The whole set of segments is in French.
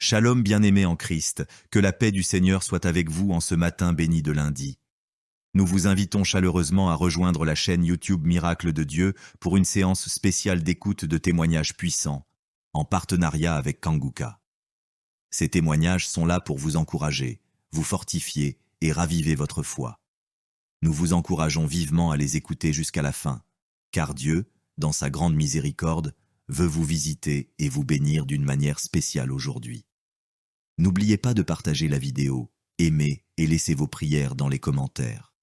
Shalom bien-aimés en Christ, que la paix du Seigneur soit avec vous en ce matin béni de lundi. Nous vous invitons chaleureusement à rejoindre la chaîne YouTube Miracle de Dieu pour une séance spéciale d'écoute de témoignages puissants, en partenariat avec Kanguka. Ces témoignages sont là pour vous encourager, vous fortifier et raviver votre foi. Nous vous encourageons vivement à les écouter jusqu'à la fin, car Dieu, dans sa grande miséricorde, veut vous visiter et vous bénir d'une manière spéciale aujourd'hui. N'oubliez pas de partager la vidéo, aimer et laissez vos prières dans les commentaires.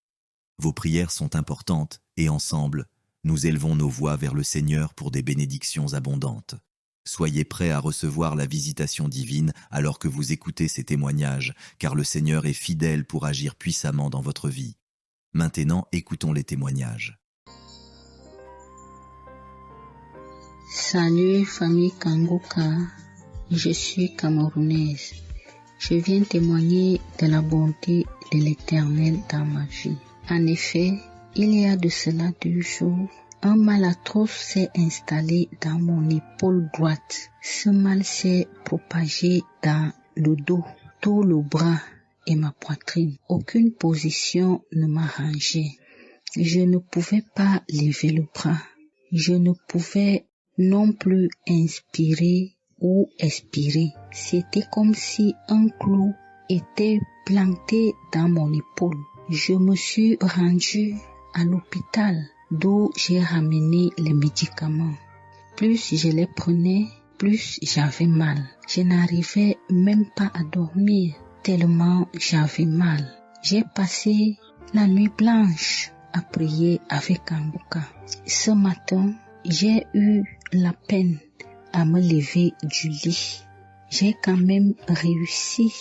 Vos prières sont importantes et ensemble, nous élevons nos voix vers le Seigneur pour des bénédictions abondantes. Soyez prêts à recevoir la visitation divine alors que vous écoutez ces témoignages, car le Seigneur est fidèle pour agir puissamment dans votre vie. Maintenant, écoutons les témoignages. Salut famille Kanguka, je suis camerounaise. Je viens témoigner de la bonté de l'Éternel dans ma vie. En effet, il y a de cela 2 jours, un mal atroce s'est installé dans mon épaule droite. Ce mal s'est propagé dans le dos, tout le bras et ma poitrine. Aucune position ne m'arrangeait. Je ne pouvais pas lever le bras. Je ne pouvais non plus inspirer ou expirer. C'était comme si un clou était planté dans mon épaule. Je me suis rendue à l'hôpital d'où j'ai ramené les médicaments. Plus je les prenais, plus j'avais mal. Je n'arrivais même pas à dormir tellement j'avais mal. J'ai passé la nuit blanche à prier avec Kanguka. Ce matin, j'ai eu la peine à me lever du lit. J'ai quand même réussi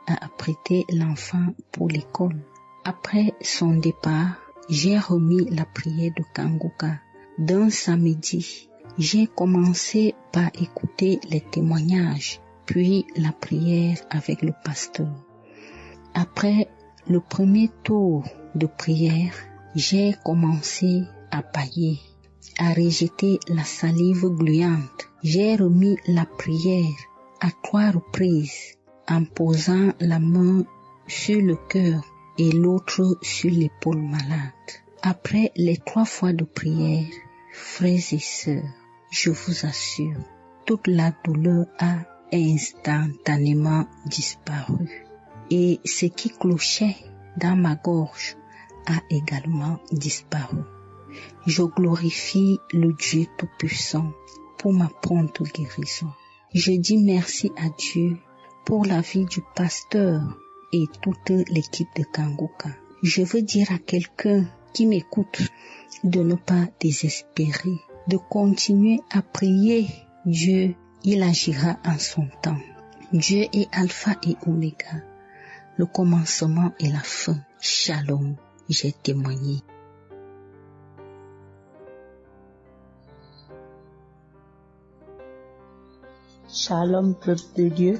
à apprêter l'enfant pour l'école. Après son départ, j'ai remis la prière de Kanguka. D'un samedi, j'ai commencé par écouter les témoignages, puis la prière avec le pasteur. Après le premier tour de prière, j'ai commencé à bâiller, à rejeter la salive gluante. J'ai remis la prière à 3 reprises en posant la main sur le cœur et l'autre sur l'épaule malade. Après les 3 fois de prière, frères et sœurs, je vous assure, toute la douleur a instantanément disparu. Et ce qui clochait dans ma gorge a également disparu. Je glorifie le Dieu Tout-Puissant pour ma prompte guérison. Je dis merci à Dieu pour la vie du pasteur et toute l'équipe de Kanguka. Je veux dire à quelqu'un qui m'écoute de ne pas désespérer, de continuer à prier. Dieu, il agira en son temps. Dieu est Alpha et Oméga, le commencement et la fin. Shalom, j'ai témoigné. Shalom, peuple de Dieu.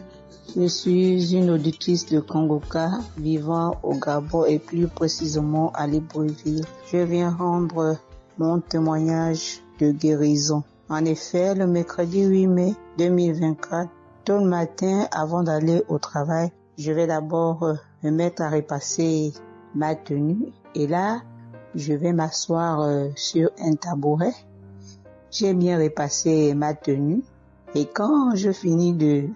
Je suis une auditrice de Kanguka vivant au Gabon et plus précisément à Libreville. Je viens rendre mon témoignage de guérison. En effet, le mercredi 8 mai 2024, tôt le matin avant d'aller au travail, je vais d'abord me mettre à repasser ma tenue et là, je vais m'asseoir sur un tabouret. J'ai bien repassé ma tenue. Et quand je finis de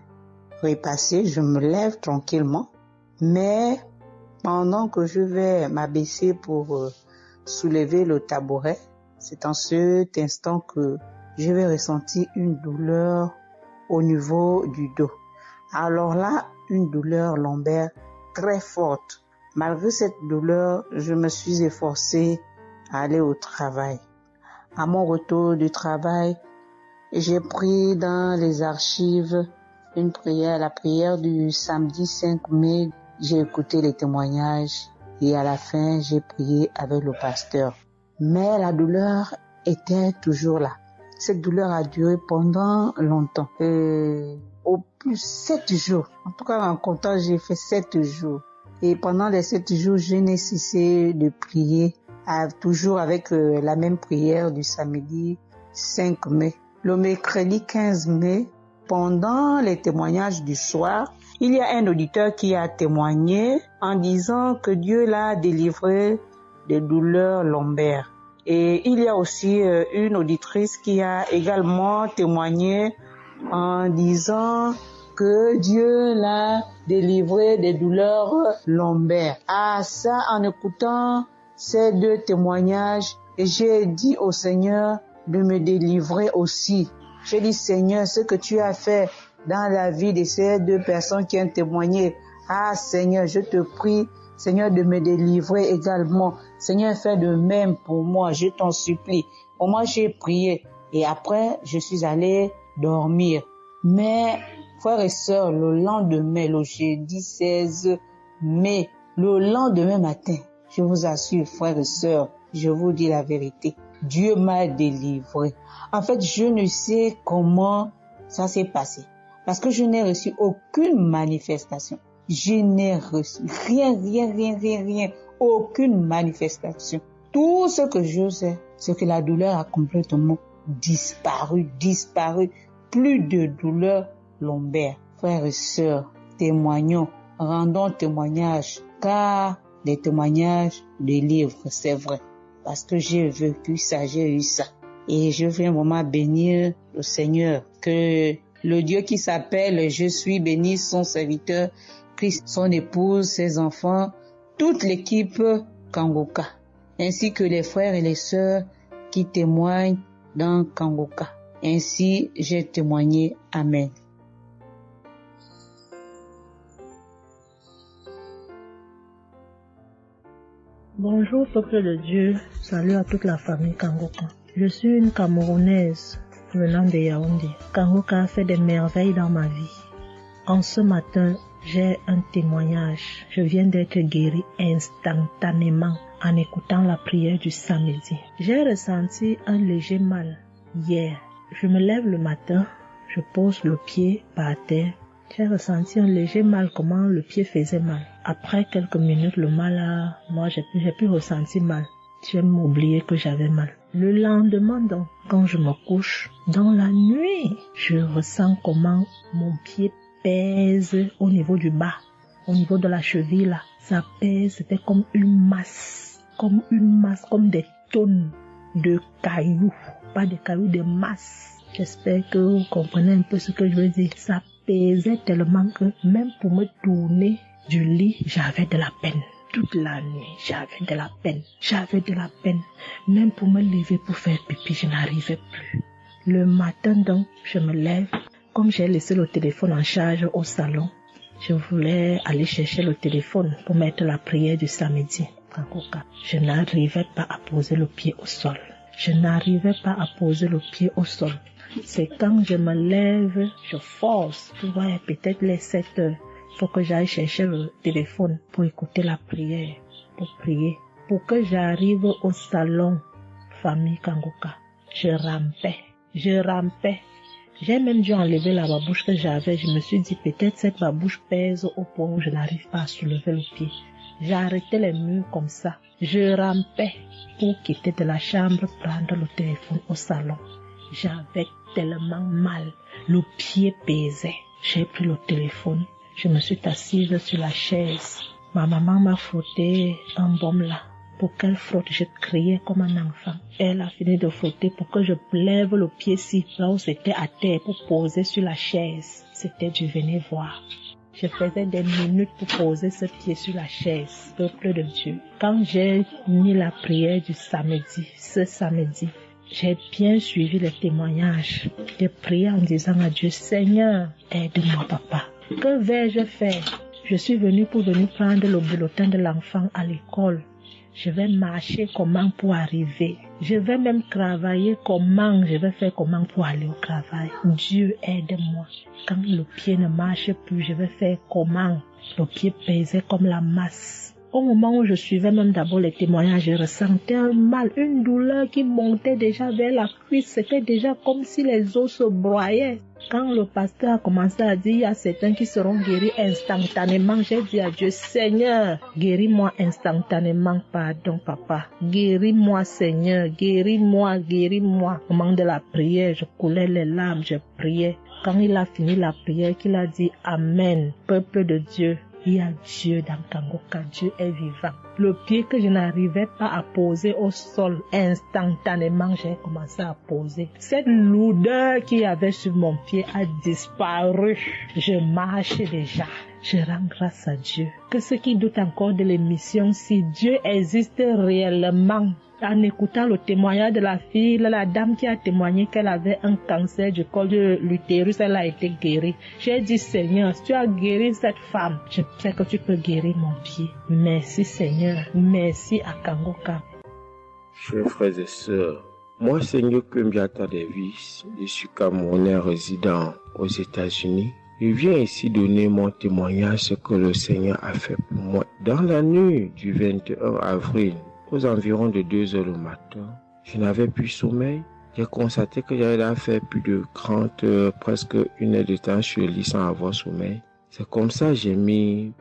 repasser, je me lève tranquillement. Mais pendant que je vais m'abaisser pour soulever le tabouret, c'est en cet instant que je vais ressentir une douleur au niveau du dos. Alors là, une douleur lombaire très forte. Malgré cette douleur, je me suis efforcée à aller au travail. À mon retour du travail, j'ai pris dans les archives une prière, la prière du samedi 5 mai. J'ai écouté les témoignages et à la fin, j'ai prié avec le pasteur. Mais la douleur était toujours là. Cette douleur a duré pendant longtemps. Au plus 7 jours. En tout cas, en comptant, j'ai fait 7 jours. Et pendant les 7 jours, je n'ai cessé de prier, toujours avec la même prière du samedi 5 mai. Le mercredi 15 mai, pendant les témoignages du soir, il y a un auditeur qui a témoigné en disant que Dieu l'a délivré des douleurs lombaires. Et il y a aussi une auditrice qui a également témoigné en disant que Dieu l'a délivré des douleurs lombaires. Ah, ça, en écoutant ces deux témoignages, j'ai dit au Seigneur de me délivrer aussi. J'ai dit, Seigneur, ce que tu as fait dans la vie de ces deux personnes qui ont témoigné, ah Seigneur, je te prie, Seigneur, de me délivrer également. Seigneur, fais de même pour moi, je t'en supplie. Pour moi, j'ai prié et après, je suis allé dormir. Mais, frères et sœurs, le lendemain, le jeudi 16 mai, le lendemain matin, je vous assure, frères et sœurs, je vous dis la vérité, Dieu m'a délivré. En fait, je ne sais comment ça s'est passé. Parce que je n'ai reçu aucune manifestation. Je n'ai reçu rien, aucune manifestation. Tout ce que je sais, c'est que la douleur a complètement disparu. Plus de douleur lombaire. Frères et sœurs, témoignons, rendons témoignage, car des témoignages délivrent, c'est vrai. Parce que j'ai vécu ça, j'ai eu ça. Et je viens vraiment bénir le Seigneur, que le Dieu qui s'appelle Je suis béni, son serviteur, Christ, son épouse, ses enfants, toute l'équipe Kangoka, ainsi que les frères et les sœurs qui témoignent dans Kangoka. Ainsi, j'ai témoigné. Amen. Bonjour peuple de Dieu, salut à toute la famille Kangoka. Je suis une Camerounaise venant de Yaoundé. Kangoka a fait des merveilles dans ma vie. En ce matin, j'ai un témoignage. Je viens d'être guérie instantanément en écoutant la prière du samedi. J'ai ressenti un léger mal hier. Je me lève le matin, je pose le pied par terre. J'ai ressenti un léger mal, comment le pied faisait mal. Après quelques minutes, le mal moi j'ai plus ressenti mal. J'ai oublié que j'avais mal. Le lendemain donc, quand je me couche, dans la nuit, je ressens comment mon pied pèse au niveau du bas, au niveau de la cheville là. Ça pèse, c'était comme une masse, comme des tonnes de cailloux. Pas de cailloux, de masse. J'espère que vous comprenez un peu ce que je veux dire. Ça pesait tellement que même pour me tourner du lit, j'avais de la peine. Toute la nuit, j'avais de la peine. Même pour me lever pour faire pipi, je n'arrivais plus. Le matin donc, je me lève. Comme j'ai laissé le téléphone en charge au salon, je voulais aller chercher le téléphone pour mettre la prière du samedi. Je n'arrivais pas à poser le pied au sol. C'est quand je me lève, je force. Tu vois, peut-être les 7 heures. Il faut que j'aille chercher le téléphone pour écouter la prière, pour prier. Pour que j'arrive au salon, famille Kangoka, je rampais. J'ai même dû enlever la babouche que j'avais. Je me suis dit, peut-être cette babouche pèse au point où je n'arrive pas à soulever le pied. J'ai arrêté les murs comme ça. Je rampais pour quitter de la chambre, prendre le téléphone au salon. J'avais tellement mal. Le pied pesait. J'ai pris le téléphone. Je me suis assise sur la chaise. Ma maman m'a frotté un baume là. Pour qu'elle frotte, je criais comme un enfant. Elle a fini de frotter pour que je lève le pied-ci, là où c'était à terre, pour poser sur la chaise. C'était du venez voir. Je faisais des minutes pour poser ce pied sur la chaise, peuple de Dieu. Quand j'ai mis la prière du samedi, ce samedi, j'ai bien suivi les témoignages. J'ai prié en disant à Dieu, Seigneur, aide-moi papa. Que vais-je faire? Je suis venue pour prendre le bulletin de l'enfant à l'école. Je vais marcher comment pour arriver? Je vais même travailler comment? Je vais faire comment pour aller au travail? Dieu aide-moi. Quand le pied ne marche plus, je vais faire comment? Le pied pesait comme la masse. Au moment où je suivais même d'abord les témoignages, je ressentais un mal, une douleur qui montait déjà vers la cuisse. C'était déjà comme si les os se broyaient. Quand le pasteur a commencé à dire, il y a certains qui seront guéris instantanément, j'ai dit à Dieu, Seigneur, guéris-moi instantanément, pardon papa. Guéris-moi Seigneur, guéris-moi, guéris-moi. Au moment de la prière, je coulais les larmes, je priais. Quand il a fini la prière, qu'il a dit Amen, peuple de Dieu. Il y a Dieu dans Kangoka, Dieu est vivant. Le pied que je n'arrivais pas à poser au sol, instantanément, j'ai commencé à poser. Cette lourdeur qu'il y avait sur mon pied a disparu. Je marche déjà. Je rends grâce à Dieu. Que ceux qui doutent encore de l'émission, si Dieu existe réellement, en écoutant le témoignage de la fille, la dame qui a témoigné qu'elle avait un cancer du col de l'utérus, elle a été guérie. J'ai dit, Seigneur, si tu as guéri cette femme, je sais que tu peux guérir mon pied. Merci Seigneur, merci à Kangoka. Chers frères et sœurs, moi Seigneur Kumbiata Davis, je suis Camerounais résident aux États-Unis. Je viens ici donner mon témoignage ce que le Seigneur a fait pour moi. Dans la nuit du 21 avril, aux environs de 2 heures le matin, je n'avais plus sommeil. J'ai constaté que j'avais fait plus de 30 heures, presque 1 heure de temps sur le lit sans avoir sommeil. C'est comme ça que j'ai mis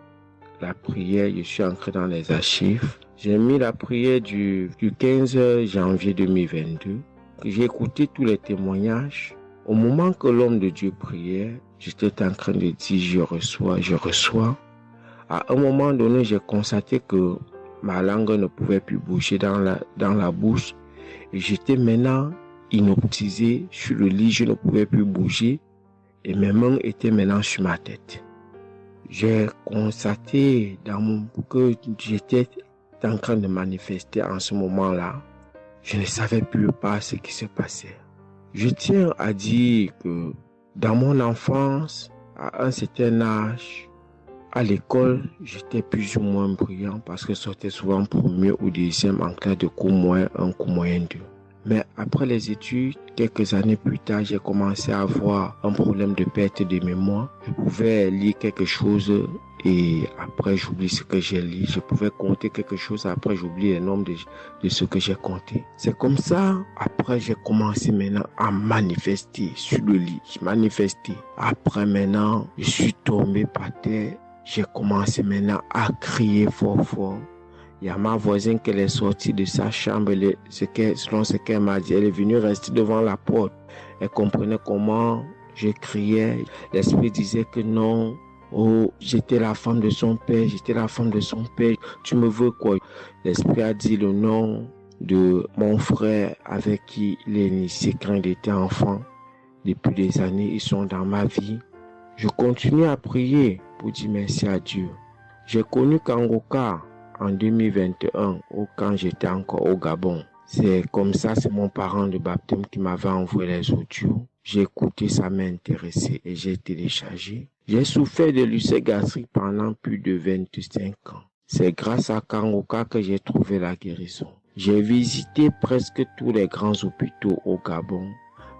la prière, je suis entré dans les archives. J'ai mis la prière du 15 janvier 2022. J'ai écouté tous les témoignages. Au moment que l'homme de Dieu priait, j'étais en train de dire je reçois. À un moment donné, j'ai constaté que ma langue ne pouvait plus bouger dans la bouche. Et j'étais maintenant inoptisé sur le lit, je ne pouvais plus bouger. Et mes mains étaient maintenant sur ma tête. J'ai constaté que j'étais en train de manifester en ce moment-là. Je ne savais plus pas ce qui se passait. Je tiens à dire que dans mon enfance, à un certain âge, à l'école, j'étais plus ou moins brillant parce que je sortais souvent premier ou deuxième en classe de cours moyen 1, cours moyen 2. Mais après les études, quelques années plus tard, j'ai commencé à avoir un problème de perte de mémoire. Je pouvais lire quelque chose et après j'oublie ce que j'ai lu. Je pouvais compter quelque chose, après j'oublie le nombre de ce que j'ai compté. C'est comme ça, après j'ai commencé maintenant à manifester sur le lit. Je manifestais. Après maintenant, je suis tombé par terre. J'ai commencé maintenant à crier fort. Il y a ma voisine qui est sortie de sa chambre, selon ce qu'elle m'a dit, elle est venue rester devant la porte. Elle comprenait comment je criais. L'esprit disait que non, j'étais la femme de son père, tu me veux quoi? L'esprit a dit le nom de mon frère avec qui il est initié quand il était enfant. Depuis des années, ils sont dans ma vie. Je continue à prier pour dire merci à Dieu. J'ai connu Kangoka en 2021, quand j'étais encore au Gabon. C'est comme ça, c'est mon parent de baptême qui m'avait envoyé les audios. J'ai écouté, ça m'a intéressé et j'ai téléchargé. J'ai souffert de l'ulcère gastrique pendant plus de 25 ans. C'est grâce à Kangoka que j'ai trouvé la guérison. J'ai visité presque tous les grands hôpitaux au Gabon,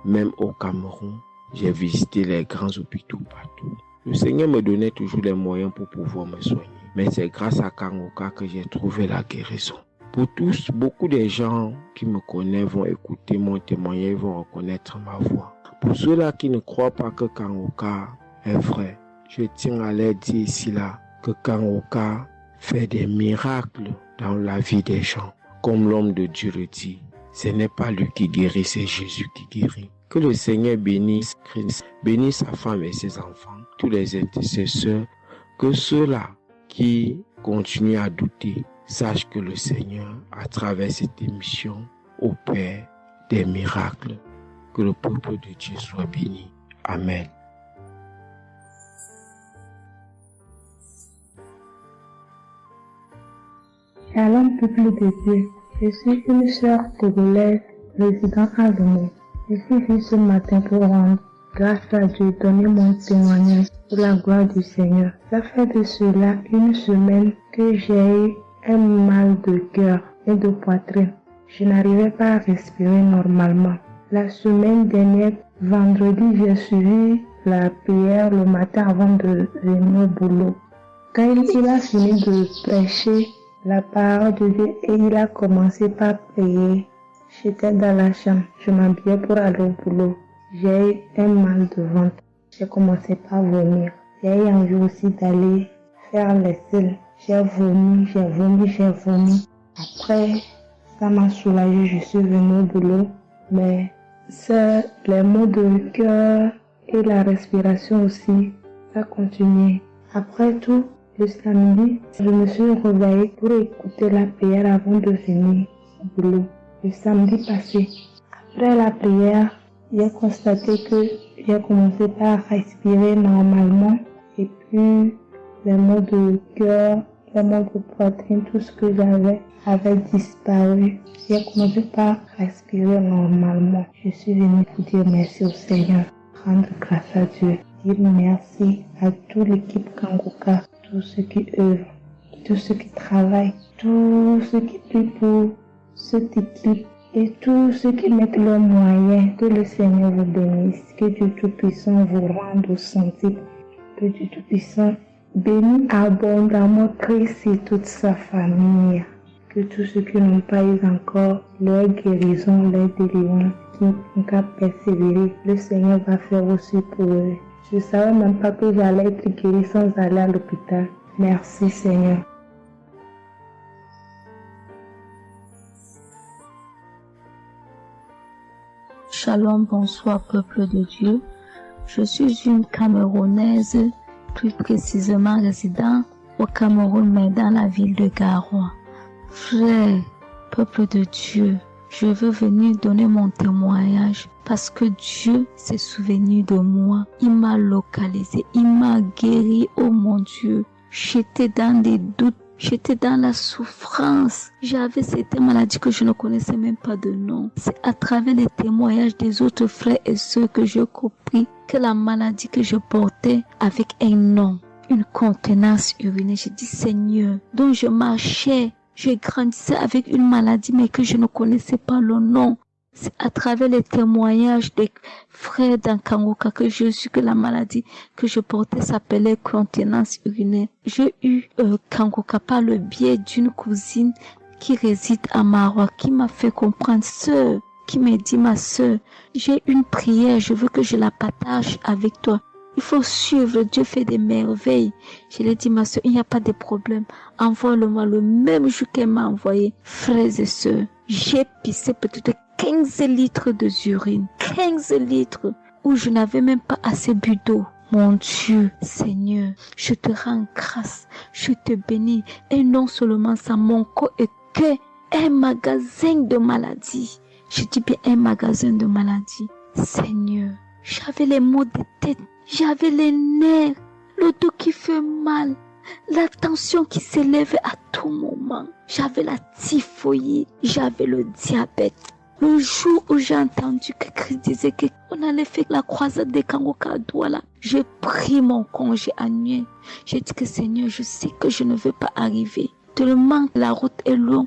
même au Cameroun. J'ai visité les grands hôpitaux partout. Le Seigneur me donnait toujours les moyens pour pouvoir me soigner. Mais c'est grâce à Kangoka que j'ai trouvé la guérison. Pour tous, beaucoup de gens qui me connaissent vont écouter mon témoignage, vont reconnaître ma voix. Pour ceux-là qui ne croient pas que Kangoka est vrai, je tiens à leur dire ici là que Kangoka fait des miracles dans la vie des gens. Comme l'homme de Dieu le dit, ce n'est pas lui qui guérit, c'est Jésus qui guérit. Que le Seigneur bénisse Christ, bénisse sa femme et ses enfants, tous les intercesseurs, que ceux-là qui continuent à douter sachent que le Seigneur, à travers cette émission, opère des miracles. Que le peuple de Dieu soit béni. Amen. Shalom, peuple de Dieu. Je suis une sœur togolaise résidant à Lomé. Je suis venue ce matin pour rendre grâce à Dieu, donner mon témoignage pour la gloire du Seigneur. Ça fait de cela 1 semaine que j'ai eu un mal de cœur et de poitrine. Je n'arrivais pas à respirer normalement. La semaine dernière, vendredi, j'ai suivi la prière le matin avant de venir au boulot. Quand il a fini de prêcher, la parole de Dieu et il a commencé par prier. J'étais dans la chambre, je m'habillais pour aller au boulot. J'ai eu un mal de ventre. J'ai commencé par vomir. J'ai eu envie aussi d'aller faire les selles. J'ai vomi. Après, ça m'a soulagée, je suis venue au boulot. Mais c'est les maux de cœur et la respiration aussi, ça continuait. Après tout, le samedi, je me suis réveillée pour écouter la prière avant de venir au boulot. Le samedi passé, après la prière, j'ai constaté que j'ai commencé par respirer normalement et puis les maux de cœur, les maux de poitrine, tout ce que j'avais avait disparu. J'ai commencé par respirer normalement. Je suis venue pour dire merci au Seigneur, rendre grâce à Dieu, dire merci à toute l'équipe Kangoka, tous ceux qui œuvrent, tous ceux qui travaillent, tous ceux qui prient pour cette équipe et tous ceux qui mettent leurs moyens. Que le Seigneur vous bénisse, que Dieu Tout-Puissant vous rende au centime, que Dieu Tout-Puissant bénisse abondamment Christ et toute sa famille. Que tous ceux qui n'ont pas eu encore leur guérison, leur délivrance, qui n'ont qu'à persévérer, le Seigneur va faire aussi pour eux. Je ne savais même pas que j'allais être guérie sans aller à l'hôpital. Merci Seigneur. Shalom, bonsoir peuple de Dieu. Je suis une Camerounaise, plus précisément résident au Cameroun, mais dans la ville de Garoua. Frère, peuple de Dieu, je veux venir donner mon témoignage parce que Dieu s'est souvenu de moi. Il m'a localisé, il m'a guéri, oh mon Dieu. J'étais dans des doutes, j'étais dans la souffrance. J'avais cette maladie que je ne connaissais même pas de nom. C'est à travers les témoignages des autres frères et sœurs que j'ai compris que la maladie que je portais avec un nom, une contenance urinaire. J'ai dit Seigneur, dont je marchais. Je grandissais avec une maladie mais que je ne connaissais pas le nom. C'est à travers les témoignages des frères dans Kangoka que je suis que la maladie que je portais s'appelait contenance urinaire. J'ai eu Kangoka par le biais d'une cousine qui réside à Maroc, qui m'a fait comprendre, sœur, qui m'a dit ma sœur, j'ai une prière, je veux que je la partage avec toi. Il faut suivre, Dieu fait des merveilles. Je lui ai dit, ma soeur, il n'y a pas de problème. Envoie-le-moi le même jour qu'elle m'a envoyé. Frères et sœurs, j'ai pissé peut-être 15 litres d'urine. 15 litres où je n'avais même pas assez bu d'eau. Mon Dieu, Seigneur, je te rends grâce. Je te bénis. Et non seulement ça, mon corps est qu'un magasin de maladies. Je dis bien un magasin de maladies. Seigneur, j'avais les maux de tête. J'avais les nerfs, le dos qui fait mal, la tension qui s'élevait à tout moment. J'avais la typhoïde, j'avais le diabète. Le jour où j'ai entendu que Christ disait qu'on allait faire la croisade des Kangoka à Douala, j'ai pris mon congé annuel. J'ai dit que Seigneur, je sais que je ne veux pas arriver. Tellement la route est longue,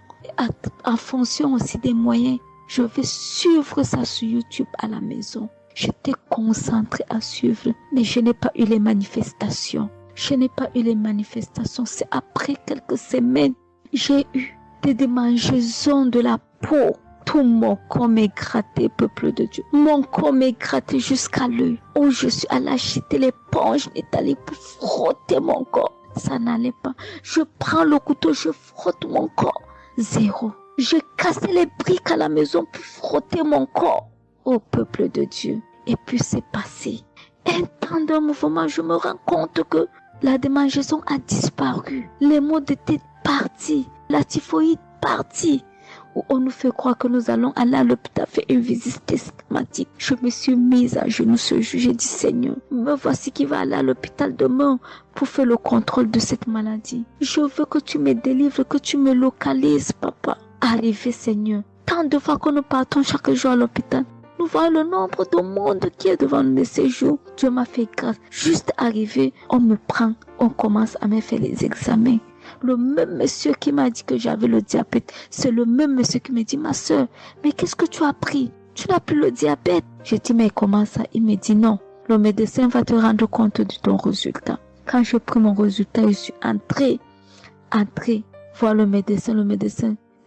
en fonction aussi des moyens. Je vais suivre ça sur YouTube à la maison. J'étais concentrée à suivre, mais je n'ai pas eu les manifestations. C'est après quelques semaines, j'ai eu des démangeaisons de la peau. Tout mon corps m'est gratté, peuple de Dieu. Mon corps m'est gratté jusqu'à l'œil. Où je suis allée acheter l'éponge, allée pour frotter mon corps. Ça n'allait pas. Je prends le couteau, je frotte mon corps. Zéro. J'ai cassé les briques à la maison pour frotter mon corps. Ô peuple de Dieu. Et puis c'est passé. Un temps de mouvement, je me rends compte que la démangeaison a disparu. Les maux de tête partis. La typhoïde partie. Où on nous fait croire que nous allons aller à l'hôpital faire une visite systématique. Je me suis mise à genoux ce jour. J'ai dit Seigneur, me voici qui va aller à l'hôpital demain pour faire le contrôle de cette maladie. Je veux que tu me délivres, que tu me localises, papa. Arrivé Seigneur. Tant de fois que nous partons chaque jour à l'hôpital. Nous voyons le nombre de monde qui est devant nous de ces jours. Dieu m'a fait grâce. Juste arrivé, on me prend, on commence à me faire les examens. Le même monsieur qui m'a dit que j'avais le diabète, c'est le même monsieur qui me dit, ma soeur, mais qu'est-ce que tu as pris? Tu n'as plus le diabète. J'ai dit, mais comment ça? Il me dit, non, le médecin va te rendre compte de ton résultat. Quand j'ai pris mon résultat, je suis entrée voir le médecin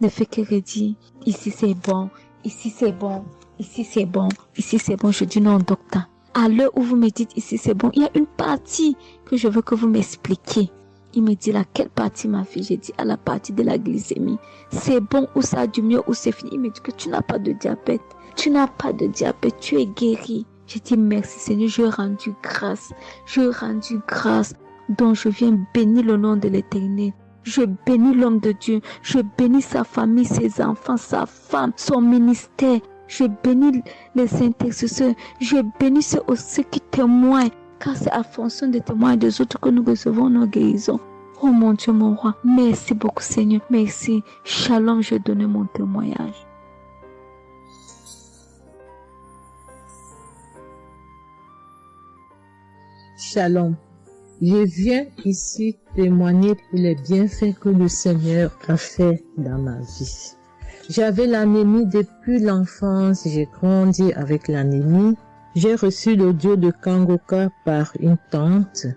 ne fait que redire, ici c'est bon, ici c'est bon, ici c'est bon, ici c'est bon. Je dis non, docteur. À l'heure où vous me dites ici c'est bon, il y a une partie que je veux que vous m'expliquiez. Il me dit laquelle partie, ma fille? J'ai dit à la partie de la glycémie. C'est bon ou ça a du mieux ou c'est fini? Il me dit que tu n'as pas de diabète. Tu n'as pas de diabète, tu es guéri. J'ai dit merci Seigneur, je rendu grâce. Donc je viens bénir le nom de l'Éternel. Je bénis l'homme de Dieu. Je bénis sa famille, ses enfants, sa femme, son ministère. Je bénis les intercesseurs. Je bénis ceux qui témoignent. Car c'est à fonction des témoins des autres que nous recevons nos guérisons. Oh mon Dieu, mon roi. Merci beaucoup Seigneur. Merci. Shalom, je donne mon témoignage. Shalom. Je viens ici témoigner pour les bienfaits que le Seigneur a fait dans ma vie. J'avais l'anémie depuis l'enfance, j'ai grandi avec l'anémie. J'ai reçu l'audio de Kangoka par une tante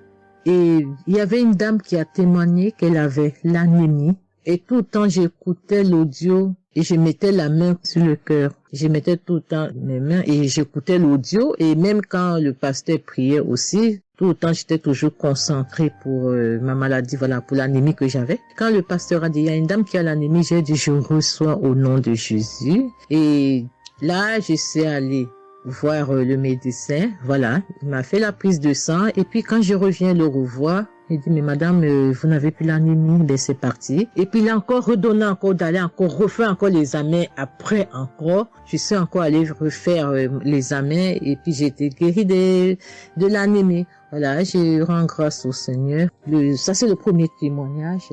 et il y avait une dame qui a témoigné qu'elle avait l'anémie et tout le temps j'écoutais l'audio et je mettais la main sur le cœur. Je mettais tout le temps mes mains et j'écoutais l'audio et même quand le pasteur priait aussi, tout le temps j'étais toujours concentrée pour ma maladie, voilà, pour l'anémie que j'avais. Quand le pasteur a dit, il y a une dame qui a l'anémie, j'ai dit, je reçois au nom de Jésus. Et là, je suis allée voir le médecin, voilà, il m'a fait la prise de sang et puis quand je reviens le revoir, il dit mais madame vous n'avez plus l'anémie, ben c'est parti. Et puis il a encore redonné encore d'aller encore refaire encore les examens après encore, je suis encore allée refaire les examens et puis j'ai été guérie de l'anémie. Voilà, je rends grâce au Seigneur. Ça c'est le premier témoignage.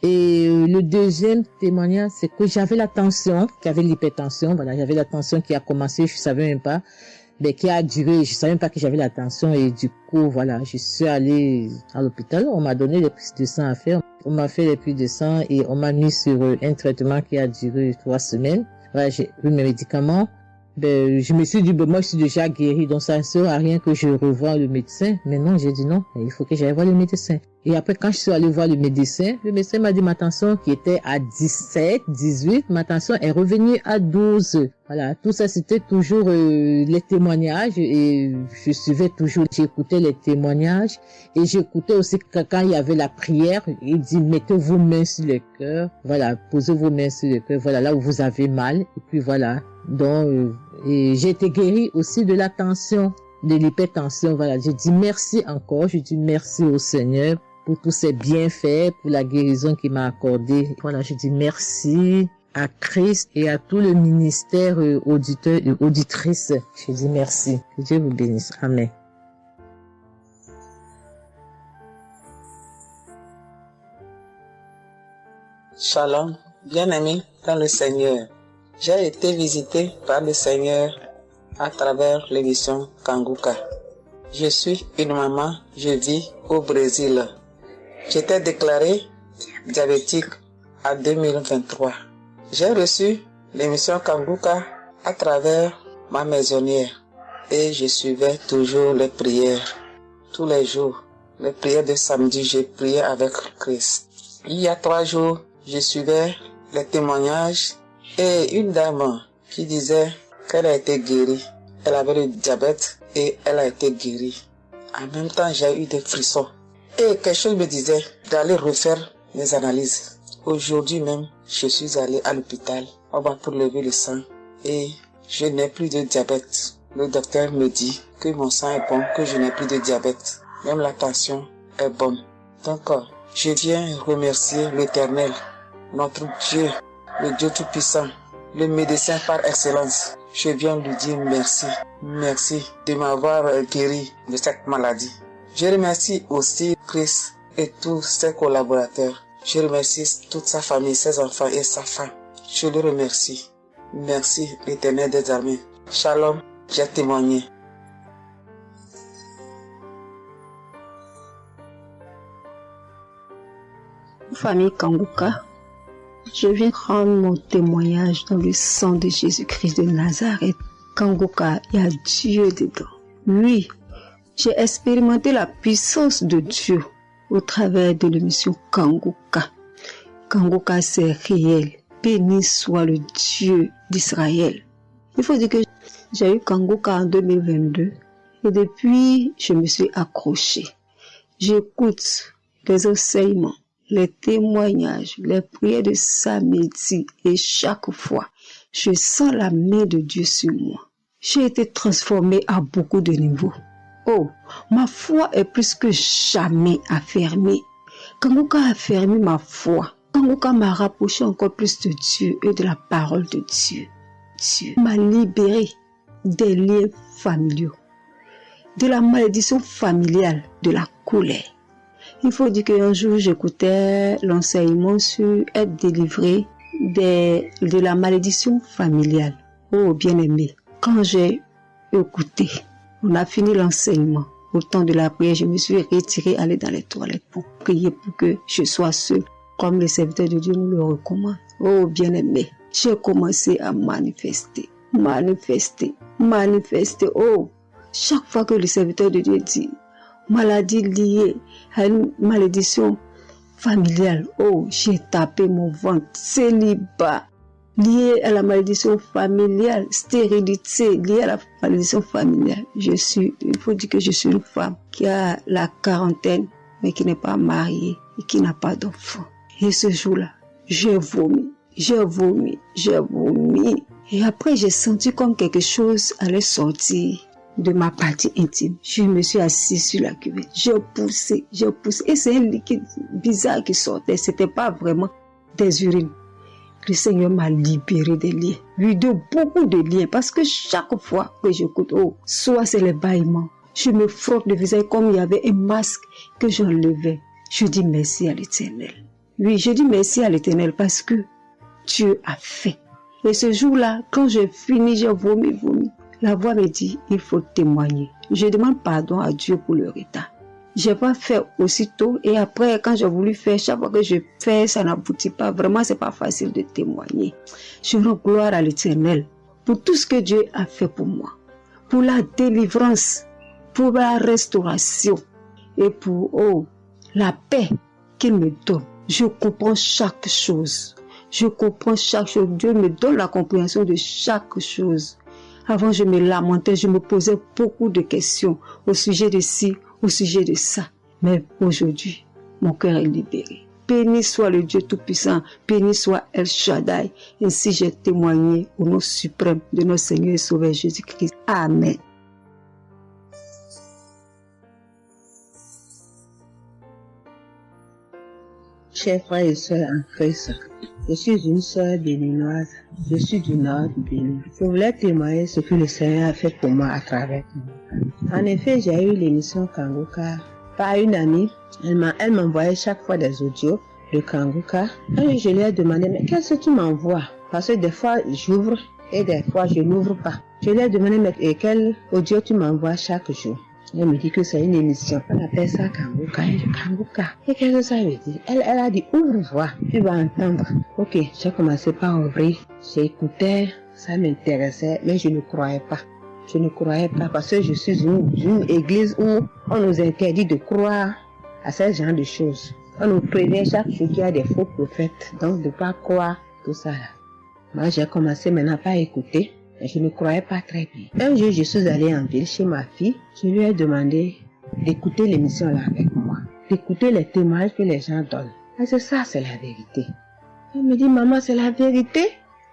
Et le deuxième témoignage, c'est que j'avais la tension, j'avais l'hypertension, voilà, j'avais la tension qui a commencé, je savais même pas, mais qui a duré, je savais même pas que j'avais la tension et du coup, voilà, je suis allée à l'hôpital, on m'a donné les prises de sang à faire, on m'a fait les prises de sang et on m'a mis sur un traitement qui a duré 3 semaines. Voilà, j'ai eu mes médicaments. Ben, je me suis dit, ben, moi, je suis déjà guérie, donc ça ne sert à rien que je revoie le médecin. Mais non, j'ai dit non, il faut que j'aille voir le médecin. Et après, quand je suis allée voir le médecin m'a dit ma tension qui était à 17, 18, ma tension est revenue à 12. Voilà, tout ça, c'était toujours les témoignages et je suivais toujours, j'écoutais les témoignages et j'écoutais aussi quand il y avait la prière, il dit, mettez vos mains sur le cœur, voilà, posez vos mains sur le cœur, voilà, là où vous avez mal, et puis voilà. Donc, et j'ai été guérie aussi de la tension, de l'hypertension, voilà. Je dis merci encore, je dis merci au Seigneur pour tous ses bienfaits, pour la guérison qu'il m'a accordée. Voilà, je dis merci à Christ et à tout le ministère auditeur et auditrice. Je dis merci. Que Dieu vous bénisse. Amen. Shalom, bien-aimé dans le Seigneur. J'ai été visité par le Seigneur à travers l'émission Kangoka. Je suis une maman, je vis au Brésil. J'étais déclarée diabétique en 2023. J'ai reçu l'émission Kangoka à travers ma maisonnière et je suivais toujours les prières. Tous les jours, les prières de samedi, j'ai prié avec Christ. Il y a 3 jours, je suivais les témoignages et une dame qui disait qu'elle a été guérie. Elle avait le diabète et elle a été guérie. En même temps, j'ai eu des frissons. Et quelque chose me disait d'aller refaire mes analyses. Aujourd'hui même, je suis allé à l'hôpital. On va pour lever le sang et je n'ai plus de diabète. Le docteur me dit que mon sang est bon, que je n'ai plus de diabète. Même la tension est bonne. Donc, je viens remercier l'Éternel, notre Dieu, le Dieu Tout-Puissant, le médecin par excellence. Je viens lui dire merci. Merci de m'avoir guéri de cette maladie. Je remercie aussi Christ et tous ses collaborateurs. Je remercie toute sa famille, ses enfants et sa femme. Je le remercie. Merci l'Éternel des armées. Shalom, j'ai témoigné. Famille Kangoka, je viens rendre mon témoignage dans le sang de Jésus-Christ de Nazareth. Kangoka, il y a Dieu dedans. Oui, j'ai expérimenté la puissance de Dieu au travers de l'émission Kangoka. Kangoka, c'est réel. Béni soit le Dieu d'Israël. Il faut dire que j'ai eu Kangoka en 2022 et depuis, je me suis accrochée. J'écoute les enseignements, les témoignages, les prières de samedi et chaque fois, je sens la main de Dieu sur moi. J'ai été transformée à beaucoup de niveaux. Oh, ma foi est plus que jamais affermie. Kangoka a affermi ma foi. Kangoka m'a rapproché encore plus de Dieu et de la parole de Dieu. Dieu m'a libéré des liens familiaux, de la malédiction familiale, de la colère. Il faut dire qu'un jour, j'écoutais l'enseignement sur être délivré de la malédiction familiale. Oh, bien-aimé, quand j'ai écouté, on a fini l'enseignement. Au temps de la prière, je me suis retirée, aller dans les toilettes pour prier pour que je sois seule, comme les serviteurs de Dieu nous le recommandent. Oh, bien-aimé, j'ai commencé à manifester. Oh, chaque fois que le serviteur de Dieu dit maladie liée à une malédiction familiale, oh, j'ai tapé mon ventre. Célibat lié à la malédiction familiale, stérilité liée à la malédiction familiale. Il faut dire que je suis une femme qui a la quarantaine, mais qui n'est pas mariée et qui n'a pas d'enfant. Et ce jour-là, j'ai vomi. Et après, j'ai senti comme quelque chose allait sortir de ma partie intime. Je me suis assise sur la cuvette. J'ai poussé. Et c'est un liquide bizarre qui sortait. C'était pas vraiment des urines. Le Seigneur m'a libéré des liens. Oui, de beaucoup de liens. Parce que chaque fois que j'écoute, oh, soit c'est les bâillements. Je me frotte le visage comme il y avait un masque que j'enlevais. Je dis merci à l'Éternel. Oui, je dis merci à l'Éternel parce que Dieu a fait. Et ce jour-là, quand j'ai fini, j'ai vomi. La voix me dit, il faut témoigner. Je demande pardon à Dieu pour le retard. Je n'ai pas fait aussitôt et après, quand j'ai voulu faire, chaque fois que je fais, ça n'aboutit pas. Vraiment, c'est pas facile de témoigner. Je rends gloire à l'Éternel pour tout ce que Dieu a fait pour moi. Pour la délivrance, pour la restauration et pour la paix qu'il me donne. Je comprends chaque chose. Dieu me donne la compréhension de chaque chose. Avant, je me lamentais, je me posais beaucoup de questions au sujet de ci, au sujet de ça. Mais aujourd'hui, mon cœur est libéré. Béni soit le Dieu Tout-Puissant, béni soit El Shaddai. Ainsi j'ai témoigné au nom suprême de notre Seigneur et Sauveur Jésus-Christ. Amen. Chers frères et sœurs en Christ, je suis une sœur béninoise, je suis du nord du Bénin. Je voulais témoigner ce que le Seigneur a fait pour moi à travers Kangoka. En effet, j'ai eu l'émission Kangoka par une amie. Elle m'envoyait chaque fois des audios de Kangoka. Et je lui ai demandé, mais qu'est-ce que tu m'envoies? Parce que des fois, j'ouvre et des fois, je n'ouvre pas. Je lui ai demandé, mais quel audio tu m'envoies chaque jour? Elle me dit que c'est une émission. On appelle ça Kangoka. Et qu'est-ce que ça veut dire? Elle a dit, ouvre-toi, tu vas entendre. Ok, j'ai commencé par ouvrir. J'écoutais, ça m'intéressait, mais je ne croyais pas. Parce que je suis une église où on nous interdit de croire à ce genre de choses. On nous prévient chaque jour qu'il y a des faux prophètes, donc de ne pas croire tout ça là. Moi, j'ai commencé maintenant par écouter. Je ne croyais pas très bien. Un jour, je suis allée en ville chez ma fille. Je lui ai demandé d'écouter l'émission là avec moi. D'écouter les témoignages que les gens donnent. Parce que ça, c'est la vérité. Elle me dit, maman, c'est la vérité?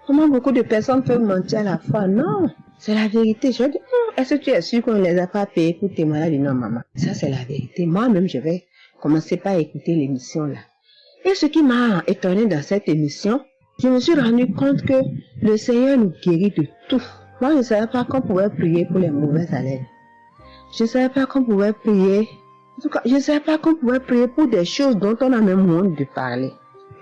Comment beaucoup de personnes peuvent mentir à la fois? Non, c'est la vérité. Je lui ai dit, est-ce que tu es sûr qu'on ne les a pas payés pour témoigner? Elle a dit, non, maman, ça c'est la vérité. Moi-même, je vais commencer par écouter l'émission là. Et ce qui m'a étonné dans cette émission, je me suis rendu compte que le Seigneur nous guérit de tout. Moi, je ne savais pas qu'on pouvait prier pour les mauvaises haleines. Je ne savais pas qu'on pouvait prier. En tout cas, je ne savais pas qu'on pouvait prier pour des choses dont on a même honte de parler.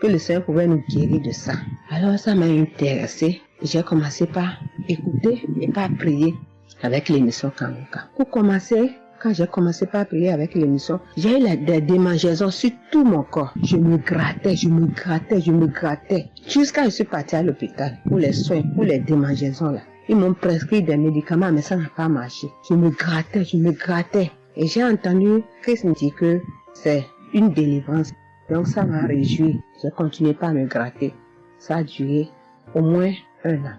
Que le Seigneur pouvait nous guérir de ça. Alors, ça m'a intéressé. J'ai commencé par écouter et par prier avec l'émission Kangoka. Pour commencer, quand j'ai commencé par prier avec l'émission, j'ai eu des démangeaisons sur tout mon corps. Je me grattais. Jusqu'à ce que je suis partie à l'hôpital pour les soins, pour les démangeaisons là. Ils m'ont prescrit des médicaments, mais ça n'a pas marché. Je me grattais. Et j'ai entendu Christ me dire que c'est une délivrance. Donc ça m'a réjoui. J'ai continué pas à me gratter. Ça a duré au moins 1 an.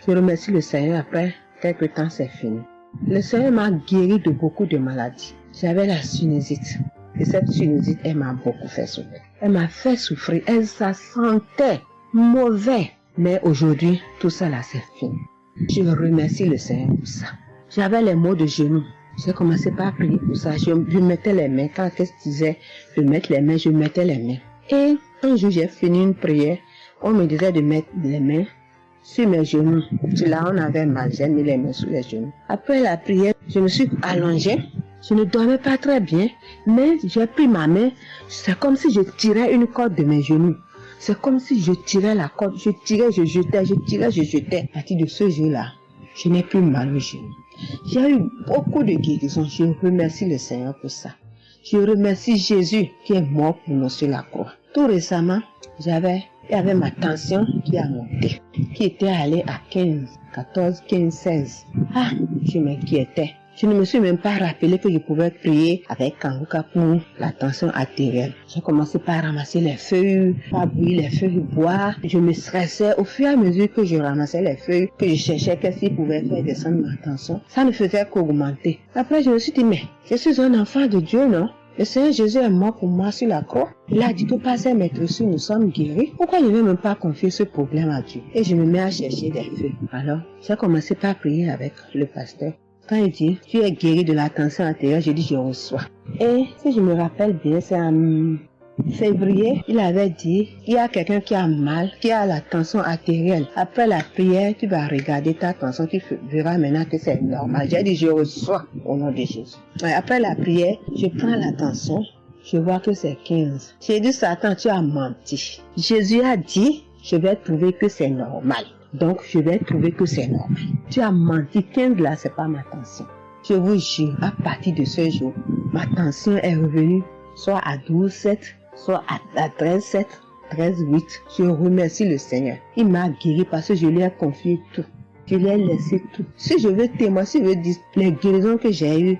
Je remercie le Seigneur, après quelques temps c'est fini. Le Seigneur m'a guéri de beaucoup de maladies. J'avais la sinusite. Et cette sinusite, elle m'a beaucoup fait souffrir. Elle m'a fait souffrir. Elle, ça sentait mauvais. Mais aujourd'hui, tout ça là, c'est fini. Je remercie le Seigneur pour ça. J'avais les maux de genoux. J'ai commencé par prier pour ça. Je mettais les mains. Quand qu'est-ce que je disais, je mettais les mains, je mettais les mains. Et un jour, j'ai fini une prière. On me disait de mettre les mains sur mes genoux. Là, on avait mal. J'ai mis les mains sur les genoux. Après la prière, je me suis allongée. Je ne dormais pas très bien, mais j'ai pris ma main. C'est comme si je tirais une corde de mes genoux. C'est comme si je tirais la corde. Je tirais, je jetais, je tirais, je jetais. À partir de ce jour-là, je n'ai plus mal aux genoux. J'ai eu beaucoup de guérisons. Je remercie le Seigneur pour ça. Je remercie Jésus qui est mort pour nous sur la croix. Tout récemment, il y avait ma tension qui a monté, qui était allée à 15, 14, 15, 16. Ah, je m'inquiétais. Je ne me suis même pas rappelé que je pouvais prier avec Kangoka pour la tension artérielle. J'ai commencé par ramasser les feuilles, par bouillir les feuilles, boire. Je me stressais au fur et à mesure que je ramassais les feuilles, que je cherchais qu'est-ce qui pouvait faire descendre ma tension. Ça ne faisait qu'augmenter. Après, je me suis dit, mais je suis un enfant de Dieu, non? Le Seigneur Jésus est mort pour moi sur la croix. Il a dit que par ses maîtresses, nous sommes guéris. Pourquoi je ne vais même pas confier ce problème à Dieu? Et je me mets à chercher des feuilles. Alors, j'ai commencé par prier avec le pasteur. Quand il dit, tu es guéri de la tension artérielle, je dis, je reçois. Et si je me rappelle bien, c'est en février, il avait dit, il y a quelqu'un qui a mal, qui a la tension artérielle. Après la prière, tu vas regarder ta tension, tu verras maintenant que c'est normal. J'ai dit, je reçois au nom de Jésus. Et après la prière, je prends la tension, je vois que c'est 15. J'ai dit, Satan, tu as menti. Jésus a dit, je vais trouver que c'est normal. Donc, je vais trouver que c'est normal. Tu as menti, 15 là, c'est pas ma tension. Je vous jure, à partir de ce jour, ma tension est revenue soit à 12,7, soit à 13,7, 13,8. Je remercie le Seigneur. Il m'a guéri parce que je lui ai confié tout. Je lui ai laissé tout. Si je veux témoigner, si je veux dire les guérisons que j'ai eues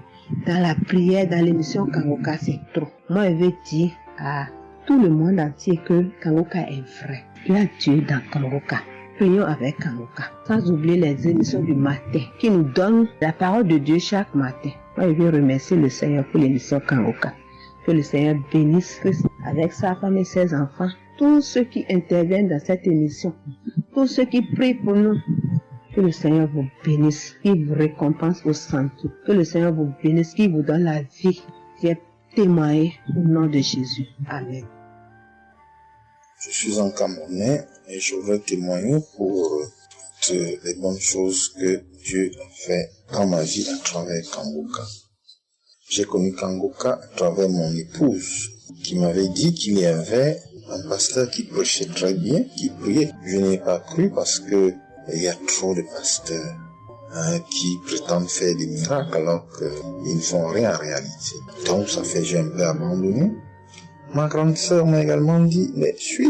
dans la prière, dans l'émission Kangoka, c'est trop. Moi, je veux dire à tout le monde entier que Kangoka est vrai. Il y a Dieu dans Kangoka. Prions avec Kangoka, sans oublier les émissions du matin qui nous donnent la parole de Dieu chaque matin. Moi, je veux remercier le Seigneur pour l'émission Kangoka. Que le Seigneur bénisse avec sa femme et ses enfants, tous ceux qui interviennent dans cette émission, tous ceux qui prient pour nous. Que le Seigneur vous bénisse, qu'il vous récompense au centre. Que le Seigneur vous bénisse, qu'il vous donne la vie. J'ai témoigné au nom de Jésus. Amen. Je suis un Camerounais et je veux témoigner pour toutes les bonnes choses que Dieu a fait dans ma vie à travers Kangoka. J'ai connu Kangoka à travers mon épouse qui m'avait dit qu'il y avait un pasteur qui prêchait très bien, qui priait. Je n'ai pas cru parce que il y a trop de pasteurs qui prétendent faire des miracles alors qu'ils ne font rien en réalité. Donc ça fait j'ai un peu abandonné. Ma grande sœur m'a également dit, mais suis,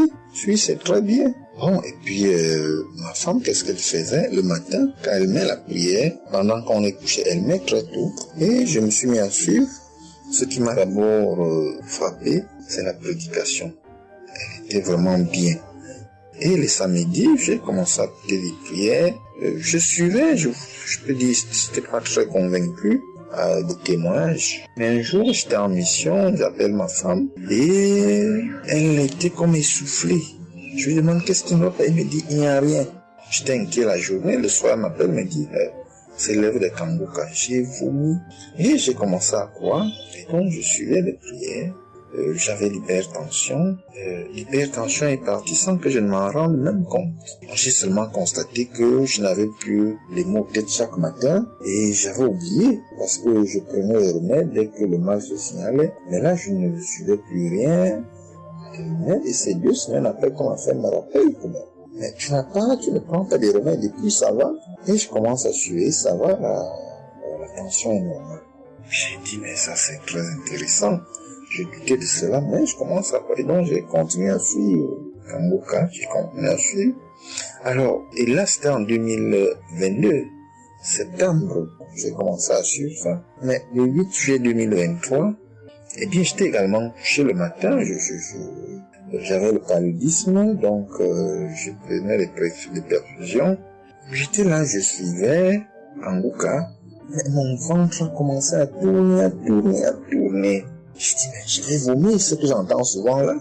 c'est très bien. Bon, et puis ma femme, qu'est-ce qu'elle faisait le matin quand elle met la prière, pendant qu'on est couché, elle met très tôt. Et je me suis mis à suivre. Ce qui m'a d'abord frappé, c'est la prédication. Elle était vraiment bien. Et les samedis, j'ai commencé à écouter les prières. Je suivais, je peux dire, j'étais pas très convaincu des témoignages. Mais un jour, j'étais en mission, j'appelle ma femme, et elle était comme essoufflée. Je lui demande qu'est-ce qui ne va pas, elle me dit, il n'y a rien. J'étais inquiet la journée, le soir, elle m'appelle, me dit, c'est l'œuvre de Kangoka. J'ai vomi, et j'ai commencé à croire, et donc je suivais les prières. J'avais l'hypertension. L'hypertension est partie sans que je ne m'en rende même compte. J'ai seulement constaté que je n'avais plus les maux de tête chaque matin et j'avais oublié parce que je prenais les remèdes dès que le mal se signalait. Mais là, je ne suivais plus rien. Et c'est 2 semaines après qu'on m'a fait me rappeler. Mais tu ne prends pas des remèdes et puis ça va. Et je commence à suivre, ça va, la tension est normale. J'ai dit, mais ça c'est très intéressant. J'ai douté de cela, mais je commence à parler, donc j'ai continué à suivre Kangoka, j'ai continué à suivre. Alors, et là c'était en 2022, septembre, j'ai commencé à suivre ça. Mais le 8 juillet 2023, Eh bien, j'étais également couché le matin, j'avais le paludisme, donc je prenais les perfusions. J'étais là, je suivais Kanguka, mais mon ventre a commencé à tourner. Je dis, mais je vais vomir, ce que j'entends souvent là.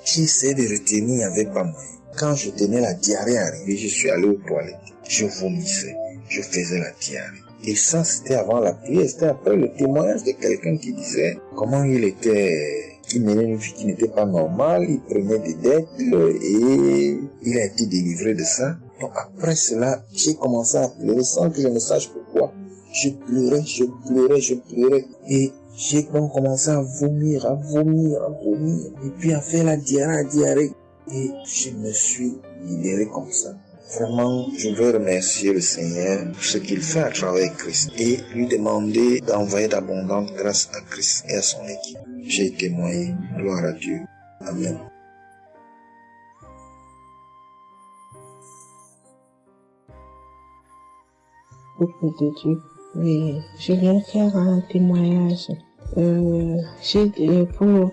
J'ai essayé de retenir, il n'y avait pas moyen. Quand je tenais la diarrhée arrivée, je suis allé aux toilettes. Je vomissais, je faisais la diarrhée. Et ça, c'était avant la prière, c'était après le témoignage de quelqu'un qui disait comment il menait une vie qui n'était pas normale, il prenait des dettes et il a été délivré de ça. Donc après cela, j'ai commencé à pleurer sans que je ne sache pourquoi. Je pleurais. Et j'ai donc commencé à vomir. Et puis à faire la diarrhée. Et je me suis libéré comme ça. Vraiment, je veux remercier le Seigneur pour ce qu'il fait à travers Christ et lui demander d'envoyer d'abondantes grâces à Christ et à son équipe. J'ai témoigné. Gloire à Dieu. Amen. Peuple de Dieu. Oui, je viens faire un témoignage.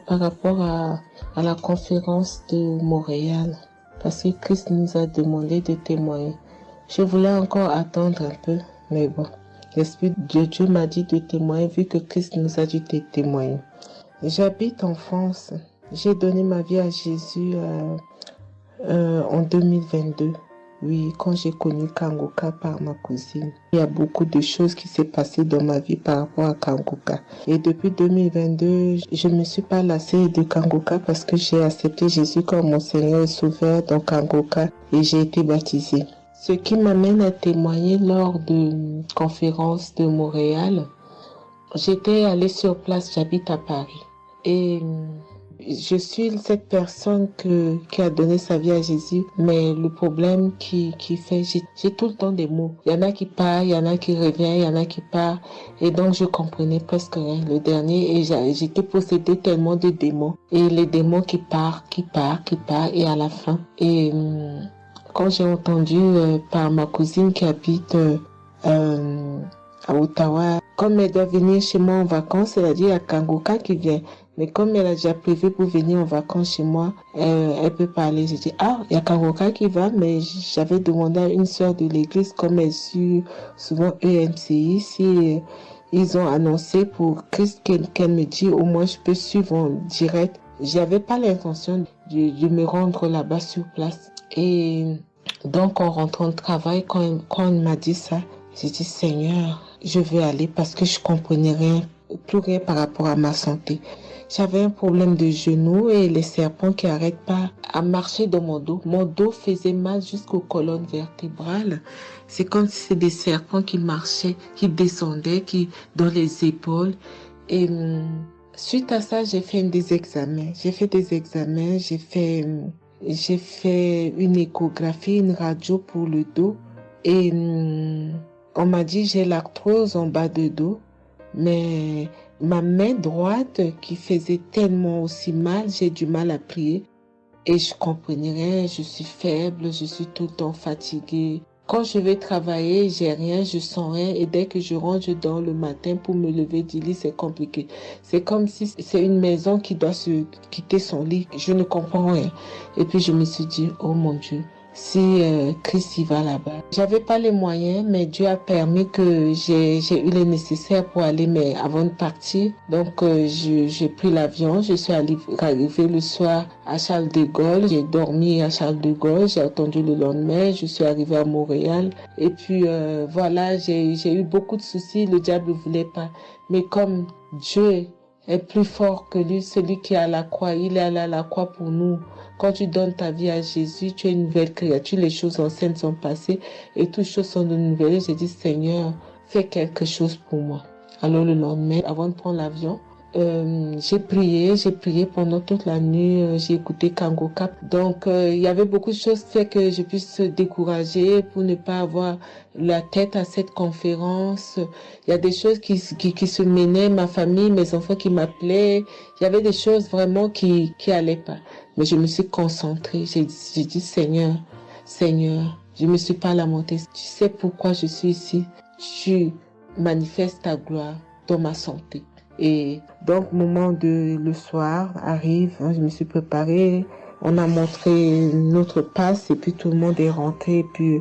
Par rapport à la conférence de Montréal, parce que Christ nous a demandé de témoigner. Je voulais encore attendre un peu, mais bon, l'Esprit de Dieu m'a dit de témoigner vu que Christ nous a dit de témoigner. J'habite en France. J'ai donné ma vie à Jésus en 2022. Oui, quand j'ai connu Kanguka par ma cousine. Il y a beaucoup de choses qui s'est passées dans ma vie par rapport à Kanguka. Et depuis 2022, je ne me suis pas lassée de Kanguka parce que j'ai accepté Jésus comme mon Seigneur et Sauveur dans Kanguka et j'ai été baptisée. Ce qui m'amène à témoigner lors de conférence de Montréal, j'étais allée sur place, j'habite à Paris. Et je suis cette personne qui a donné sa vie à Jésus, mais le problème qui fait, j'ai tout le temps des mots. Il y en a qui partent, il y en a qui reviennent, il y en a qui partent, et donc je comprenais presque rien. Le dernier, et j'étais possédée tellement de démons, et les démons qui partent, et à la fin. Et quand j'ai entendu par ma cousine qui habite à Ottawa, comme elle doit venir chez moi en vacances, elle a dit il y a Kanguka qui vient. Mais comme elle a déjà prévu pour venir en vacances chez moi, elle peut parler. J'ai dit, il y a Kanguka qui va, mais j'avais demandé à une sœur de l'église, comme elle suit souvent EMCI, si ils ont annoncé pour Christ qu'elle me dit, au moins je peux suivre en direct. J'avais pas l'intention de me rendre là-bas sur place. Et donc, en rentrant de travail, quand elle m'a dit ça, j'ai dit, Seigneur, je veux aller parce que je comprenais plus rien par rapport à ma santé. J'avais un problème de genou et les serpents qui n'arrêtent pas à marcher dans mon dos. Mon dos faisait mal jusqu'aux colonnes vertébrales. C'est comme si c'était des serpents qui marchaient, qui descendaient, dans les épaules. Et suite à ça, j'ai fait des examens. J'ai fait une échographie, une radio pour le dos. Et on m'a dit j'ai l'arthrose en bas de dos. Mais ma main droite qui faisait tellement aussi mal, j'ai du mal à prier. Et je comprenais rien, je suis faible, je suis tout le temps fatiguée. Quand je vais travailler, j'ai rien, je sens rien. Et dès que je rentre, je dors le matin pour me lever du lit, c'est compliqué. C'est comme si c'est une maison qui doit se quitter son lit. Je ne comprends rien. Et puis je me suis dit, oh mon Dieu, si Christ y va là-bas. J'avais pas les moyens, mais Dieu a permis que j'ai eu les nécessaires pour aller, mais avant de partir. Donc j'ai pris l'avion, je suis arrivée le soir à Charles de Gaulle. J'ai dormi à Charles de Gaulle, j'ai attendu le lendemain, je suis arrivée à Montréal. Et puis voilà, j'ai eu beaucoup de soucis, le diable ne voulait pas. Mais comme Dieu est plus fort que lui, celui qui est à la croix, il est allé à la croix pour nous. Quand tu donnes ta vie à Jésus, tu es une nouvelle créature, les choses anciennes sont passées et toutes choses sont de nouvelles. J'ai dit, Seigneur, fais quelque chose pour moi. Alors le lendemain, avant de prendre l'avion, j'ai prié pendant toute la nuit, j'ai écouté Kanguka. Donc il y avait beaucoup de choses qui fait que je puisse se décourager pour ne pas avoir la tête à cette conférence. Il y a des choses qui se menaient, ma famille, mes enfants qui m'appelaient. Il y avait des choses vraiment qui allaient pas. Mais je me suis concentrée. J'ai dit, Seigneur, je me suis pas lamentée. Tu sais pourquoi je suis ici. Tu manifestes ta gloire dans ma santé. Et donc, le soir arrive, hein, je me suis préparée, on a montré notre passe et puis tout le monde est rentré et puis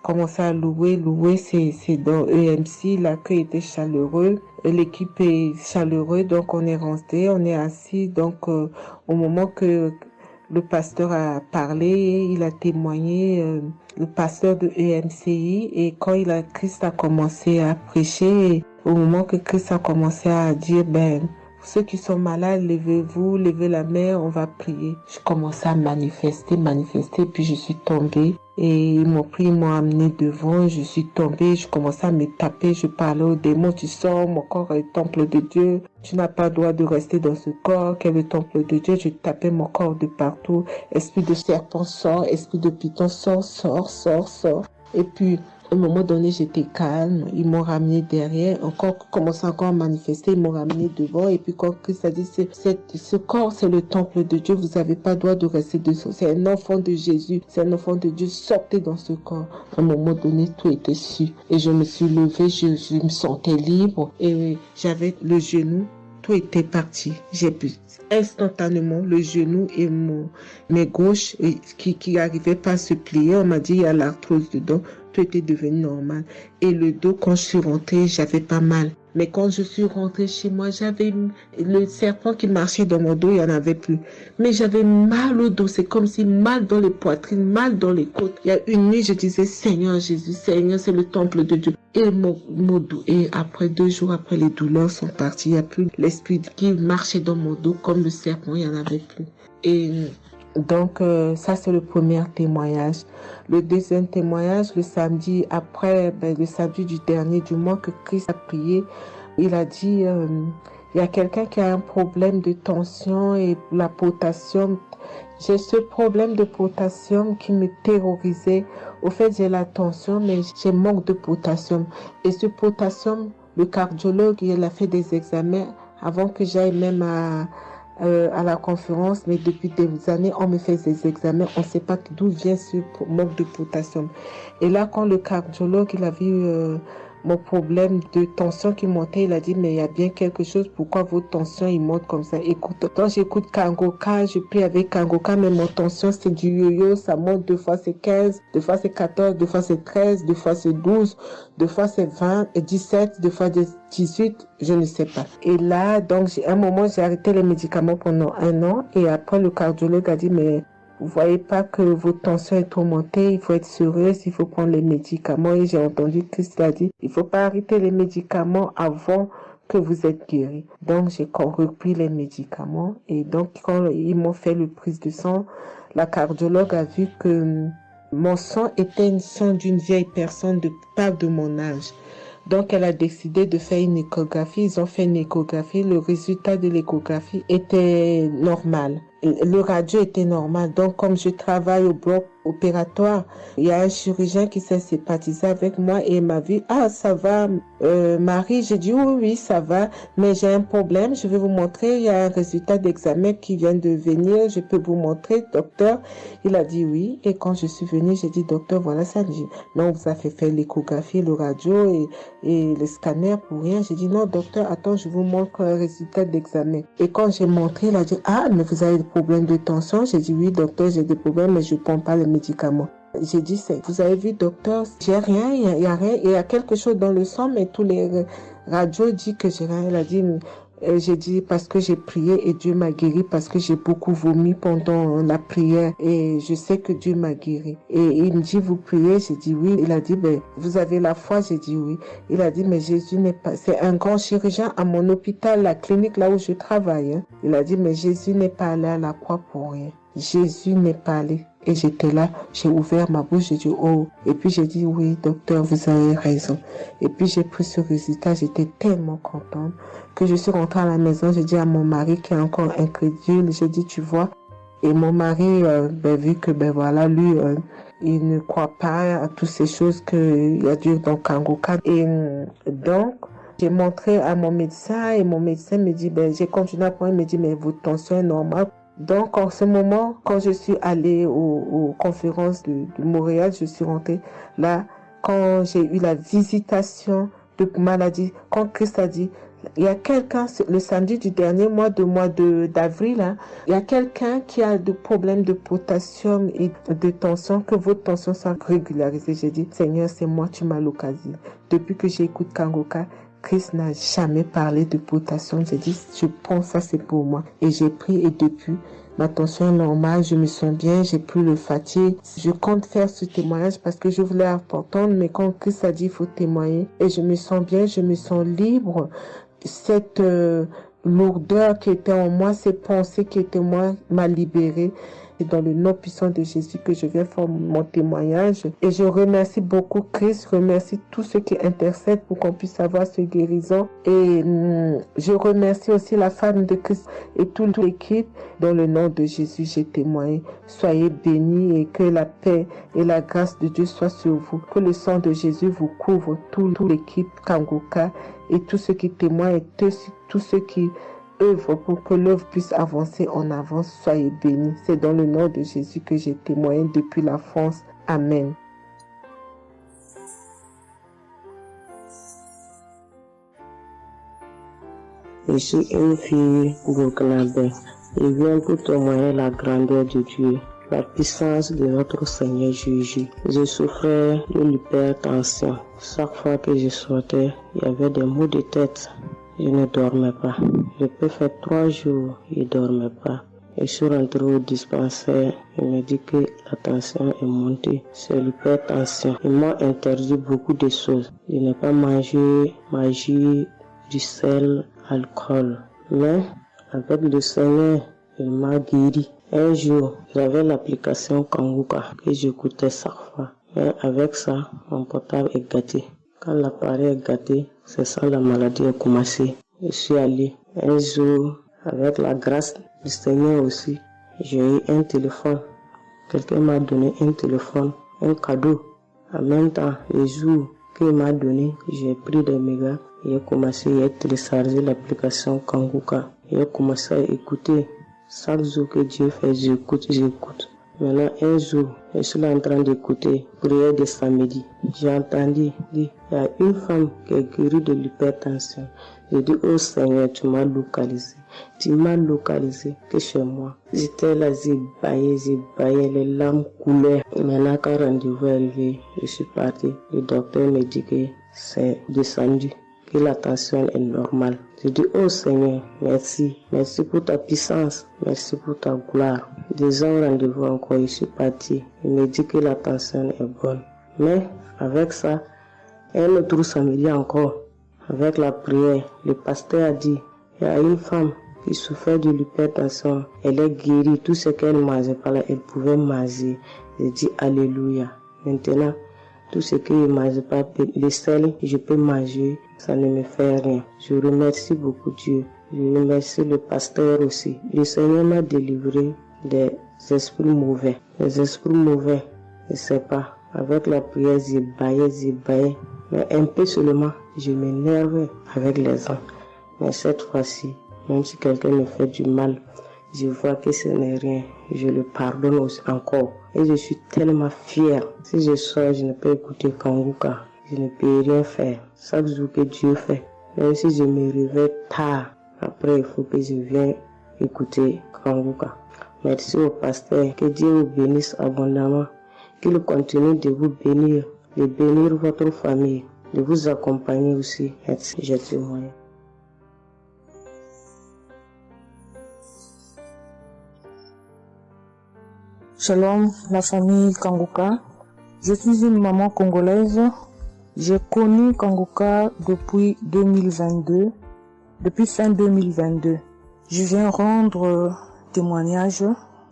commencé à louer. Louer, c'est dans EMC, l'accueil était chaleureux, l'équipe est chaleureuse, donc on est rentré, on est assis, donc au moment que le pasteur a parlé, il a témoigné, le pasteur de EMCI, et quand Christ a commencé à prêcher, au moment que Christ a commencé à dire, ceux qui sont malades, levez-vous, levez la main, on va prier. Je commençais à manifester, puis je suis tombée. Et ils m'ont pris, ils m'ont amené devant, je suis tombée, je commençais à me taper, je parlais aux démons, tu sors, mon corps est le temple de Dieu, tu n'as pas le droit de rester dans ce corps, qui est le temple de Dieu, je tapais mon corps de partout, esprit de serpent sort, esprit de python sort. Et puis, à un moment donné, j'étais calme. Ils m'ont ramené derrière. Commençant encore à manifester. Ils m'ont ramené devant. Et puis, quand Christ a dit, ce corps, c'est le temple de Dieu. Vous n'avez pas le droit de rester dessous. C'est un enfant de Jésus. C'est un enfant de Dieu. Sortez dans ce corps. À un moment donné, tout était su. Et je me suis levée. Je me sentais libre. Et j'avais le genou. Tout était parti. J'ai pu instantanément le genou et mes gauches qui n'arrivaient pas à se plier. On m'a dit, il y a l'arthrose dedans. Tout était devenu normal. Et le dos, quand je suis rentrée, j'avais pas mal. Mais quand je suis rentrée chez moi, j'avais le serpent qui marchait dans mon dos, il n'y en avait plus. Mais j'avais mal au dos, c'est comme si mal dans les poitrines, mal dans les côtes. Il y a une nuit, je disais, Seigneur Jésus, Seigneur, c'est le temple de Dieu. Et mon dos, et après 2 jours, après les douleurs sont parties, il n'y a plus l'esprit qui marchait dans mon dos comme le serpent, il n'y en avait plus. Et donc, ça, c'est le premier témoignage. Le deuxième témoignage, le samedi après, le samedi du dernier du mois que Christ a prié, il a dit, il y a quelqu'un qui a un problème de tension et la potassium. J'ai ce problème de potassium qui me terrorisait. Au fait, j'ai la tension, mais j'ai manque de potassium. Et ce potassium, le cardiologue, il a fait des examens avant que j'aille même à la conférence, mais depuis des années, on me fait des examens, on ne sait pas d'où vient ce manque de potassium. Et là, quand le cardiologue, il a vu mon problème de tension qui montait, il a dit, mais il y a bien quelque chose, pourquoi votre tension, il monte comme ça? Écoute, quand j'écoute Kangoka, je prie avec Kangoka, mais mon tension, c'est du yo-yo, ça monte, 2 fois c'est 15, 2 fois c'est 14, 2 fois c'est 13, 2 fois c'est 12, 2 fois c'est 20, et 17, 2 fois 18, je ne sais pas. Et là, donc, à un moment, j'ai arrêté les médicaments pendant 1 an, et après, le cardiologue a dit, mais vous voyez pas que votre tension est trop montée, il faut être sérieuse, il faut prendre les médicaments. Et j'ai entendu Christ a dit, il faut pas arrêter les médicaments avant que vous êtes guéri. Donc, j'ai repris les médicaments. Et donc, quand ils m'ont fait le prise de sang, la cardiologue a vu que mon sang était un sang d'une vieille personne, pas de mon âge. Donc, elle a décidé de faire une échographie. Ils ont fait une échographie. Le résultat de l'échographie était normal. Le radio était normal. Donc, comme je travaille au bloc opératoire, il y a un chirurgien qui s'est sympathisé avec moi et il m'a vu, ah, ça va, Marie. J'ai dit, oui, ça va, mais j'ai un problème. Je vais vous montrer. Il y a un résultat d'examen qui vient de venir. Je peux vous montrer, docteur. Il a dit oui. Et quand je suis venue, j'ai dit, docteur, voilà ça. Il dit, non, vous avez fait l'échographie, le radio et le scanner pour rien. J'ai dit, non, docteur, attends, je vous montre un résultat d'examen. Et quand j'ai montré, il a dit, ah, mais vous avez des problèmes de tension? J'ai dit, oui, docteur, j'ai des problèmes, mais je ne prends pas les médicaments. J'ai dit, vous avez vu, docteur, j'ai rien, il y a rien, il y a quelque chose dans le sang, mais tous les radios disent que j'ai rien. Il a dit, j'ai dit, parce que j'ai prié et Dieu m'a guéri, parce que j'ai beaucoup vomi pendant la prière et je sais que Dieu m'a guéri. Et il me dit, vous priez? J'ai dit oui. Il a dit, vous avez la foi? J'ai dit oui. Il a dit, mais Jésus n'est pas, c'est un grand chirurgien à mon hôpital, la clinique là où je travaille. Hein. Il a dit, mais Jésus n'est pas allé à la croix pour rien. Jésus n'est pas allé. Et j'étais là, j'ai ouvert ma bouche, j'ai dit oh. Et puis j'ai dit oui, docteur, vous avez raison. Et puis j'ai pris ce résultat, j'étais tellement contente que je suis rentrée à la maison. J'ai dit à mon mari qui est encore incrédule, j'ai dit tu vois. Et mon mari, vu que voilà, lui, il ne croit pas à toutes ces choses qu'il y a Dieu dans Kangoka. Et donc, j'ai montré à mon médecin et mon médecin me dit, j'ai continué à prendre, il me dit, mais votre tension est normale. Donc, en ce moment, quand je suis allée aux conférences de Montréal, je suis rentrée là, quand j'ai eu la visitation de maladie, quand Christ a dit, il y a quelqu'un, le samedi du dernier mois d'avril, hein, il y a quelqu'un qui a des problèmes de potassium et de tension, que votre tension soit régularisée. J'ai dit, Seigneur, c'est moi, tu m'as localisé. Depuis que j'écoute Kangoka, Christ n'a jamais parlé de potassium. J'ai dit, je prends ça, c'est pour moi. Et j'ai pris, et depuis, ma tension est normale, je me sens bien, j'ai plus le fatigue. Je compte faire ce témoignage parce que je voulais entendre, mais quand Christ a dit, il faut témoigner. Et je me sens bien, je me sens libre. Cette lourdeur qui était en moi, ces pensées qui étaient en moi, m'a libérée. C'est dans le nom puissant de Jésus que je viens faire mon témoignage. Et je remercie beaucoup Christ, je remercie tous ceux qui intercèdent pour qu'on puisse avoir ce guérison. Et je remercie aussi la femme de Christ et toute l'équipe. Dans le nom de Jésus, j'ai témoigné. Soyez bénis et que la paix et la grâce de Dieu soient sur vous. Que le sang de Jésus vous couvre, toute l'équipe Kangoka et tous ceux qui témoignent et tous ceux qui œuvre pour que l'œuvre puisse avancer en avant. Soyez bénis. C'est dans le nom de Jésus que j'ai témoigné depuis la France. Amen. Je suis une fille burkinabé. Je viens pour témoigner la grandeur de Dieu, la puissance de notre Seigneur Jésus. Je souffrais de l'hypertension. Chaque fois que je sortais, il y avait des maux de tête. Je ne dormais pas. Je peux faire 3 jours, je ne dormais pas. Et je suis rentré au dispensaire. Il me dit que la tension est montée. C'est l'hypertension. Ils m'ont interdit beaucoup de choses. Je n'ai pas mangé, du sel, alcool. Mais avec le Seigneur, il m'a guéri. Un jour, j'avais l'application Kangoka que j'écoutais chaque fois. Mais avec ça, mon portable est gâté. Quand l'appareil est gâté, c'est ça la maladie a commencé. Je suis allé un jour, avec la grâce du Seigneur aussi, j'ai eu un téléphone. Quelqu'un m'a donné un téléphone, un cadeau. En même temps, le jour qu'il m'a donné, j'ai pris des mégas et j'ai commencé à télécharger l'application Kangoka. J'ai commencé à écouter. Chaque jour que Dieu fait, j'écoute. Maintenant, un jour, je suis là en train d'écouter prière de samedi. J'ai entendu dire, il y a une femme qui est guérie de l'hypertension. J'ai dit, oh Seigneur, tu m'as localisé. Tu m'as localisé que chez moi. J'étais là, j'ai baillé, les larmes coulaient. Maintenant, quand rendez-vous est arrivé, je suis parti. Le docteur me dit que c'est descendu, que la tension est normale. Je dis, oh Seigneur, merci. Merci pour ta puissance. Merci pour ta gloire. Déjà au rendez-vous encore, je suis parti. Il me dit que la tension est bonne. Mais avec ça, un autre samedi encore, avec la prière, le pasteur a dit, il y a une femme qui souffrait de l'hypertension. Elle est guérie. Tout ce qu'elle mangeait par là, elle pouvait manger. J'ai dit, alléluia. Maintenant, tout ce que je ne mange pas, le sel, je peux manger, ça ne me fait rien. Je remercie beaucoup Dieu. Je remercie le pasteur aussi. Le Seigneur m'a délivré des esprits mauvais. Les esprits mauvais, je ne sais pas. Avec la prière, j'ai baillé. Mais un peu seulement, je m'énerve avec les gens. Mais cette fois-ci, même si quelqu'un me fait du mal, je vois que ce n'est rien. Je le pardonne aussi encore. Et je suis tellement fière. Si je sors, je ne peux écouter Kangoka. Je ne peux rien faire. Chaque jour que Dieu fait. Même si je me réveille tard, après il faut que je vienne écouter Kangoka. Merci au pasteur. Que Dieu vous bénisse abondamment. Qu'il continue de vous bénir, de bénir votre famille, de vous accompagner aussi. Merci. Je témoigne. Shalom, la famille Kangoka. Je suis une maman congolaise. J'ai connu Kangoka depuis 2022, depuis fin 2022. Je viens rendre témoignage.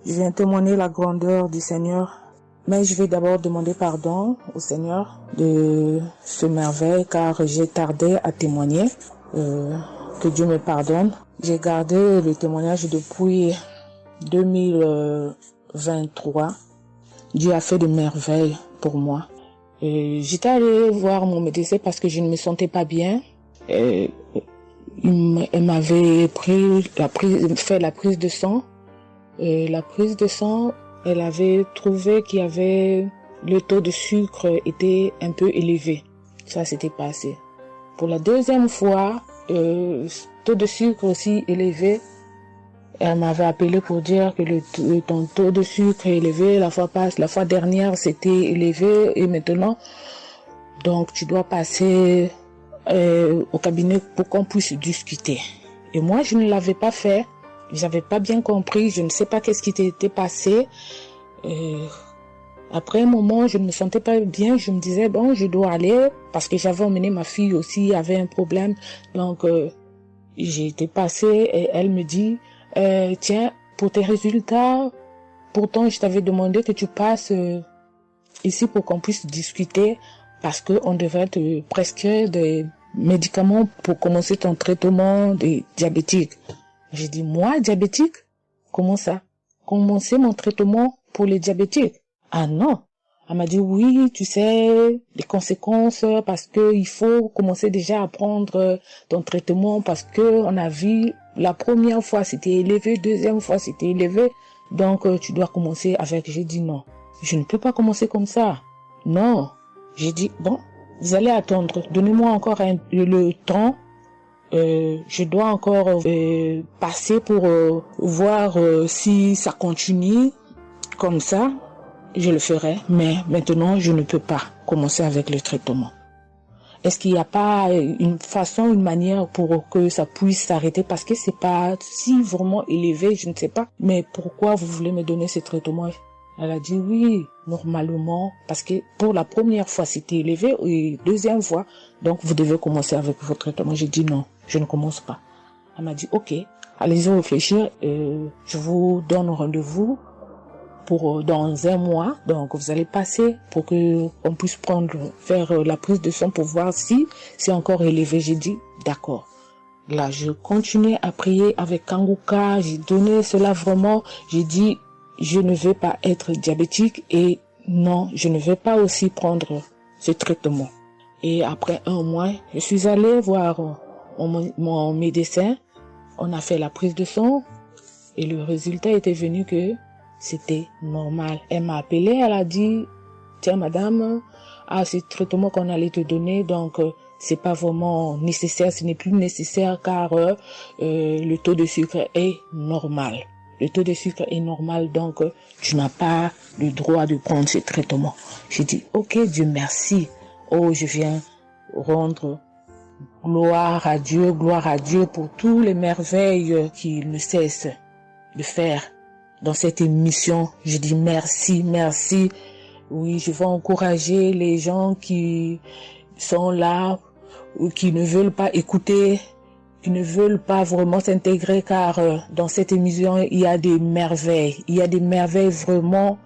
Je viens témoigner la grandeur du Seigneur. Mais je vais d'abord demander pardon au Seigneur de ce merveille car j'ai tardé à témoigner. Que Dieu me pardonne. J'ai gardé le témoignage depuis 2023. Dieu a fait de merveilles pour moi. J'étais allée voir mon médecin parce que je ne me sentais pas bien. Elle m'avait fait la prise de sang. Et la prise de sang, elle avait trouvé qu'il y avait le taux de sucre était un peu élevé. Ça s'était passé. Pour la deuxième fois, taux de sucre aussi élevé. Elle m'avait appelé pour dire que ton taux de sucre est élevé. La fois dernière, c'était élevé et maintenant, donc tu dois passer au cabinet pour qu'on puisse discuter. Et moi, je ne l'avais pas fait. J'avais pas bien compris. Je ne sais pas qu'est-ce qui t'était passé. Après un moment, je ne me sentais pas bien. Je me disais, bon, je dois aller parce que j'avais emmené ma fille aussi, avait un problème. Donc, j'ai été passée et elle me dit, tiens, pour tes résultats, pourtant, je t'avais demandé que tu passes ici pour qu'on puisse discuter parce qu'on devrait te prescrire des médicaments pour commencer ton traitement des diabétiques. J'ai dit, moi, diabétique? Comment ça? Commencer mon traitement pour les diabétiques? Ah non. Elle m'a dit, oui, tu sais, les conséquences, parce que il faut commencer déjà à prendre ton traitement, parce que on a vu, la première fois c'était élevé, deuxième fois c'était élevé, donc tu dois commencer avec. J'ai dit non, je ne peux pas commencer comme ça. Non. J'ai dit, bon, vous allez attendre, donnez-moi encore le temps. Je dois encore passer pour voir si ça continue comme ça. Je le ferai, mais maintenant je ne peux pas commencer avec le traitement. Est-ce qu'il n'y a pas une façon, une manière pour que ça puisse s'arrêter? Parce que c'est pas si vraiment élevé, je ne sais pas. Mais pourquoi vous voulez me donner ce traitement? Elle a dit oui, normalement, parce que pour la première fois c'était élevé et deuxième fois, donc vous devez commencer avec votre traitement. J'ai dit non, je ne commence pas. Elle m'a dit ok, allez-y réfléchir, je vous donne rendez-vous pour dans un mois, donc vous allez passer pour que on puisse faire la prise de sang pour voir si c'est encore élevé. J'ai dit d'accord. Là, je continuais à prier avec Kanguka, j'ai donné cela vraiment, j'ai dit je ne veux pas être diabétique et non, je ne veux pas aussi prendre ce traitement. Et après un mois, je suis allée voir mon médecin, on a fait la prise de sang et le résultat était venu que c'était normal. Elle m'a appelé, elle a dit, tiens madame, ce traitement qu'on allait te donner, donc c'est pas vraiment nécessaire, ce n'est plus nécessaire car le taux de sucre est normal. Le taux de sucre est normal, donc tu n'as pas le droit de prendre ce traitement. J'ai dit, ok, Dieu merci. Oh, je viens rendre gloire à Dieu pour toutes les merveilles qu'il ne cesse de faire dans cette émission. Je dis merci, merci. Oui, je vais encourager les gens qui sont là ou qui ne veulent pas écouter, qui ne veulent pas vraiment s'intégrer, car dans cette émission, il y a des merveilles. Il y a des merveilles vraiment,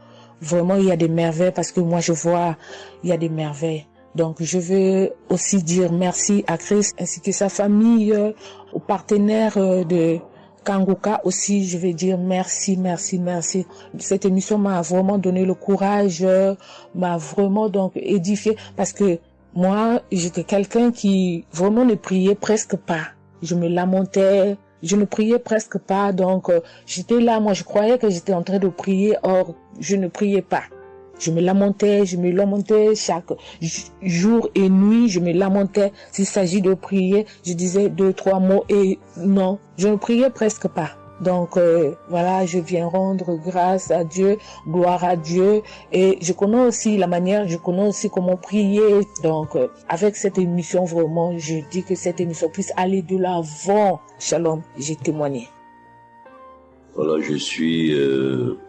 il y a des merveilles parce que moi je vois, il y a des merveilles. Donc je veux aussi dire merci à Christ ainsi que sa famille, aux partenaires de Kanguka aussi, je vais dire merci, merci, merci. Cette émission m'a vraiment donné le courage, m'a vraiment donc édifié parce que moi, j'étais quelqu'un qui vraiment ne priait presque pas. Je me lamentais, je ne priais presque pas, donc j'étais là, moi je croyais que j'étais en train de prier, or je ne priais pas. Je me lamentais chaque jour et nuit, je me lamentais. S'il s'agit de prier, je disais 2-3 mots et non, je ne priais presque pas. Donc voilà, je viens rendre grâce à Dieu, gloire à Dieu, et je connais aussi la manière, je connais aussi comment prier. Donc avec cette émission, vraiment, je dis que cette émission puisse aller de l'avant. Shalom, j'ai témoigné. Voilà, je suis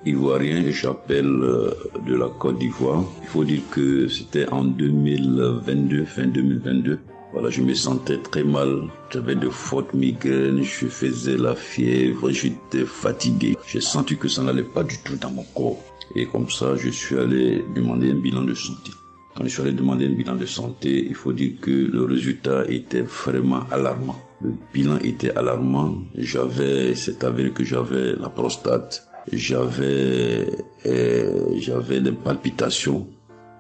ivoirien et j'appelle de la Côte d'Ivoire. Il faut dire que c'était en 2022, fin 2022. Voilà, je me sentais très mal. J'avais de fortes migraines, je faisais la fièvre, j'étais fatigué. J'ai senti que ça n'allait pas du tout dans mon corps. Et comme ça, je suis allé demander un bilan de santé. Quand je suis allé demander un bilan de santé, il faut dire que le résultat était vraiment alarmant. Le bilan était alarmant. C'est avéré que j'avais la prostate, j'avais des palpitations,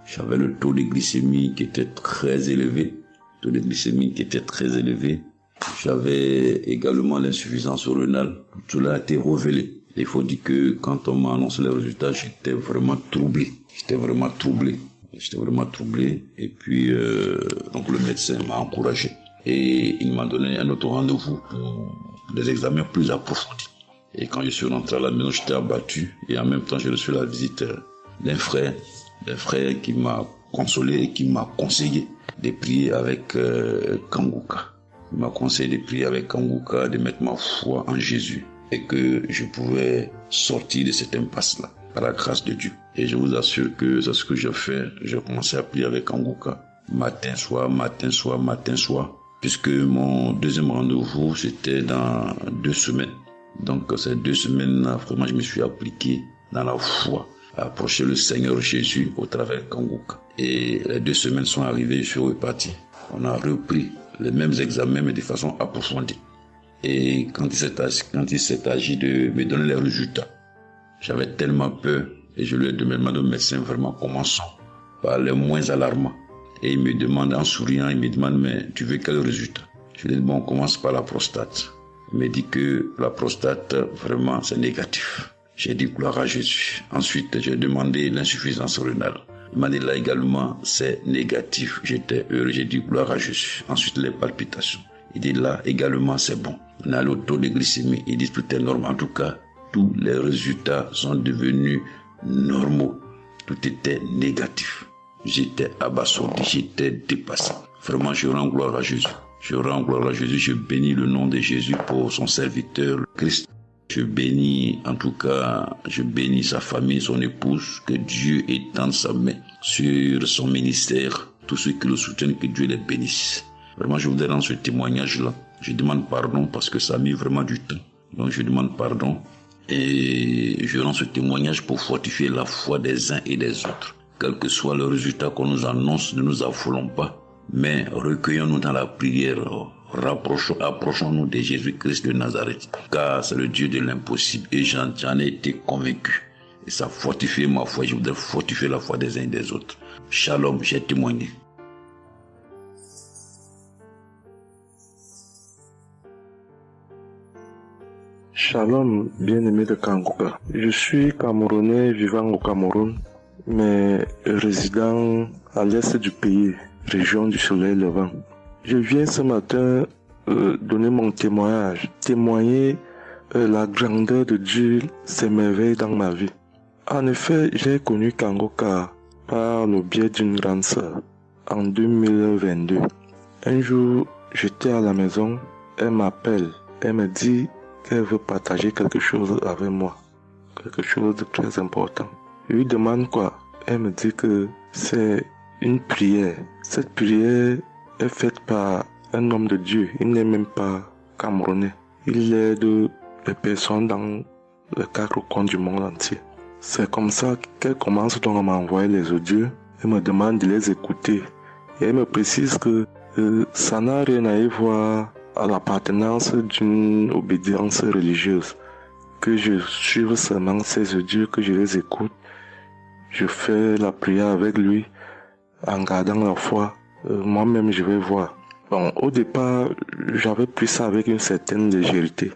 j'avais le taux de glycémie qui était très élevé. J'avais également l'insuffisance rénale. Tout cela a été révélé. Il faut dire que quand on m'a annoncé les résultats, j'étais vraiment troublé. Et puis, donc le médecin m'a encouragé. et il m'a donné un autre rendez-vous pour des examens plus approfondis. Et quand je suis rentré à la maison, j'étais abattu et en même temps, j'ai reçu la visite d'un frère qui m'a consolé et qui m'a conseillé de prier avec Kanguka. Il m'a conseillé de prier avec Kanguka, de mettre ma foi en Jésus et que je pouvais sortir de cette impasse-là par la grâce de Dieu. Et je vous assure que c'est ce que j'ai fait. J'ai commencé à prier avec Kanguka matin, soir, puisque mon deuxième rendez-vous, c'était dans 2 semaines. Donc ces 2 semaines-là, vraiment, je me suis appliqué dans la foi à approcher le Seigneur Jésus au travers de Kanguka. Et les 2 semaines sont arrivées, je suis reparti. On a repris les mêmes examens, mais de façon approfondie. Et quand il s'est agi de me donner les résultats, j'avais tellement peur et je lui ai demandé au médecin, vraiment, commençons par les moins alarmants. Et il me demande en souriant, mais tu veux quel résultat? Je lui ai dit, on commence par la prostate. Il me dit que la prostate, vraiment, c'est négatif. J'ai dit gloire à Jésus. Ensuite, j'ai demandé l'insuffisance rénale. Il m'a dit là également, c'est négatif. J'étais heureux, j'ai dit gloire à Jésus. Ensuite, les palpitations. Il dit là également, c'est bon. On a le taux de glycémie. Il dit tout est normal. En tout cas, tous les résultats sont devenus normaux. Tout était négatif. J'étais abasourdi, j'étais dépassé. Vraiment, je rends gloire à Jésus. Je rends gloire à Jésus. Je bénis le nom de Jésus pour son serviteur, le Christ. Je bénis, en tout cas, je bénis sa famille, son épouse, que Dieu étende sa main sur son ministère. Tous ceux qui le soutiennent, que Dieu les bénisse. Vraiment, je voudrais rendre ce témoignage-là. Je demande pardon parce que ça a mis vraiment du temps. Donc, je demande pardon et je rends ce témoignage pour fortifier la foi des uns et des autres. Quel que soit le résultat qu'on nous annonce, ne nous affolons pas, mais recueillons-nous dans la prière. Approchons-nous de Jésus-Christ de Nazareth, car c'est le Dieu de l'impossible et j'en ai été convaincu. Et ça fortifie ma foi, je voudrais fortifier la foi des uns et des autres. Shalom, j'ai témoigné. Shalom, bien-aimé de Kanguka. Je suis Camerounais vivant au Cameroun, mais résident à l'est du pays, région du soleil levant. Je viens ce matin donner mon témoignage, témoigner la grandeur de Dieu, ses merveilles dans ma vie. En effet, j'ai connu Kanguka par le biais d'une grande sœur en 2022. Un jour, j'étais à la maison, elle m'appelle, elle me dit qu'elle veut partager quelque chose avec moi, quelque chose de très important. Je lui demande quoi? Elle me dit que c'est une prière. Cette prière est faite par un homme de Dieu. Il n'est même pas camerounais. Il aide les personnes dans les 4 coins du monde entier. C'est comme ça qu'elle commence donc à m'envoyer les audios. Elle me demande de les écouter. Et elle me précise que ça n'a rien à y voir à l'appartenance d'une obédience religieuse. Que je suive seulement ces audios, que je les écoute. Je fais la prière avec lui en gardant la foi. Moi-même, je vais voir. Bon, au départ, j'avais pris ça avec une certaine légèreté.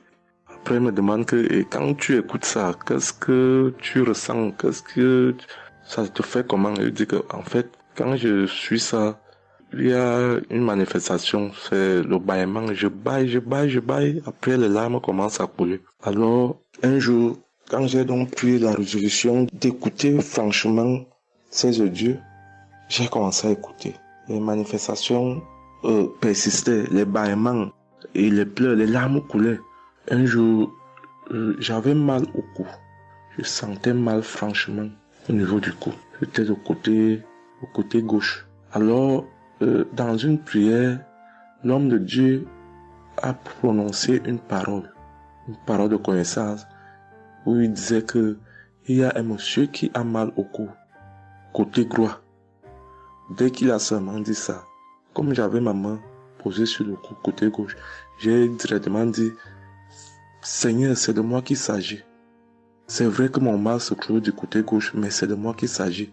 Après, elle me demande que, et quand tu écoutes ça, qu'est-ce que tu ressens? Qu'est-ce que ça te fait comment? Je dis que, en fait, quand je suis ça, il y a une manifestation, c'est le bâillement. Je baille. Après, les larmes commencent à couler. Alors, un jour, quand j'ai donc pris la résolution d'écouter franchement ces audios, j'ai commencé à écouter. Les manifestations persistaient, les bâillements et les pleurs, les larmes coulaient. Un jour, j'avais mal au cou. Je sentais mal franchement au niveau du cou. C'était au côté gauche. Alors, dans une prière, l'homme de Dieu a prononcé une parole de connaissance, où il disait que il y a un monsieur qui a mal au cou, côté droit. Dès qu'il a seulement dit ça, comme j'avais ma main posée sur le cou, côté gauche, j'ai directement dit, Seigneur, c'est de moi qu'il s'agit. C'est vrai que mon mal se trouve du côté gauche, mais c'est de moi qu'il s'agit.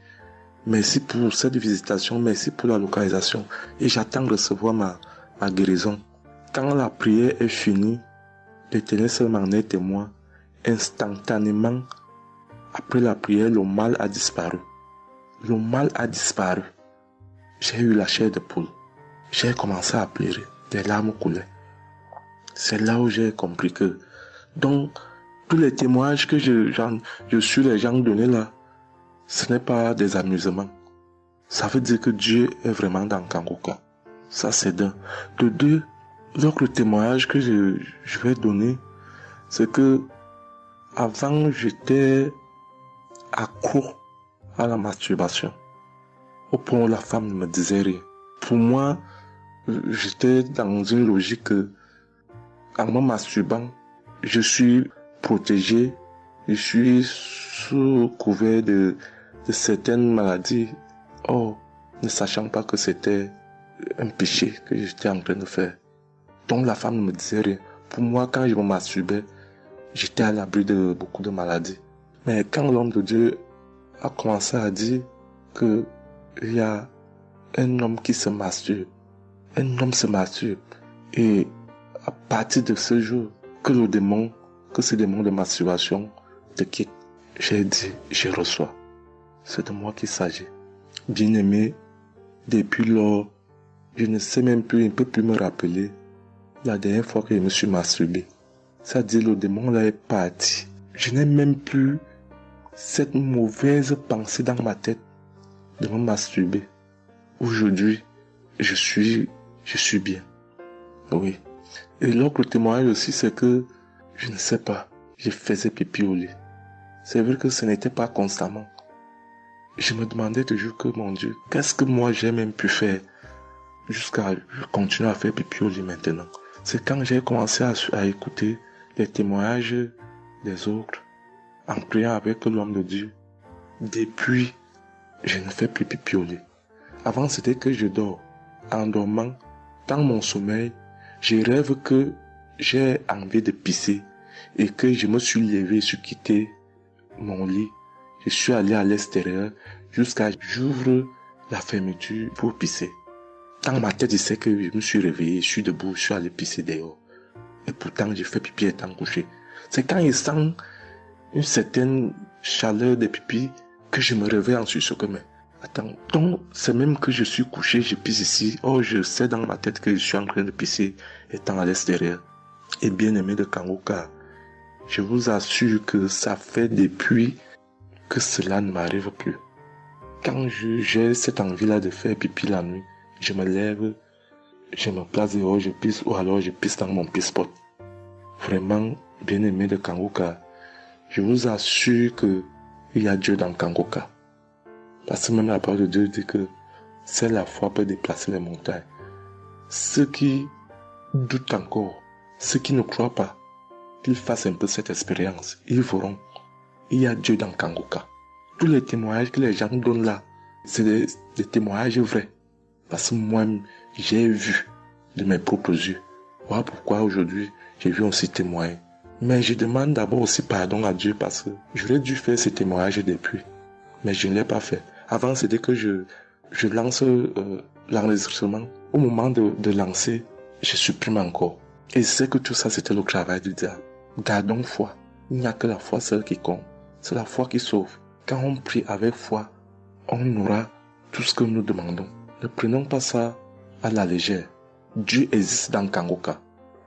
Merci pour cette visitation, merci pour la localisation. Et j'attends de recevoir ma guérison. Quand la prière est finie, l'Éternel seul m'en est témoin. Instantanément, après la prière, le mal a disparu. J'ai eu la chair de poule. J'ai commencé à pleurer. des larmes coulaient. C'est là où j'ai compris que, donc, tous les témoignages que je suis les gens donnés là, ce n'est pas des amusements. Ça veut dire que Dieu est vraiment dans Kangoka. Ça, c'est d'un. De deux, l'autre témoignage que je vais donner, c'est que avant, j'étais accro à la masturbation. Au point où la femme ne me disait rien. Pour moi, j'étais dans une logique que, en me masturbant, je suis protégé, je suis sous couvert de certaines maladies. Oh, ne sachant pas que c'était un péché que j'étais en train de faire. Donc la femme ne me disait rien. Pour moi, quand je me masturbais, j'étais à l'abri de beaucoup de maladies. Mais quand l'homme de Dieu a commencé à dire que il y a un homme qui se masturbe, un homme se masturbe, et à partir de ce jour, que ce démon de masturbation te quitte, j'ai dit, je reçois. C'est de moi qu'il s'agit. Bien-aimé, depuis lors, je ne sais même plus, je ne peux plus me rappeler la dernière fois que je me suis masturbé. C'est-à-dire, le démon là est parti. Je n'ai même plus cette mauvaise pensée dans ma tête de me masturber. Aujourd'hui, je suis bien. Oui. Et l'autre témoignage aussi, c'est que, je ne sais pas, je faisais pipi au lit. C'est vrai que ce n'était pas constamment. Je me demandais toujours que, mon Dieu, qu'est-ce que moi j'ai même pu faire jusqu'à continuer à faire pipi au lit maintenant. C'est quand j'ai commencé à écouter les témoignages des autres, en priant avec l'homme de Dieu. Depuis, je ne fais plus pipi au lit. Avant, c'était que je dors. En dormant, dans mon sommeil, je rêve que j'ai envie de pisser et que je me suis levé, je suis quitté mon lit. Je suis allé à l'extérieur jusqu'à j'ouvre la fermeture pour pisser. Dans ma tête, je sais que je me suis réveillé, je suis debout, je suis allé pisser dehors. Et pourtant, j'ai fait pipi étant couché. C'est quand je sens une certaine chaleur de pipi que je me réveille en sursaut. Mais attends, donc c'est même que je suis couché, je pisse ici. Oh, je sais dans ma tête que je suis en train de pisser étant à l'extérieur. Et bien aimé de Kangoka, je vous assure que ça fait depuis que cela ne m'arrive plus. Quand j'ai cette envie-là de faire pipi la nuit, je me lève, je me place dehors, je pisse, ou alors je pisse dans mon pisse-pot. Vraiment, bien aimé de Kangoka, je vous assure que il y a Dieu dans Kangoka. Parce que même la parole de Dieu dit que seule la foi peut déplacer les montagnes. Ceux qui doutent encore, ceux qui ne croient pas, qu'ils fassent un peu cette expérience, ils verront. Il y a Dieu dans Kangoka. Tous les témoignages que les gens donnent là, c'est des témoignages vrais. Parce que moi, j'ai vu de mes propres yeux. Voilà pourquoi aujourd'hui, j'ai vu aussi témoigner. Mais je demande d'abord aussi pardon à Dieu parce que j'aurais dû faire ces témoignages depuis. Mais je ne l'ai pas fait. Avant, c'était que je lance l'enregistrement. Au moment de lancer, je supprime encore. Et je sais que tout ça, c'était le travail du diable. Gardons foi. Il n'y a que la foi seule qui compte. C'est la foi qui sauve. Quand on prie avec foi, on aura tout ce que nous demandons. Ne prenons pas ça à la légère. Dieu existe dans Kangoka.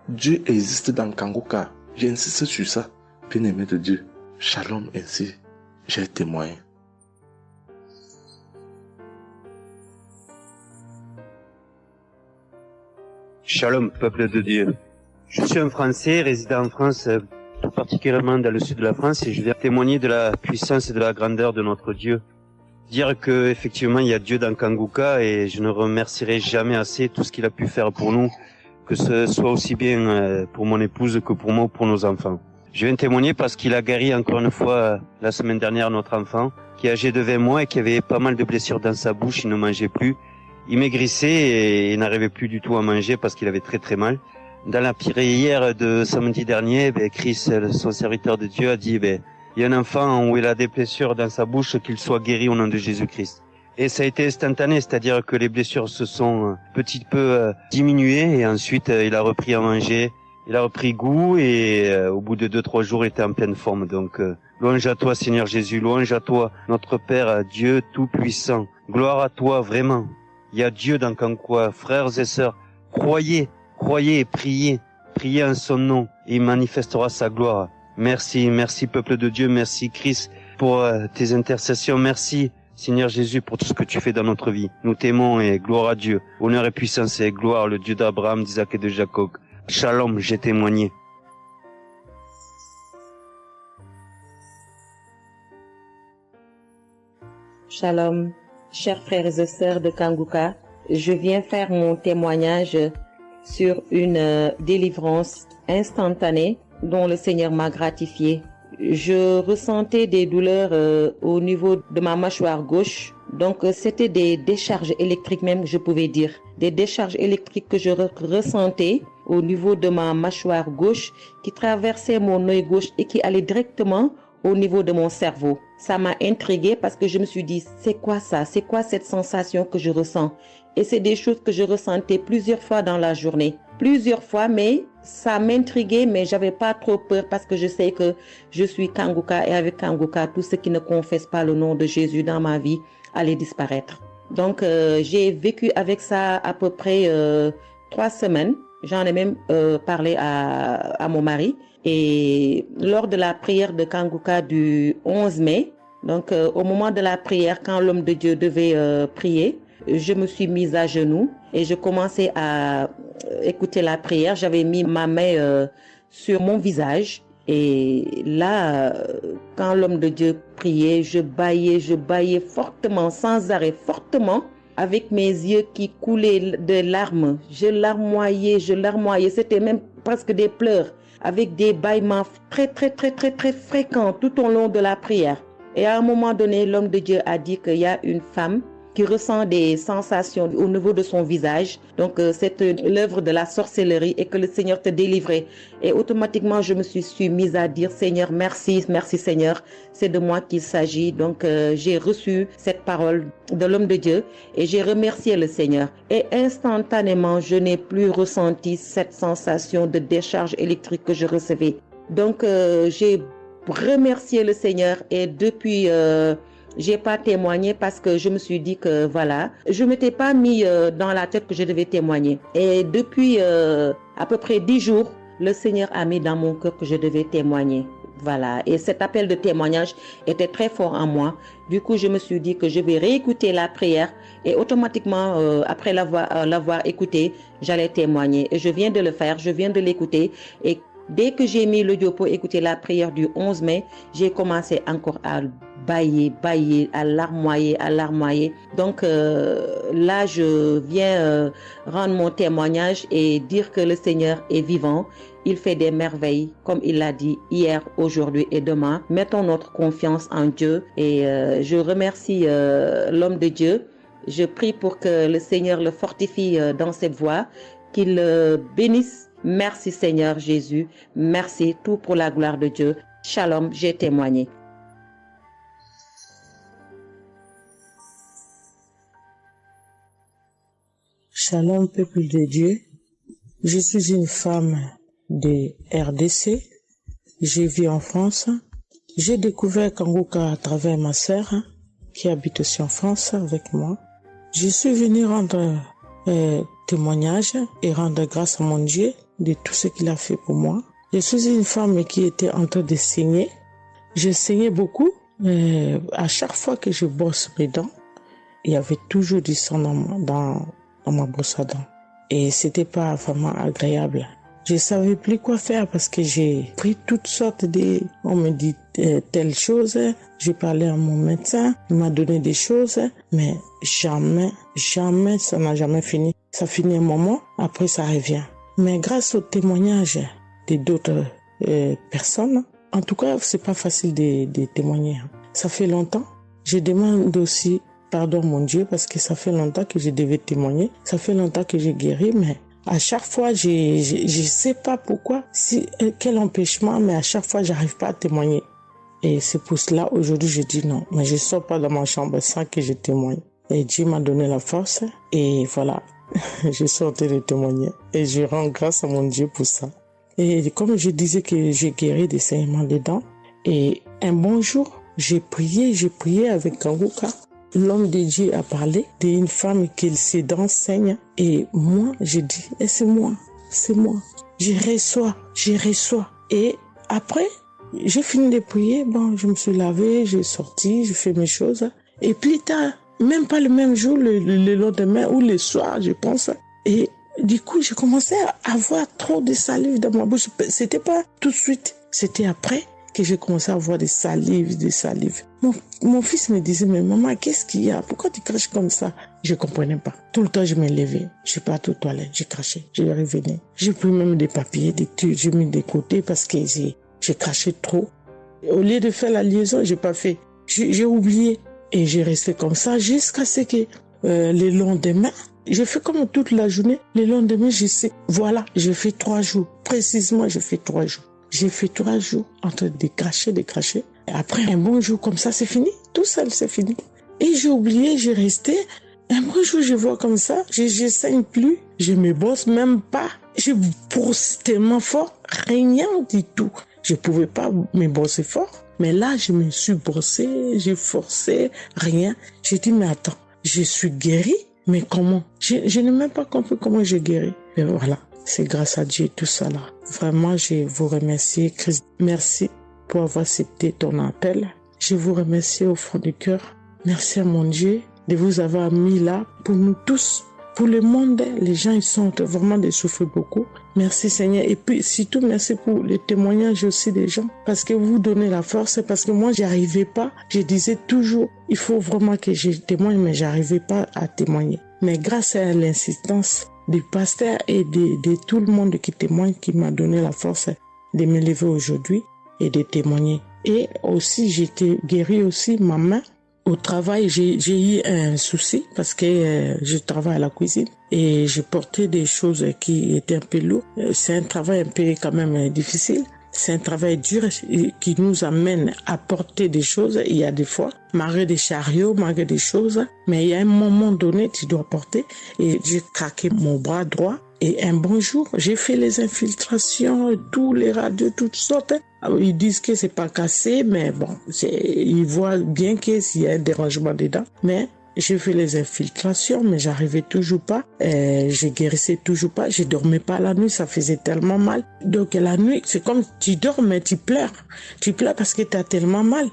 Dieu existe dans Kangoka. J'insiste sur ça. Bien-aimé de Dieu. Shalom ainsi. J'ai témoigné. Shalom, peuple de Dieu. Je suis un Français résidant en France, tout particulièrement dans le sud de la France, et je viens témoigner de la puissance et de la grandeur de notre Dieu. Dire que effectivement il y a Dieu dans Kangoka, et je ne remercierai jamais assez tout ce qu'il a pu faire pour nous, que ce soit aussi bien pour mon épouse que pour moi ou pour nos enfants. Je viens témoigner parce qu'il a guéri encore une fois la semaine dernière notre enfant, qui est âgé de 20 mois et qui avait pas mal de blessures dans sa bouche, il ne mangeait plus. Il maigrissait et n'arrivait plus du tout à manger parce qu'il avait très très mal. Dans la prière de samedi dernier, Chris, son serviteur de Dieu, a dit il y a un enfant où il a des blessures dans sa bouche, qu'il soit guéri au nom de Jésus-Christ. Et ça a été instantané, c'est-à-dire que les blessures se sont petit peu diminuées et ensuite il a repris à manger, il a repris goût et au bout de 2-3 jours il était en pleine forme. Donc louange à toi Seigneur Jésus, louange à toi notre Père, Dieu Tout-Puissant. Gloire à toi vraiment. Il y a Dieu dans Kangoka, frères et sœurs, croyez Croyez et priez. Priez en son nom et il manifestera sa gloire. Merci, merci peuple de Dieu, merci Christ pour tes intercessions. Merci Seigneur Jésus pour tout ce que tu fais dans notre vie. Nous t'aimons et gloire à Dieu. Honneur et puissance et gloire, le Dieu d'Abraham, d'Isaac et de Jacob. Shalom, j'ai témoigné. Shalom, chers frères et sœurs de Kanguka. Je viens faire mon témoignage sur une délivrance instantanée dont le Seigneur m'a gratifié. Je ressentais des douleurs au niveau de ma mâchoire gauche. Donc c'était des décharges électriques même, je pouvais dire. Des décharges électriques que je ressentais au niveau de ma mâchoire gauche qui traversaient mon œil gauche et qui allaient directement au niveau de mon cerveau. Ça m'a intriguée parce que je me suis dit, c'est quoi ça? C'est quoi cette sensation que je ressens? Et c'est des choses que je ressentais plusieurs fois dans la journée. Plusieurs fois, mais ça m'intriguait, mais j'avais pas trop peur parce que je sais que je suis Kanguka et avec Kanguka, tout ce qui ne confesse pas le nom de Jésus dans ma vie allait disparaître. Donc, j'ai vécu avec ça à peu près 3 semaines. J'en ai même parlé à mon mari. Et lors de la prière de Kanguka du 11 mai, donc au moment de la prière, quand l'homme de Dieu devait prier, je me suis mise à genoux et je commençais à écouter la prière. J'avais mis ma main sur mon visage et là, quand l'homme de Dieu priait, je bâillais fortement, sans arrêt, fortement, avec mes yeux qui coulaient de larmes. Je larmoyais. C'était même presque des pleurs, avec des bâillements très fréquents tout au long de la prière. Et à un moment donné, l'homme de Dieu a dit qu'il y a une femme qui ressent des sensations au niveau de son visage. Donc, c'est l'œuvre de la sorcellerie et que le Seigneur te délivrait. Et automatiquement, je me suis mise à dire, Seigneur, merci Seigneur, c'est de moi qu'il s'agit. Donc, j'ai reçu cette parole de l'homme de Dieu et j'ai remercié le Seigneur. Et instantanément, je n'ai plus ressenti cette sensation de décharge électrique que je recevais. Donc, j'ai remercié le Seigneur et depuis... j'ai pas témoigné parce que je me suis dit que voilà, je m'étais pas mis dans la tête que je devais témoigner. Et depuis à peu près 10 jours, le Seigneur a mis dans mon cœur que je devais témoigner. Voilà. Et cet appel de témoignage était très fort en moi. Du coup, je me suis dit que je vais réécouter la prière et automatiquement, après l'avoir écouté, j'allais témoigner. Et je viens de le faire, je viens de l'écouter et dès que j'ai mis l'audio pour écouter la prière du 11 mai, j'ai commencé encore à bâiller, à larmoyer. Donc là, je viens rendre mon témoignage et dire que le Seigneur est vivant. Il fait des merveilles, comme il l'a dit hier, aujourd'hui et demain. Mettons notre confiance en Dieu et je remercie l'homme de Dieu. Je prie pour que le Seigneur le fortifie dans cette voie, qu'il bénisse. Merci Seigneur Jésus, merci, tout pour la gloire de Dieu. Shalom, j'ai témoigné. Shalom, peuple de Dieu. Je suis une femme de RDC. Je vis en France. J'ai découvert Kanguka à travers ma sœur qui habite aussi en France avec moi. Je suis venue rendre témoignage et rendre grâce à mon Dieu de tout ce qu'il a fait pour moi. Je suis une femme qui était en train de saigner. Je saignais beaucoup. À chaque fois que je brosse mes dents, il y avait toujours du sang dans ma brosse à dents. Et c'était pas vraiment agréable. Je savais plus quoi faire parce que j'ai pris toutes sortes on me dit telle chose. J'ai parlé à mon médecin, il m'a donné des choses, mais jamais, ça n'a jamais fini. Ça finit un moment, après ça revient. Mais grâce au témoignage de d'autres personnes, en tout cas, c'est pas facile de témoigner. Ça fait longtemps. Je demande aussi pardon, mon Dieu, parce que ça fait longtemps que je devais témoigner. Ça fait longtemps que j'ai guéri, mais à chaque fois, je sais pas pourquoi, quel empêchement, mais à chaque fois, j'arrive pas à témoigner. Et c'est pour cela, aujourd'hui, je dis non, mais je sors pas de ma chambre sans que je témoigne. Et Dieu m'a donné la force, et voilà, je suis en train de témoigner. Et je rends grâce à mon Dieu pour ça. Et comme je disais que j'ai guéri des saignements des dents, et un bon jour, j'ai prié avec Kanguka. L'homme de Dieu a parlé d'une femme qui ses dents saignent. Et moi, j'ai dit, et c'est moi. c'est moi. Je reçois. Et après, j'ai fini de prier, bon, je me suis lavé, j'ai sorti, j'ai fait mes choses. Et plus tard, même pas le même jour, le lendemain ou le soir, je pense. Et du coup, j'ai commencé à avoir trop de salive dans ma bouche. C'était pas tout de suite, c'était après que j'ai commencé à avoir des salives. Mon fils me disait, mais maman, qu'est-ce qu'il y a? Pourquoi tu craches comme ça? Je comprenais pas. Tout le temps, je me levais. Je suis partie aux toilettes, j'ai craché, je revenais. J'ai pris même des papiers, des trucs, j'ai mis de côté parce que j'ai craché trop. Au lieu de faire la liaison, j'ai pas fait. J'ai oublié. Et j'ai resté comme ça jusqu'à ce que le lendemain, j'ai fait comme toute la journée. Le lendemain, je sais, voilà, j'ai fait 3 jours. Précisément, j'ai fait 3 jours. J'ai fait 3 jours en train de cracher. Et après, un bon jour comme ça, c'est fini. Tout seul, c'est fini. Et j'ai oublié, j'ai resté. Un bon jour, je vois comme ça, je saigne plus. Je me bosse même pas. Je brosse tellement fort, rien du tout. Je pouvais pas me bosser fort. Mais là, je me suis brossé, j'ai forcé, rien. J'ai dit, mais attends, je suis guérie, mais comment? Je n'ai même pas compris comment j'ai guéri. Mais voilà, c'est grâce à Dieu tout ça là. Vraiment, je vous remercie, Christ. Merci pour avoir accepté ton appel. Je vous remercie au fond du cœur. Merci à mon Dieu de vous avoir mis là pour nous tous. Pour le monde, les gens, ils sont vraiment de souffrir beaucoup. Merci Seigneur. Et puis, surtout, merci pour les témoignages aussi des gens. Parce que vous donnez la force. Parce que moi, j'y arrivais pas. Je disais toujours, il faut vraiment que je témoigne, mais j'arrivais pas à témoigner. Mais grâce à l'insistance du pasteur et de tout le monde qui témoigne, qui m'a donné la force de me lever aujourd'hui et de témoigner. Et aussi, j'étais guérie aussi, ma main. Au travail, j'ai eu un souci parce que je travaille à la cuisine et j'ai porté des choses qui étaient un peu lourdes. C'est un travail un peu quand même difficile. C'est un travail dur qui nous amène à porter des choses. Il y a des fois, malgré des chariots, malgré des choses, mais il y a un moment donné, tu dois porter. Et j'ai craqué mon bras droit. Et un bon jour, j'ai fait les infiltrations, tous les radios, toutes sortes. Alors, ils disent que c'est pas cassé, mais bon, ils voient bien qu'il y a un dérangement dedans. Mais j'ai fait les infiltrations, mais j'arrivais toujours pas. Je guérissais toujours pas. Je dormais pas la nuit, ça faisait tellement mal. Donc la nuit, c'est comme tu dors, mais tu pleures. Tu pleures parce que tu as tellement mal.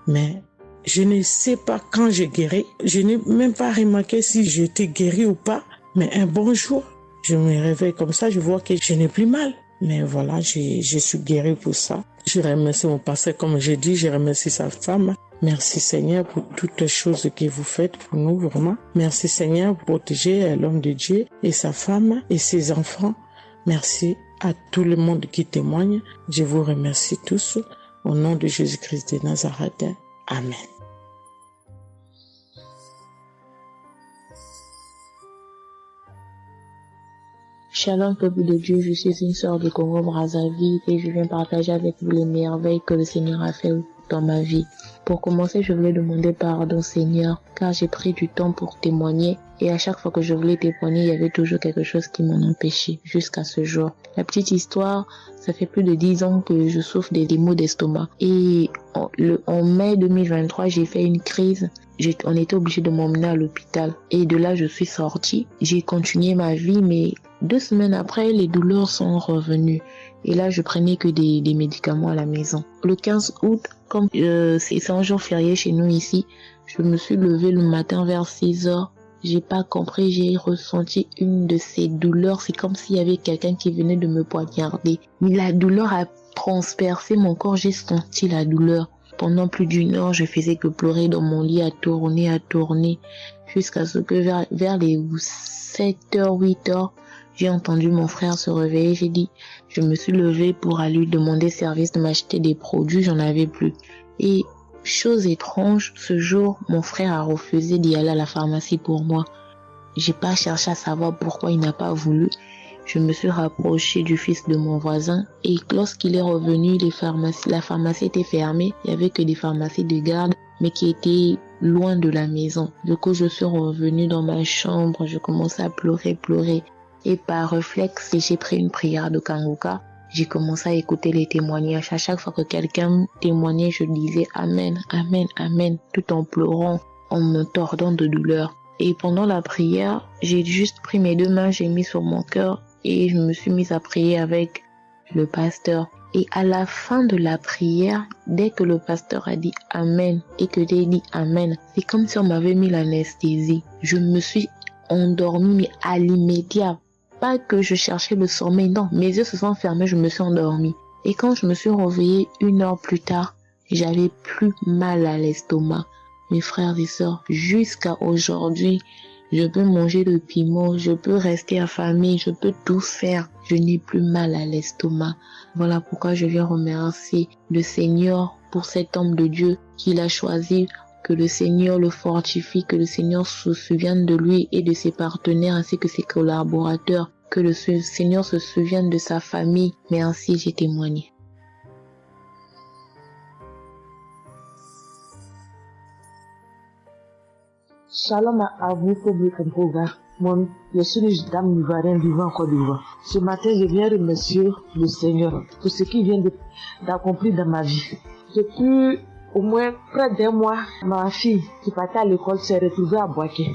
Mais je ne sais pas quand j'ai guéri. Je n'ai même pas remarqué si j'étais guéri ou pas. Mais un bon jour, je me réveille comme ça, je vois que je n'ai plus mal. Mais voilà, je suis guérie pour ça. Je remercie mon pasteur, comme j'ai dit, je remercie sa femme. Merci Seigneur pour toutes les choses que vous faites pour nous, vraiment. Merci Seigneur pour protéger l'homme de Dieu et sa femme et ses enfants. Merci à tout le monde qui témoigne. Je vous remercie tous. Au nom de Jésus-Christ de Nazareth. Amen. Shalom peuple de Dieu, je suis une sœur de Congo-Brazzaville et je viens partager avec vous les merveilles que le Seigneur a fait dans ma vie. Pour commencer, je voulais demander pardon Seigneur, car j'ai pris du temps pour témoigner et à chaque fois que je voulais témoigner, il y avait toujours quelque chose qui m'en empêchait jusqu'à ce jour. La petite histoire, ça fait plus de 10 ans que je souffre des maux d'estomac et en mai 2023, j'ai fait une crise. On était obligé de m'emmener à l'hôpital et de là, je suis sortie. J'ai continué ma vie, mais 2 semaines après, les douleurs sont revenues. Et là, je prenais que des médicaments à la maison. Le 15 août, comme c'est un jour férié chez nous ici, je me suis levée le matin vers 6 heures. J'ai pas compris, j'ai ressenti une de ces douleurs. C'est comme s'il y avait quelqu'un qui venait de me poignarder. Mais la douleur a transpercé mon corps, j'ai senti la douleur. Pendant plus d'1 heure, je faisais que pleurer dans mon lit, à tourner, jusqu'à ce que vers les 7h, 8h, j'ai entendu mon frère se réveiller. Je me suis levée pour aller lui demander service de m'acheter des produits, j'en avais plus. Et chose étrange, ce jour, mon frère a refusé d'y aller à la pharmacie pour moi. J'ai pas cherché à savoir pourquoi il n'a pas voulu. Je me suis rapprochée du fils de mon voisin et lorsqu'il est revenu, la pharmacie était fermée. Il y avait que des pharmacies de garde, mais qui étaient loin de la maison. Du coup, je suis revenue dans ma chambre, je commençais à pleurer. Et par réflexe, j'ai pris une prière de Kangoka. J'ai commencé à écouter les témoignages. À chaque fois que quelqu'un témoignait, je disais Amen, Amen, Amen, tout en pleurant, en me tordant de douleur. Et pendant la prière, j'ai juste pris mes 2 mains, j'ai mis sur mon cœur et je me suis mise à prier avec le pasteur. Et à la fin de la prière, dès que le pasteur a dit Amen et que j'ai dit Amen, c'est comme si on m'avait mis l'anesthésie. Je me suis endormie, mais à l'immédiat. Pas que je cherchais le sommeil, non. Mes yeux se sont fermés, je me suis endormie. Et quand je me suis réveillée 1 heure plus tard, j'avais plus mal à l'estomac. Mes frères et sœurs, jusqu'à aujourd'hui, je peux manger le piment, je peux rester affamée, je peux tout faire. Je n'ai plus mal à l'estomac. Voilà pourquoi je viens remercier le Seigneur pour cet homme de Dieu qu'il a choisi, que le Seigneur le fortifie, que le Seigneur se souvienne de lui et de ses partenaires ainsi que ses collaborateurs, que le Seigneur se souvienne de sa famille. Mais ainsi j'ai témoigné. Shalom à vous, public Kangoka. Moi, je suis une dame ivoirienne vivant en Côte d'Ivoire. Ce matin, je viens remercier le Seigneur pour ce qu'il vient d'accomplir dans ma vie. Depuis au moins près d'1 mois, ma fille qui partait à l'école s'est retrouvée à Boaké.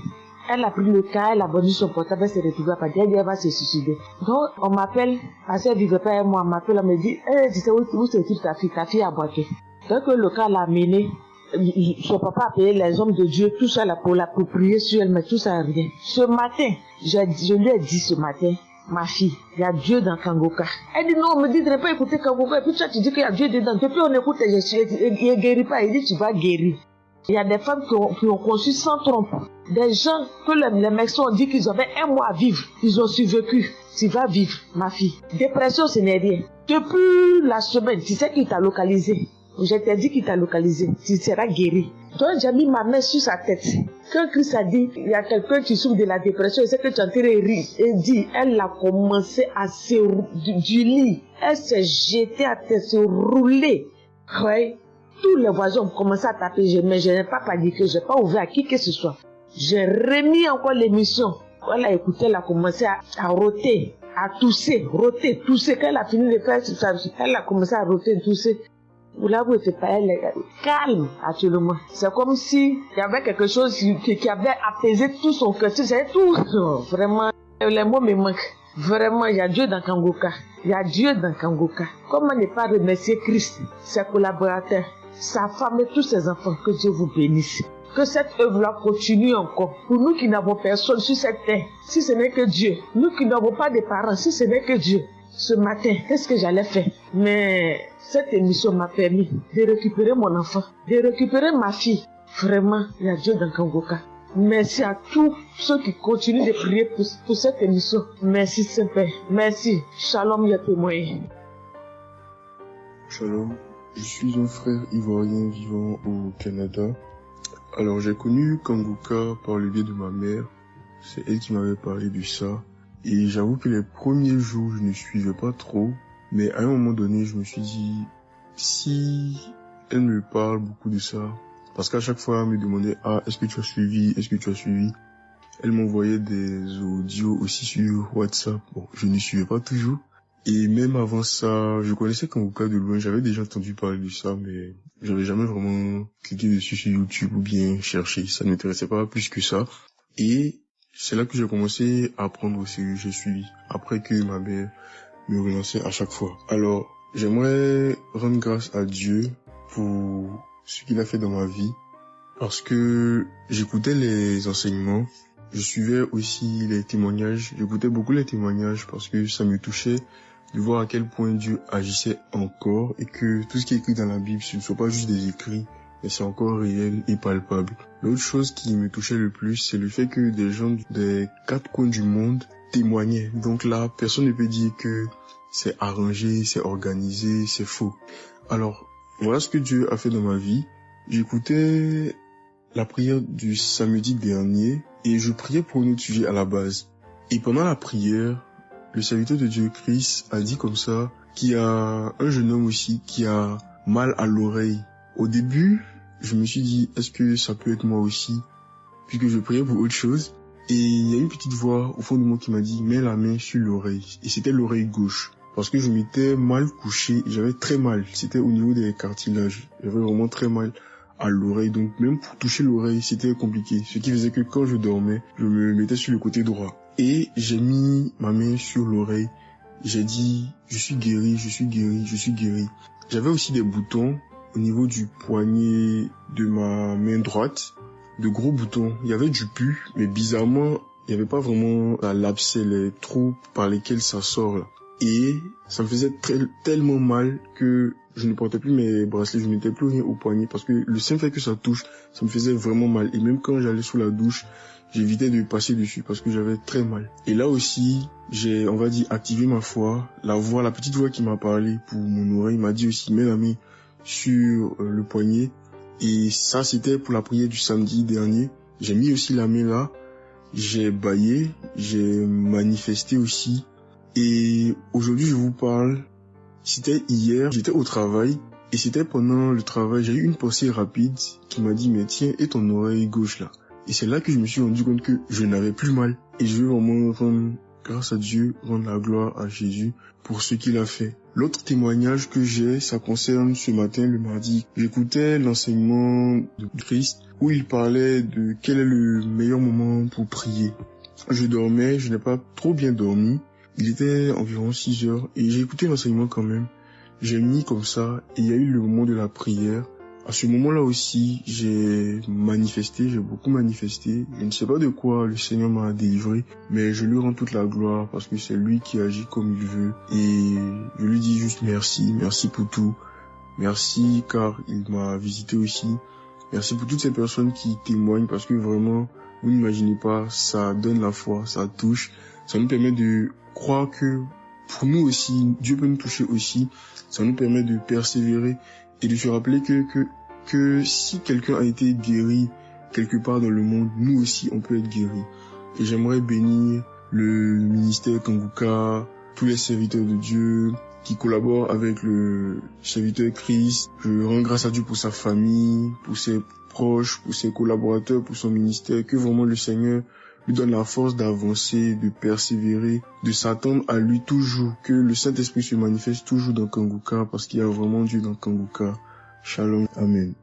Elle a pris le cas, elle a vendu son portable, elle s'est retrouvée à Paris, elle va se suicider. Donc, on m'appelle, parce qu'elle vivait pas avec moi, on m'appelle, on me dit, tu sais où se trouve ta fille à Boaké. Donc, le cas l'a amenée. Son papa a payé les hommes de Dieu, tout ça là pour prier sur elle, mais tout ça rien. Ce matin, je lui ai dit ce matin, ma fille, il y a Dieu dans Kangoka. Elle dit non, on me dit de ne pas écouter Kangoka, et puis toi tu dis qu'il y a Dieu dedans. Depuis on écoute, il ne guérit pas, il dit tu vas guérir. Il y a des femmes qui ont conçu sans trompe. Des gens que les médecins ont dit qu'ils avaient 1 mois à vivre, ils ont survécu. Tu vas vivre, ma fille. Dépression, ce n'est rien. Depuis la semaine, tu sais qui t'a localisé. Je t'ai dit qu'il t'a localisé, tu seras guéri. Donc j'ai mis ma main sur sa tête. Quand Christ a dit, il y a quelqu'un qui souffre de la dépression, et c'est que tu es en train de rire. Et dit, elle a commencé à se du lit. Elle s'est jetée à terre, se rouler. Oui. Tous les voisins ont commencé à taper, mais je n'ai pas paniqué, je n'ai pas ouvert à qui que ce soit. J'ai remis encore l'émission. Elle a écouté, elle a commencé à roter, à tousser, roter, tousser. Quand elle a fini de faire ça, elle a commencé à roter, tousser. Vous l'avez été pas, elle est calme actuellement. C'est comme si il y avait quelque chose qui avait apaisé tout son cœur. C'est tout. Vraiment, les mots me manquent. Vraiment, il y a Dieu dans Kangoka. Il y a Dieu dans Kangoka. Comment ne pas remercier Christ, ses collaborateurs, sa femme et tous ses enfants. Que Dieu vous bénisse. Que cette œuvre-là continue encore. Pour nous qui n'avons personne sur cette terre, si ce n'est que Dieu. Nous qui n'avons pas de parents, si ce n'est que Dieu. Ce matin, qu'est-ce que j'allais faire? Mais cette émission m'a permis de récupérer mon enfant, de récupérer ma fille. Vraiment, il y a Dieu dans Kangoka. Merci à tous ceux qui continuent de prier pour cette émission. Merci Saint-Père. Merci. Shalom, il y a témoigné. Shalom, je suis un frère ivoirien vivant au Canada. Alors j'ai connu Kangoka par le biais de ma mère. C'est elle qui m'avait parlé de ça. Et j'avoue que les premiers jours, je ne suivais pas trop. Mais à un moment donné, je me suis dit, si elle me parle beaucoup de ça, parce qu'à chaque fois, elle me demandait, est-ce que tu as suivi, elle m'envoyait des audios aussi sur WhatsApp. Bon, je ne suivais pas toujours. Et même avant ça, je connaissais Kangoka de loin, j'avais déjà entendu parler de ça, mais j'avais jamais vraiment cliqué dessus sur YouTube ou bien cherché. Ça ne m'intéressait pas plus que ça. Et c'est là que j'ai commencé à apprendre au sérieux, j'ai suivi. Après que ma mère me relançait à chaque fois. Alors, j'aimerais rendre grâce à Dieu pour ce qu'il a fait dans ma vie. Parce que j'écoutais les enseignements. Je suivais aussi les témoignages. J'écoutais beaucoup les témoignages parce que ça me touchait de voir à quel point Dieu agissait encore et que tout ce qui est écrit dans la Bible, ce ne soit pas juste des écrits, mais c'est encore réel et palpable. L'autre chose qui me touchait le plus, c'est le fait que des gens des 4 coins du monde témoignaient. Donc là, personne ne peut dire que c'est arrangé, c'est organisé, c'est faux. Alors, voilà ce que Dieu a fait dans ma vie. J'écoutais la prière du samedi dernier et je priais pour un autre sujet à la base. Et pendant la prière, le serviteur de Dieu, Christ, a dit comme ça qu'il y a un jeune homme aussi qui a mal à l'oreille. Au début, je me suis dit, est-ce que ça peut être moi aussi? Puisque je priais pour autre chose. Et il y a une petite voix au fond de moi qui m'a dit, mets la main sur l'oreille. Et c'était l'oreille gauche. Parce que je m'étais mal couché, j'avais très mal. C'était au niveau des cartilages. J'avais vraiment très mal à l'oreille. Donc même pour toucher l'oreille, c'était compliqué. Ce qui faisait que quand je dormais, je me mettais sur le côté droit. Et j'ai mis ma main sur l'oreille. J'ai dit, je suis guéri, je suis guéri, je suis guéri. J'avais aussi des boutons au niveau du poignet de ma main droite, de gros boutons. Il y avait du pus, mais bizarrement, il n'y avait pas vraiment l'abcès, les trous par lesquels ça sort là. Et ça me faisait tellement mal que je ne portais plus mes bracelets, je ne mettais plus rien au poignet parce que le simple fait que ça touche, ça me faisait vraiment mal. Et même quand j'allais sous la douche, j'évitais de passer dessus parce que j'avais très mal. Et là aussi, j'ai, on va dire, activé ma foi. La petite voix qui m'a parlé pour mon oreille m'a dit aussi, mets la main sur le poignet. Et ça, c'était pour la prière du samedi dernier. J'ai mis aussi la main là. J'ai bâillé, j'ai manifesté aussi. Et aujourd'hui, je vous parle, c'était hier, j'étais au travail. Et c'était pendant le travail, j'ai eu une pensée rapide qui m'a dit, mais tiens, et ton oreille gauche là? Et c'est là que je me suis rendu compte que je n'avais plus mal. Et je veux vraiment rendre grâce à Dieu, rendre la gloire à Jésus pour ce qu'il a fait. L'autre témoignage que j'ai, ça concerne ce matin, le mardi. J'écoutais l'enseignement de Christ où il parlait de quel est le meilleur moment pour prier. Je dormais, je n'ai pas trop bien dormi. Il était environ 6 heures et j'ai écouté l'enseignement quand même. J'ai mis comme ça et il y a eu le moment de la prière. À ce moment-là aussi, j'ai beaucoup manifesté. Je ne sais pas de quoi le Seigneur m'a délivré, mais je lui rends toute la gloire parce que c'est lui qui agit comme il veut. Et je lui dis juste merci pour tout. Merci car il m'a visité aussi. Merci pour toutes ces personnes qui témoignent parce que vraiment, vous n'imaginez pas, ça donne la foi, ça touche. Ça nous permet de croire que pour nous aussi, Dieu peut nous toucher aussi. Ça nous permet de persévérer et de se rappeler que si quelqu'un a été guéri quelque part dans le monde, nous aussi on peut être guéris. Et j'aimerais bénir le ministère Kanguka, tous les serviteurs de Dieu qui collaborent avec le serviteur Christ. Je rends grâce à Dieu pour sa famille, pour ses proches, pour ses collaborateurs, pour son ministère, que vraiment le Seigneur lui donne la force d'avancer, de persévérer, de s'attendre à lui toujours, que le Saint-Esprit se manifeste toujours dans Kanguka parce qu'il y a vraiment Dieu dans Kanguka. Shalom, Amen.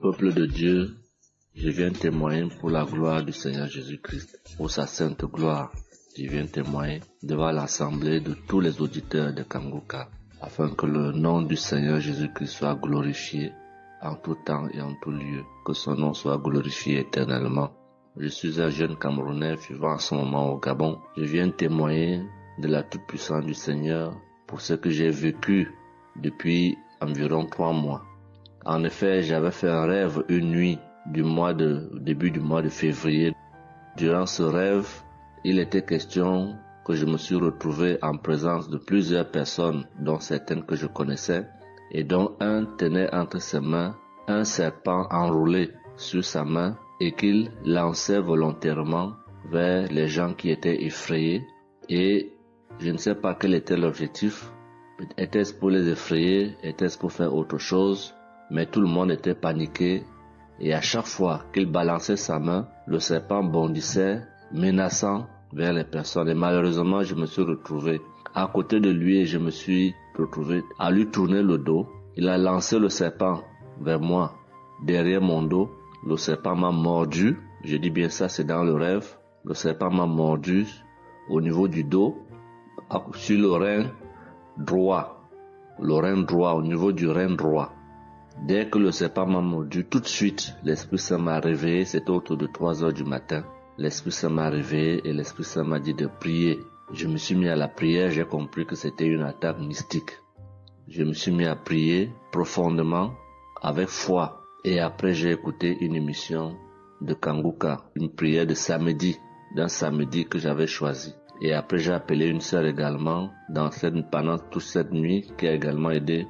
Peuple de Dieu, je viens témoigner pour la gloire du Seigneur Jésus-Christ, pour sa sainte gloire. Je viens témoigner devant l'assemblée de tous les auditeurs de Kanguka, afin que le nom du Seigneur Jésus-Christ soit glorifié en tout temps et en tout lieu, que son nom soit glorifié éternellement. Je suis un jeune Camerounais vivant en ce moment au Gabon. Je viens témoigner de la toute-puissance du Seigneur pour ce que j'ai vécu depuis environ 3 mois. En effet, j'avais fait un rêve une nuit début du mois de février. Durant ce rêve, il était question que je me suis retrouvé en présence de plusieurs personnes, dont certaines que je connaissais, et dont un tenait entre ses mains un serpent enroulé sur sa main et qu'il lançait volontairement vers les gens qui étaient effrayés. Et je ne sais pas quel était l'objectif. Était-ce pour les effrayer? Était-ce pour faire autre chose? Mais tout le monde était paniqué. Et à chaque fois qu'il balançait sa main, le serpent bondissait, menaçant vers les personnes. Et malheureusement, je me suis retrouvé à côté de lui et je me suis retrouvé à lui tourner le dos. Il a lancé le serpent vers moi, derrière mon dos. Le serpent m'a mordu. Je dis bien ça, c'est dans le rêve. Le serpent m'a mordu au niveau du dos, sur le rein droit. Le rein droit, au niveau du rein droit. Dès que le serpent m'a mordu, tout de suite, l'Esprit Saint m'a réveillé. C'était autour de 3 heures du matin. L'Esprit Saint m'a réveillé et l'Esprit Saint m'a dit de prier. Je me suis mis à la prière, j'ai compris que c'était une attaque mystique. Je me suis mis à prier profondément, avec foi. Et après, j'ai écouté une émission de Kanguka, une prière de samedi, d'un samedi que j'avais choisi. Et après, j'ai appelé une sœur également pendant toute cette nuit qui a également aidé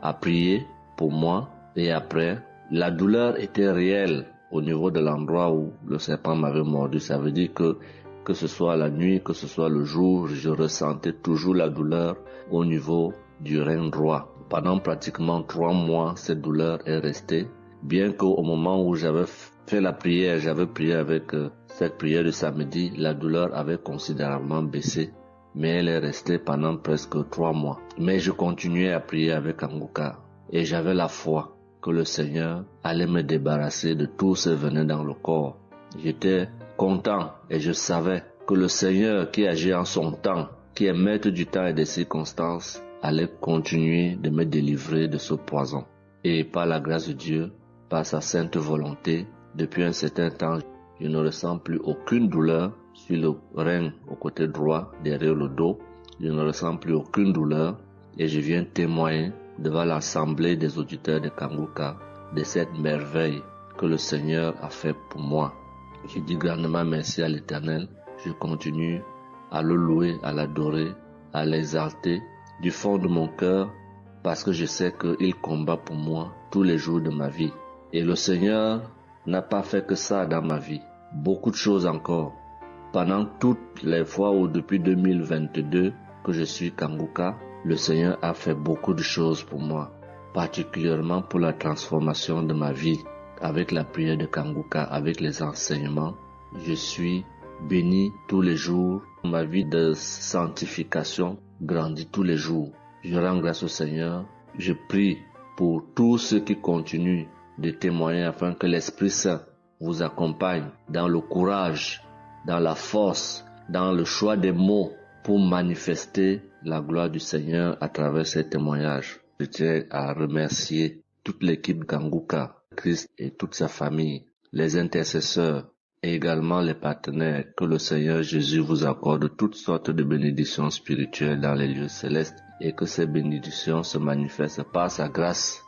à prier pour moi. Et après, la douleur était réelle au niveau de l'endroit où le serpent m'avait mordu. Ça veut dire que ce soit la nuit, que ce soit le jour, je ressentais toujours la douleur au niveau du rein droit. Pendant pratiquement 3 mois, cette douleur est restée. Bien qu'au moment où j'avais fait la prière, j'avais prié avec cette prière de samedi, la douleur avait considérablement baissé, mais elle est restée pendant presque 3 mois. Mais je continuais à prier avec Kanguka et j'avais la foi. que le Seigneur allait me débarrasser de tout ce venin dans le corps. J'étais content et je savais que le Seigneur qui agit en son temps, qui est maître du temps et des circonstances, allait continuer de me délivrer de ce poison. Et par la grâce de Dieu, par sa sainte volonté, depuis un certain temps, je ne ressens plus aucune douleur sur le rein au côté droit, derrière le dos. Je ne ressens plus aucune douleur et je viens témoigner devant l'assemblée des auditeurs de Kanguka de cette merveille que le Seigneur a fait pour moi. Je dis grandement merci à l'Éternel. Je continue à le louer, à l'adorer, à l'exalter du fond de mon cœur parce que je sais qu'il combat pour moi tous les jours de ma vie. Et le Seigneur n'a pas fait que ça dans ma vie. Beaucoup de choses encore. Pendant toutes les fois où depuis 2022 que je suis Kanguka, le Seigneur a fait beaucoup de choses pour moi, particulièrement pour la transformation de ma vie. Avec la prière de Kanguka, avec les enseignements, je suis béni tous les jours. Ma vie de sanctification grandit tous les jours. Je rends grâce au Seigneur. Je prie pour tous ceux qui continuent de témoigner afin que l'Esprit Saint vous accompagne dans le courage, dans la force, dans le choix des mots pour manifester la gloire du Seigneur à travers ces témoignages. Je tiens à remercier toute l'équipe Kanguka, Christ et toute sa famille, les intercesseurs et également les partenaires. Que le Seigneur Jésus vous accorde toutes sortes de bénédictions spirituelles dans les lieux célestes et que ces bénédictions se manifestent par sa grâce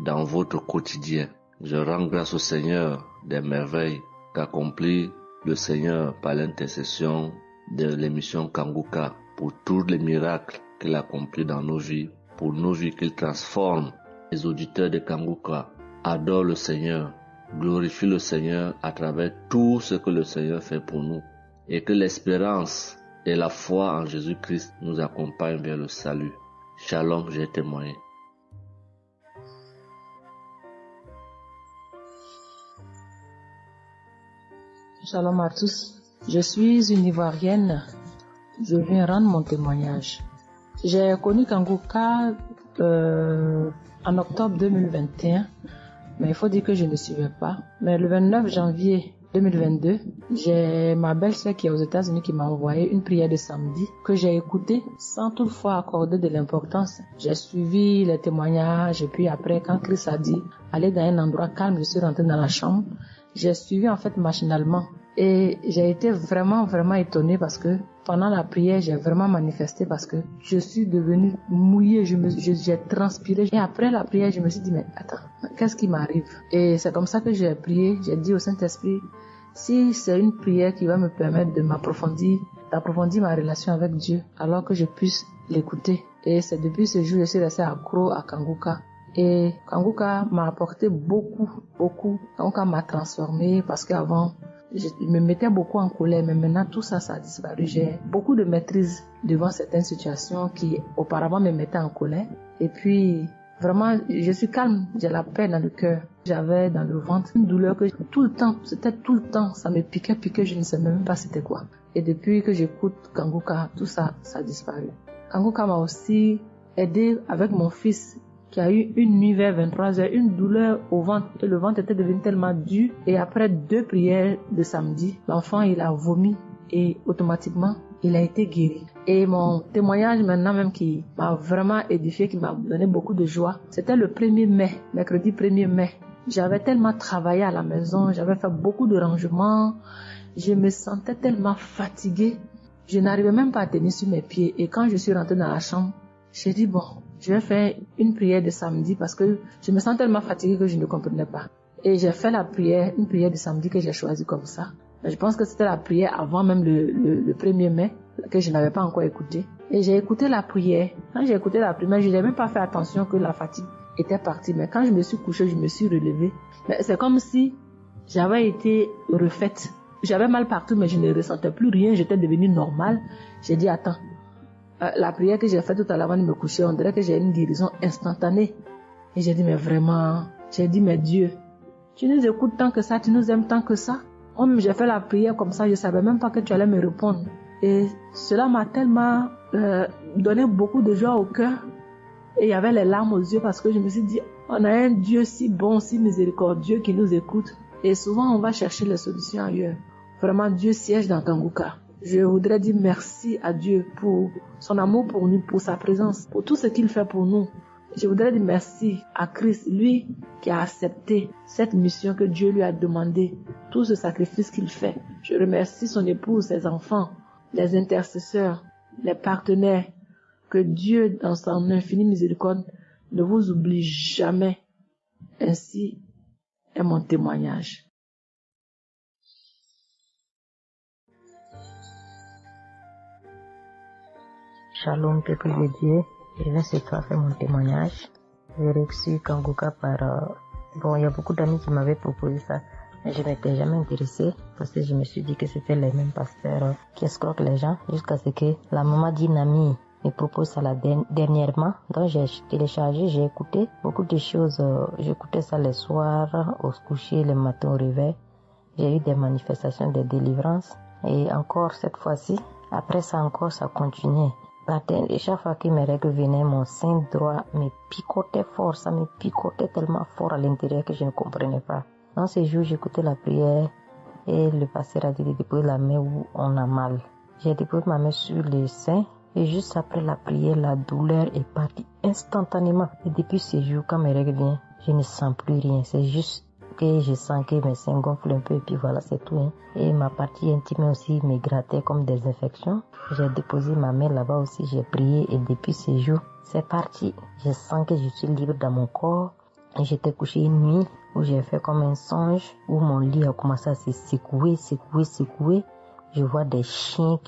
dans votre quotidien. Je rends grâce au Seigneur des merveilles qu'accomplit le Seigneur par l'intercession de l'émission Kanguka pour tous les miracles qu'il accomplit dans nos vies, pour nos vies qu'il transforme. Les auditeurs de Kanguka adorent le Seigneur, glorifient le Seigneur à travers tout ce que le Seigneur fait pour nous et que l'espérance et la foi en Jésus-Christ nous accompagnent vers le salut. Shalom, j'ai témoigné. Shalom à tous. Je suis une Ivoirienne. Je viens rendre mon témoignage. J'ai connu Kanguka en octobre 2021, mais il faut dire que je ne suivais pas. Mais le 29 janvier 2022, j'ai ma belle-sœur qui est aux États-Unis qui m'a envoyé une prière de samedi que j'ai écoutée sans toutefois accorder de l'importance. J'ai suivi les témoignages et puis après, quand Christ a dit aller dans un endroit calme, je suis rentrée dans la chambre. J'ai suivi en fait machinalement et j'ai été vraiment étonnée parce que pendant la prière, j'ai vraiment manifesté parce que je suis devenue mouillée, j'ai transpiré. Et après la prière, je me suis dit, mais attends, qu'est-ce qui m'arrive? Et c'est comme ça que j'ai prié, j'ai dit au Saint-Esprit, si c'est une prière qui va me permettre de d'approfondir ma relation avec Dieu, alors que je puisse l'écouter. Et c'est depuis ce jour que je suis restée accro à Kanguka. Et Kanguka m'a apporté beaucoup. Kanguka m'a transformée parce qu'avant, je me mettais beaucoup en colère, mais maintenant tout ça a disparu. J'ai beaucoup de maîtrise devant certaines situations qui auparavant me mettaient en colère. Et puis, vraiment, je suis calme, j'ai la paix dans le cœur. J'avais dans le ventre une douleur que c'était tout le temps, ça me piquait, je ne sais même pas c'était quoi. Et depuis que j'écoute Kanguka, tout ça a disparu. Kanguka m'a aussi aidé avec mon fils qui a eu une nuit vers 23h, une douleur au ventre et le ventre était devenu tellement dur et après 2 prières de samedi, l'enfant il a vomi et automatiquement il a été guéri. Et mon témoignage maintenant même qui m'a vraiment édifié, qui m'a donné beaucoup de joie, c'était le 1er mai, mercredi 1er mai. J'avais tellement travaillé à la maison, j'avais fait beaucoup de rangements, je me sentais tellement fatiguée, je n'arrivais même pas à tenir sur mes pieds et quand je suis rentrée dans la chambre, j'ai dit bon, je vais faire une prière de samedi parce que je me sens tellement fatiguée que je ne comprenais pas. Et j'ai fait une prière de samedi que j'ai choisie comme ça. Mais je pense que c'était la prière avant même le 1er mai que je n'avais pas encore écouté. Et j'ai écouté la prière. Quand j'ai écouté la prière, je n'ai même pas fait attention que la fatigue était partie. Mais quand je me suis couchée, je me suis relevée. Mais c'est comme si j'avais été refaite. J'avais mal partout, mais je ne ressentais plus rien. J'étais devenue normale. J'ai dit, attends. La prière que j'ai faite tout à l'heure avant de me coucher, on dirait que j'ai une guérison instantanée. Et j'ai dit, mais vraiment, mais Dieu, tu nous écoutes tant que ça, tu nous aimes tant que ça. J'ai fait la prière comme ça, je savais même pas que tu allais me répondre. Et cela m'a tellement donné beaucoup de joie au cœur. Et il y avait les larmes aux yeux parce que je me suis dit, On a un Dieu si bon, si miséricordieux qui nous écoute. Et souvent, on va chercher les solutions ailleurs. Vraiment, Dieu siège dans Kanguka. Je voudrais dire merci à Dieu pour son amour pour nous, pour sa présence, pour tout ce qu'il fait pour nous. Je voudrais dire merci à Christ, lui qui a accepté cette mission que Dieu lui a demandé, tout ce sacrifice qu'il fait. Je remercie son épouse, ses enfants, les intercesseurs, les partenaires. Que Dieu, dans son infinie miséricorde, ne vous oublie jamais. Ainsi est mon témoignage. Shalom, peuple de Dieu. Je viens ce soir faire mon témoignage. J'ai reçu Kanguka par... il y a beaucoup d'amis qui m'avaient proposé ça. Mais je m'étais jamais intéressée parce que je me suis dit que c'était les mêmes pasteurs qui escroquent les gens jusqu'à ce que la maman d'une amie me propose ça dernièrement. Donc j'ai téléchargé, j'ai écouté beaucoup de choses. J'écoutais ça les soirs, au coucher, le matin au réveil. J'ai eu des manifestations de délivrance. Et encore cette fois-ci, après ça encore, ça continuait. Et chaque fois que mes règles venaient, mon sein droit me picotait fort. Ça me picotait tellement fort à l'intérieur que je ne comprenais pas. Dans ces jours, j'écoutais la prière et le pasteur a dit de déposer la main où on a mal. J'ai déposé ma main sur le sein et juste après la prière, la douleur est partie instantanément. Et depuis ces jours, quand mes règles viennent, je ne sens plus rien. C'est juste que je sens que mes seins gonflent un peu et puis voilà, c'est tout. Hein. Et ma partie intime aussi me grattait comme des infections. J'ai déposé ma main là-bas aussi, j'ai prié et depuis ces jours, c'est parti. Je sens que je suis libre dans mon corps. Et j'étais couché une nuit où j'ai fait comme un songe, où mon lit a commencé à se secouer. Je vois un chien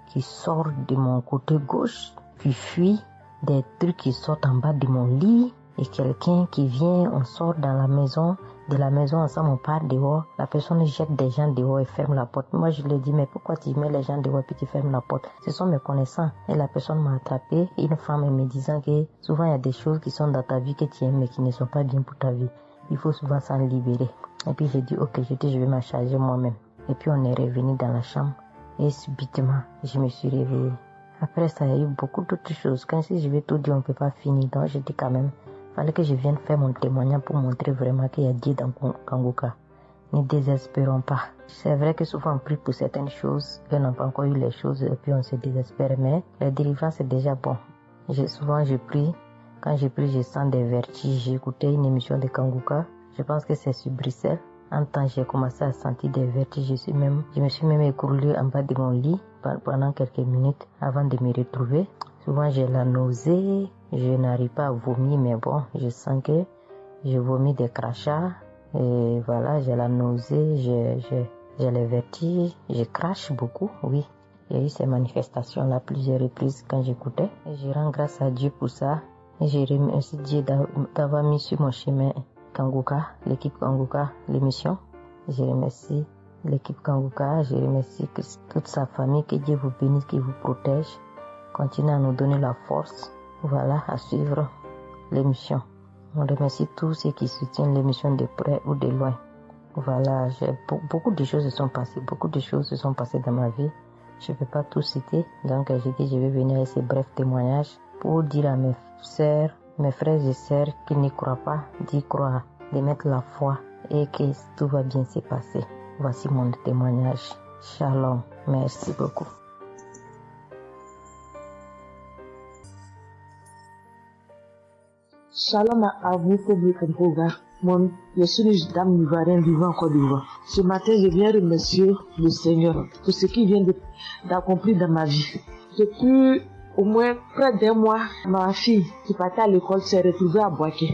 qui sort de mon côté gauche, qui fuit, des trucs qui sortent en bas de mon lit. Et quelqu'un qui vient, on sort dans la maison, de la maison ensemble, on part dehors. La personne jette des gens dehors et ferme la porte. Moi, je lui ai dit, mais pourquoi tu mets les gens dehors et puis tu fermes la porte? Ce sont mes connaissants. Et la personne m'a attrapé. Une femme me disant que souvent il y a des choses qui sont dans ta vie que tu aimes mais qui ne sont pas bien pour ta vie. Il faut souvent s'en libérer. Et puis j'ai dit, ok, je vais m'en charger moi-même. Et puis on est revenu dans la chambre. Et subitement, je me suis réveillée. Après ça, il y a eu beaucoup d'autres choses. Quand si je vais tout dire, on ne peut pas finir. Donc j'ai dit quand même, fallait que je vienne faire mon témoignage pour montrer vraiment qu'il y a Dieu dans Kanguka. Ne désespérons pas. C'est vrai que souvent on prie pour certaines choses, qu'on n'a pas encore eu les choses et puis on se désespère, mais la délivrance est déjà bon. Souvent je prie, quand je prie je sens des vertiges. J'ai écouté une émission de Kanguka, je pense que c'est sur Bruxelles. En temps j'ai commencé à sentir des vertiges, je me suis même écroulée en bas de mon lit pendant quelques minutes avant de me retrouver. Souvent j'ai la nausée, je n'arrive pas à vomir, mais bon, je sens que je vomis des crachats. Et voilà, j'ai la nausée, j'ai les vertiges, je crache beaucoup, oui. Il y a eu ces manifestations-là plusieurs reprises quand j'écoutais. Et je rends grâce à Dieu pour ça. Et je remercie Dieu d'avoir mis sur mon chemin Kanguka, l'équipe Kanguka, l'émission. Je remercie l'équipe Kanguka, je remercie toute sa famille, que Dieu vous bénisse, qu'il vous protège. Continuez à nous donner la force, voilà, à suivre l'émission. On remercie tous ceux qui soutiennent l'émission de près ou de loin. Voilà, beaucoup de choses se sont passées dans ma vie. Je ne peux pas tout citer, donc j'ai dit je vais venir avec ces brefs témoignages pour dire à mes sœurs, mes frères et sœurs qui n'y croient pas, d'y croire, de mettre la foi et que tout va bien se passer. Voici mon témoignage. Shalom, merci beaucoup. Shalom à vous, public Kanguka. Je suis une dame ivoirienne vivant en Côte d'Ivoire. Ce matin, je viens remercier le Seigneur pour ce qu'il vient d'accomplir dans ma vie. Depuis au moins près d'un mois, ma fille qui partait à l'école s'est retrouvée à Boaké.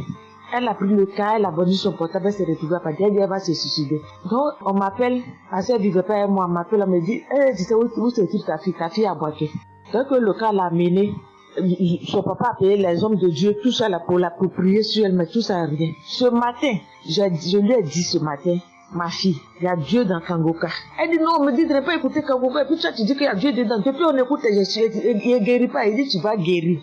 Elle a pris le cas, elle a vendu son portable, elle s'est retrouvée à Boaké, elle va se suicider. Donc, on m'appelle, parce qu'elle vivait pas avec moi, on m'appelle, on me dit, tu sais où se trouve ta fille à Boaké. Donc, le cas l'a amenée. Son papa a payé les hommes de Dieu, tout ça là pour prier sur elle, mais tout ça rien. Ce matin, je lui ai dit ce matin, ma fille, il y a Dieu dans Kanguka. Elle dit non, on me dit de ne pas écouter Kanguka, et puis toi tu dis qu'il y a Dieu dedans. Depuis on écoute, il ne guérit pas, il dit tu vas guérir.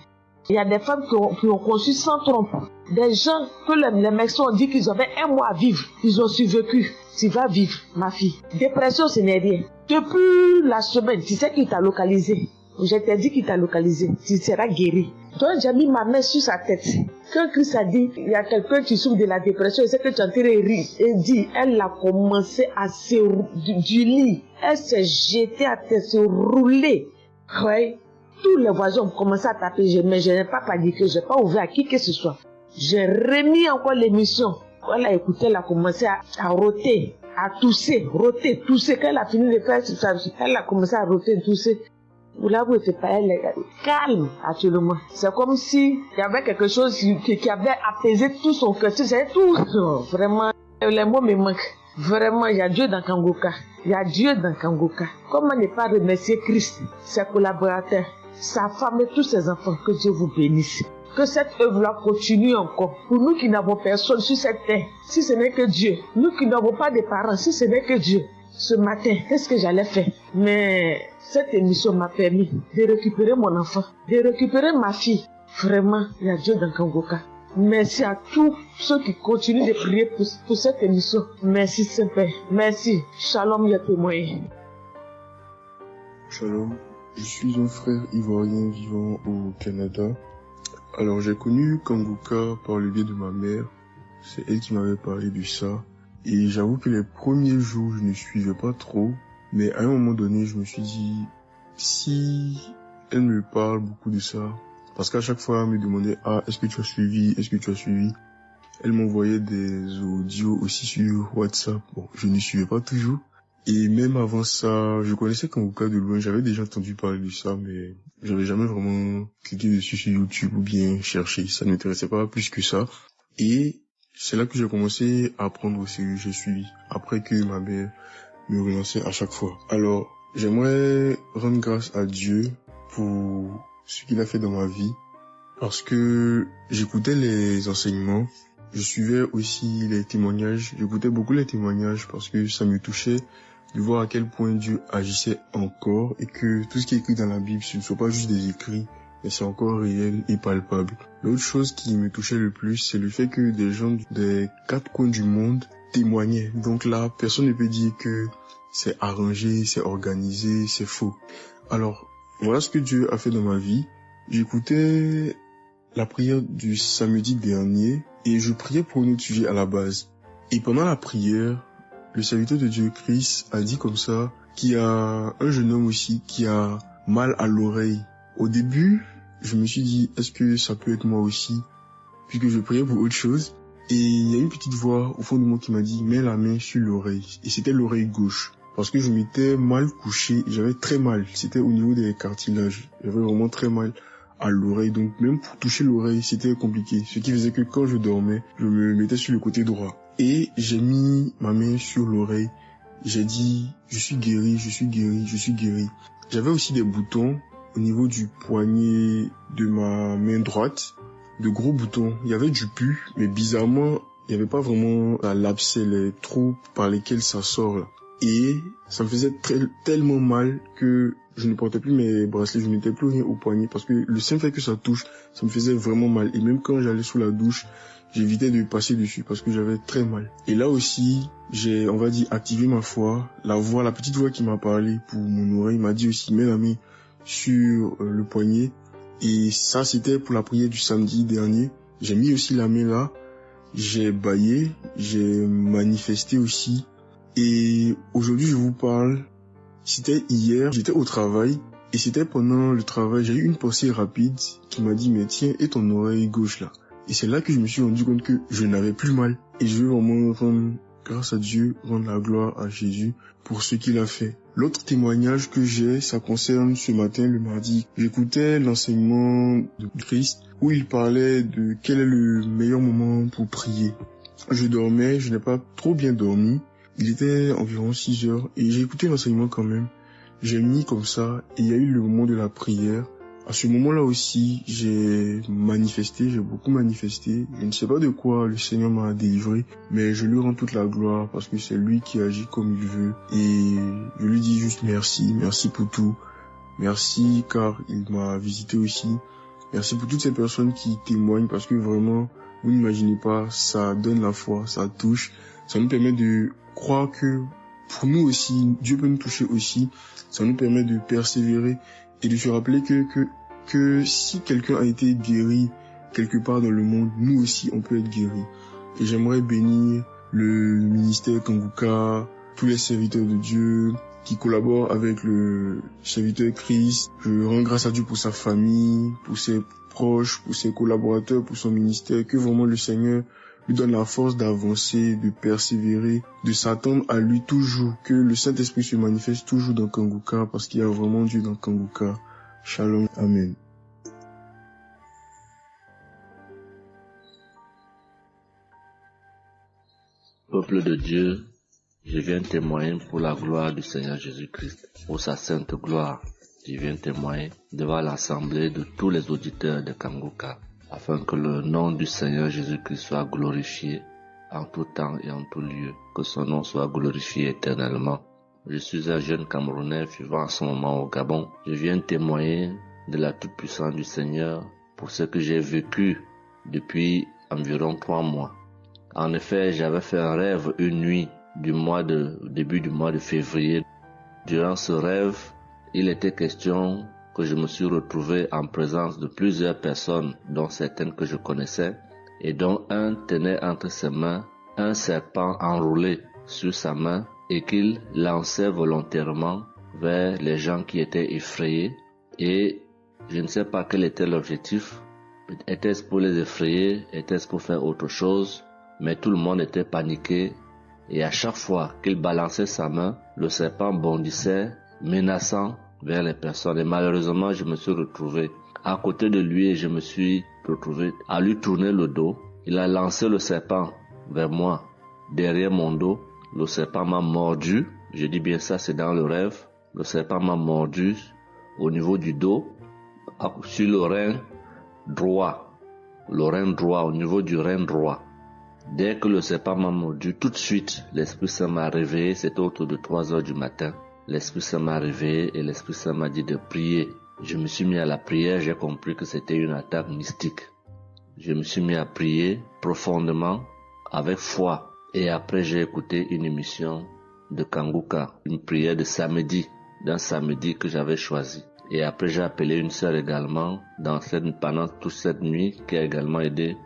Il y a des femmes qui ont conçu sans trompe. Des gens que les médecins ont dit qu'ils avaient un mois à vivre, ils ont survécu. Tu vas vivre, ma fille. Dépression, ce n'est rien. Depuis la semaine, tu sais qui t'a localisé. Je t'ai dit qu'il t'a localisé, tu seras guéri. Donc j'ai mis ma main sur sa tête. Quand Christ a dit, il y a quelqu'un qui souffre de la dépression, et c'est que tu es en train de rire, et dit, elle a commencé à se du lit, elle s'est jetée à terre, se rouler. Oui. Tous les voisins ont commencé à taper, mais je n'ai pas paniqué, je n'ai pas ouvert à qui que ce soit. J'ai remis encore l'émission. Quand elle a écouté, elle a commencé à roter, à tousser, roter, tousser. Quand elle a fini de faire ça, elle a commencé à roter, tousser. Vous l'avouez, c'est pas elle, calme actuellement. C'est comme si il y avait quelque chose qui avait apaisé tout son cœur. C'est tout. Vraiment, les mots me manquent. Vraiment, il y a Dieu dans Kangoka. Il y a Dieu dans Kangoka. Comment ne pas remercier Christ, ses collaborateurs, sa femme et tous ses enfants? Que Dieu vous bénisse. Que cette œuvre-là continue encore. Pour nous qui n'avons personne sur cette terre, si ce n'est que Dieu. Nous qui n'avons pas de parents, si ce n'est que Dieu. Ce matin, qu'est-ce que j'allais faire? Mais cette émission m'a permis de récupérer mon enfant, de récupérer ma fille. Vraiment, il y a Dieu dans Kangoka. Merci à tous ceux qui continuent de prier pour cette émission. Merci Saint-Père. Merci. Shalom, il y a témoin. Shalom. Je suis un frère ivoirien vivant au Canada. Alors j'ai connu Kangoka par le biais de ma mère. C'est elle qui m'avait parlé de ça. Et j'avoue que les premiers jours, je ne suivais pas trop. Mais à un moment donné, je me suis dit, si elle me parle beaucoup de ça, parce qu'à chaque fois, elle me demandait, est-ce que tu as suivi? Est-ce que tu as suivi? Elle m'envoyait des audios aussi sur WhatsApp. Bon, je ne suivais pas toujours. Et même avant ça, je connaissais Kangoka de loin. J'avais déjà entendu parler de ça, mais j'avais jamais vraiment cliqué dessus sur YouTube ou bien cherché. Ça ne m'intéressait pas plus que ça. Et c'est là que j'ai commencé à apprendre au sérieux. J'ai suivi. Après que ma mère me relançait à chaque fois. Alors, j'aimerais rendre grâce à Dieu pour ce qu'il a fait dans ma vie. Parce que j'écoutais les enseignements. Je suivais aussi les témoignages. J'écoutais beaucoup les témoignages parce que ça me touchait de voir à quel point Dieu agissait encore et que tout ce qui est écrit dans la Bible, ce ne sont pas juste des écrits, mais c'est encore réel et palpable. L'autre chose qui me touchait le plus, c'est le fait que des gens des 4 coins du monde témoignaient. Donc là, personne ne peut dire que c'est arrangé, c'est organisé, c'est faux. Alors, voilà ce que Dieu a fait dans ma vie. J'écoutais la prière du samedi dernier et je priais pour un autre sujet à la base. Et pendant la prière, le serviteur de Dieu, Christ, a dit comme ça qu'il y a un jeune homme aussi qui a mal à l'oreille. Au début, je me suis dit, est-ce que ça peut être moi aussi? Puisque je priais pour autre chose. Et il y a une petite voix au fond de moi qui m'a dit, mets la main sur l'oreille. Et c'était l'oreille gauche. Parce que je m'étais mal couché, j'avais très mal. C'était au niveau des cartilages. J'avais vraiment très mal à l'oreille. Donc même pour toucher l'oreille, c'était compliqué. Ce qui faisait que quand je dormais, je me mettais sur le côté droit. Et j'ai mis ma main sur l'oreille. J'ai dit, je suis guéri, je suis guéri, je suis guéri. J'avais aussi des boutons au niveau du poignet de ma main droite. De gros boutons. Il y avait du pus, mais bizarrement, il n'y avait pas vraiment l'abcès, les trous par lesquels ça sort là. Et ça me faisait tellement mal que je ne portais plus mes bracelets, je ne mettais plus rien au poignet parce que le simple fait que ça touche, ça me faisait vraiment mal. Et même quand j'allais sous la douche, j'évitais de passer dessus parce que j'avais très mal. Et là aussi, j'ai, on va dire, activé ma foi. La petite voix qui m'a parlé pour mon oreille m'a dit aussi, mets la main sur le poignet. Et ça, c'était pour la prière du samedi dernier. J'ai mis aussi la main là. J'ai bâillé, j'ai manifesté aussi. Et aujourd'hui, je vous parle, c'était hier, j'étais au travail, et c'était pendant le travail, j'ai eu une pensée rapide qui m'a dit, mais tiens, et ton oreille gauche là? Et c'est là que je me suis rendu compte que je n'avais plus mal. Et je veux vraiment rendre grâce à Dieu, rendre la gloire à Jésus pour ce qu'il a fait. L'autre témoignage que j'ai, ça concerne ce matin, le mardi. J'écoutais l'enseignement de Christ où il parlait de quel est le meilleur moment pour prier. Je dormais, je n'ai pas trop bien dormi. Il était environ 6 heures et j'ai écouté l'enseignement quand même. J'ai mis comme ça et il y a eu le moment de la prière. À ce moment-là aussi, j'ai manifesté, j'ai beaucoup manifesté. Je ne sais pas de quoi le Seigneur m'a délivré, mais je lui rends toute la gloire parce que c'est lui qui agit comme il veut. Et je lui dis juste merci, merci pour tout. Merci car il m'a visité aussi. Merci pour toutes ces personnes qui témoignent parce que vraiment, vous n'imaginez pas, ça donne la foi, ça touche. Ça nous permet de croire que pour nous aussi, Dieu peut nous toucher aussi. Ça nous permet de persévérer et de se rappeler que si quelqu'un a été guéri quelque part dans le monde, nous aussi, on peut être guéris. Et j'aimerais bénir le ministère Kanguka, tous les serviteurs de Dieu qui collaborent avec le serviteur Christ. Je rends grâce à Dieu pour sa famille, pour ses proches, pour ses collaborateurs, pour son ministère, que vraiment le Seigneur lui donne la force d'avancer, de persévérer, de s'attendre à lui toujours, que le Saint-Esprit se manifeste toujours dans Kanguka, parce qu'il y a vraiment Dieu dans Kanguka. Shalom, amen. Peuple de Dieu, je viens témoigner pour la gloire du Seigneur Jésus-Christ, pour sa sainte gloire. Je viens témoigner devant l'assemblée de tous les auditeurs de Kanguka, afin que le nom du Seigneur Jésus-Christ soit glorifié en tout temps et en tout lieu, que son nom soit glorifié éternellement. Je suis un jeune Camerounais vivant en ce moment au Gabon. Je viens témoigner de la toute-puissance du Seigneur pour ce que j'ai vécu depuis environ 3 mois. En effet, j'avais fait un rêve une nuit début du mois de février. Durant ce rêve, il était question que je me suis retrouvé en présence de plusieurs personnes, dont certaines que je connaissais, et dont un tenait entre ses mains un serpent enroulé sur sa main et qu'il lançait volontairement vers les gens qui étaient effrayés. Et je ne sais pas quel était l'objectif. Était-ce pour les effrayer? Était-ce pour faire autre chose? Mais tout le monde était paniqué, et à chaque fois qu'il balançait sa main, le serpent bondissait, menaçant vers les personnes. Et malheureusement, je me suis retrouvé à côté de lui et je me suis retrouvé à lui tourner le dos. Il a lancé le serpent vers moi, derrière mon dos. Le serpent m'a mordu. Je dis bien ça, c'est dans le rêve. Le serpent m'a mordu au niveau du dos, sur le rein droit. Le rein droit, au niveau du rein droit. Dès que le serpent m'a mordu, tout de suite, l'Esprit Saint m'a réveillé. C'était autour de 3 heures du matin. L'Esprit Saint m'a réveillé et l'Esprit Saint m'a dit de prier. Je me suis mis à la prière, j'ai compris que c'était une attaque mystique. Je me suis mis à prier profondément, avec foi. Et après, j'ai écouté une émission de Kanguka, une prière de samedi, d'un samedi que j'avais choisi. Et après, j'ai appelé une sœur également pendant toute cette nuit, qui a également aidé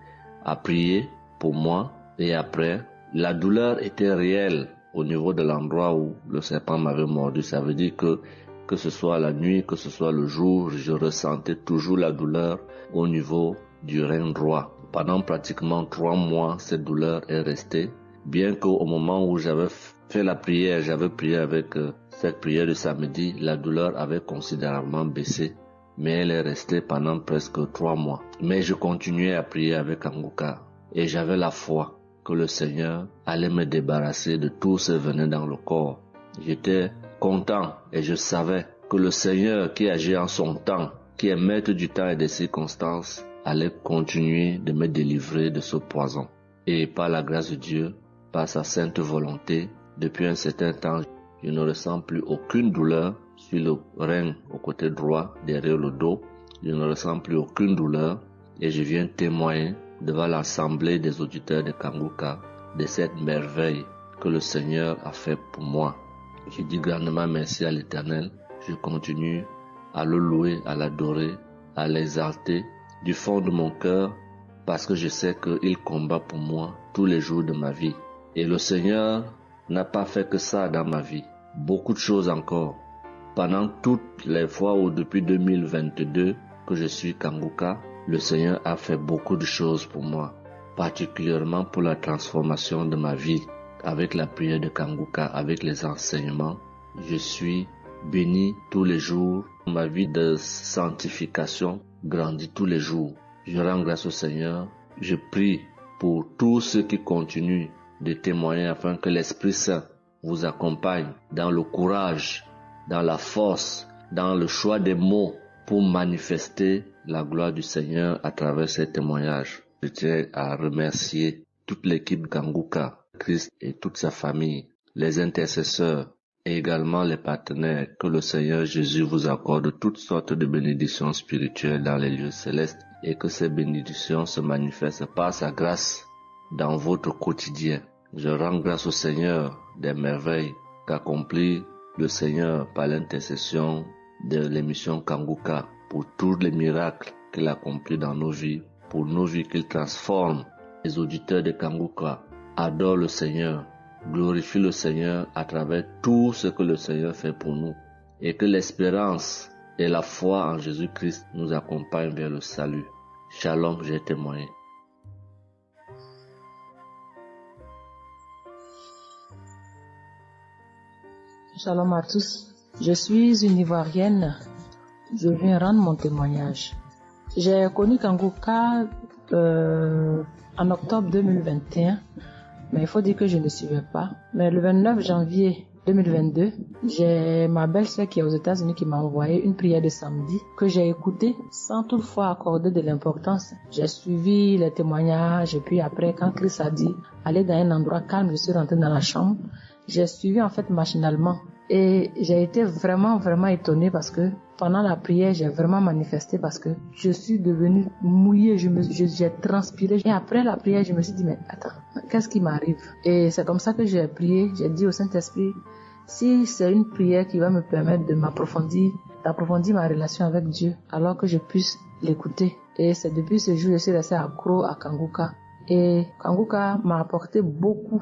à prier pour moi. Et après, la douleur était réelle au niveau de l'endroit où le serpent m'avait mordu. Ça veut dire que ce soit la nuit, que ce soit le jour, je ressentais toujours la douleur au niveau du rein droit. Pendant pratiquement 3 mois, cette douleur est restée. Bien qu'au moment où j'avais fait la prière, j'avais prié avec cette prière de samedi, la douleur avait considérablement baissé. Mais elle est restée pendant presque 3 mois. Mais je continuais à prier avec Kanguka. Et j'avais la foi que le Seigneur allait me débarrasser de tout ce venin dans le corps. J'étais content et je savais que le Seigneur qui agit en son temps, qui est maître du temps et des circonstances, allait continuer de me délivrer de ce poison. Et par la grâce de Dieu, par sa sainte volonté, depuis un certain temps, je ne ressens plus aucune douleur sur le rein au côté droit, derrière le dos. Je ne ressens plus aucune douleur et je viens témoigner devant l'assemblée des auditeurs de Kanguka de cette merveille que le Seigneur a fait pour moi. Je dis grandement merci à l'Éternel. Je continue à le louer, à l'adorer, à l'exalter du fond de mon cœur parce que je sais qu'il combat pour moi tous les jours de ma vie. Et le Seigneur n'a pas fait que ça dans ma vie. Beaucoup de choses encore. Pendant toutes les fois où depuis 2022 que je suis Kanguka, le Seigneur a fait beaucoup de choses pour moi, particulièrement pour la transformation de ma vie. Avec la prière de Kanguka, avec les enseignements, je suis béni tous les jours. Ma vie de sanctification grandit tous les jours. Je rends grâce au Seigneur. Je prie pour tous ceux qui continuent de témoigner afin que l'Esprit Saint vous accompagne dans le courage, dans la force, dans le choix des mots pour manifester la gloire du Seigneur à travers ces témoignages. Je tiens à remercier toute l'équipe Kanguka, Christ et toute sa famille, les intercesseurs et également les partenaires. Que le Seigneur Jésus vous accorde toutes sortes de bénédictions spirituelles dans les lieux célestes et que ces bénédictions se manifestent par sa grâce dans votre quotidien. Je rends grâce au Seigneur des merveilles qu'accomplit le Seigneur par l'intercession de l'émission Kanguka pour tous les miracles qu'il accomplit dans nos vies, pour nos vies, qu'il transforme les auditeurs de Kanguka. Adore le Seigneur, glorifie le Seigneur à travers tout ce que le Seigneur fait pour nous. Et que l'espérance et la foi en Jésus-Christ nous accompagnent vers le salut. Shalom, j'ai témoigné. Shalom à tous. Je suis une Ivoirienne. Je viens rendre mon témoignage. J'ai connu Kanguka en octobre 2021, mais il faut dire que je ne suivais pas. Mais le 29 janvier 2022, j'ai ma belle-sœur qui est aux États-Unis qui m'a envoyé une prière de samedi que j'ai écoutée sans toutefois accorder de l'importance. J'ai suivi les témoignages et puis après, quand Christ a dit aller dans un endroit calme, je suis rentrée dans la chambre. J'ai suivi en fait machinalement et j'ai été vraiment étonnée parce que pendant la prière, j'ai vraiment manifesté parce que je suis devenue mouillée, j'ai transpiré. Et après la prière, je me suis dit, mais attends, qu'est-ce qui m'arrive? Et c'est comme ça que j'ai prié, j'ai dit au Saint-Esprit, si c'est une prière qui va me permettre d'approfondir ma relation avec Dieu, alors que je puisse l'écouter. Et c'est depuis ce jour que je suis restée accro à Kanguka. Et Kanguka m'a apporté beaucoup.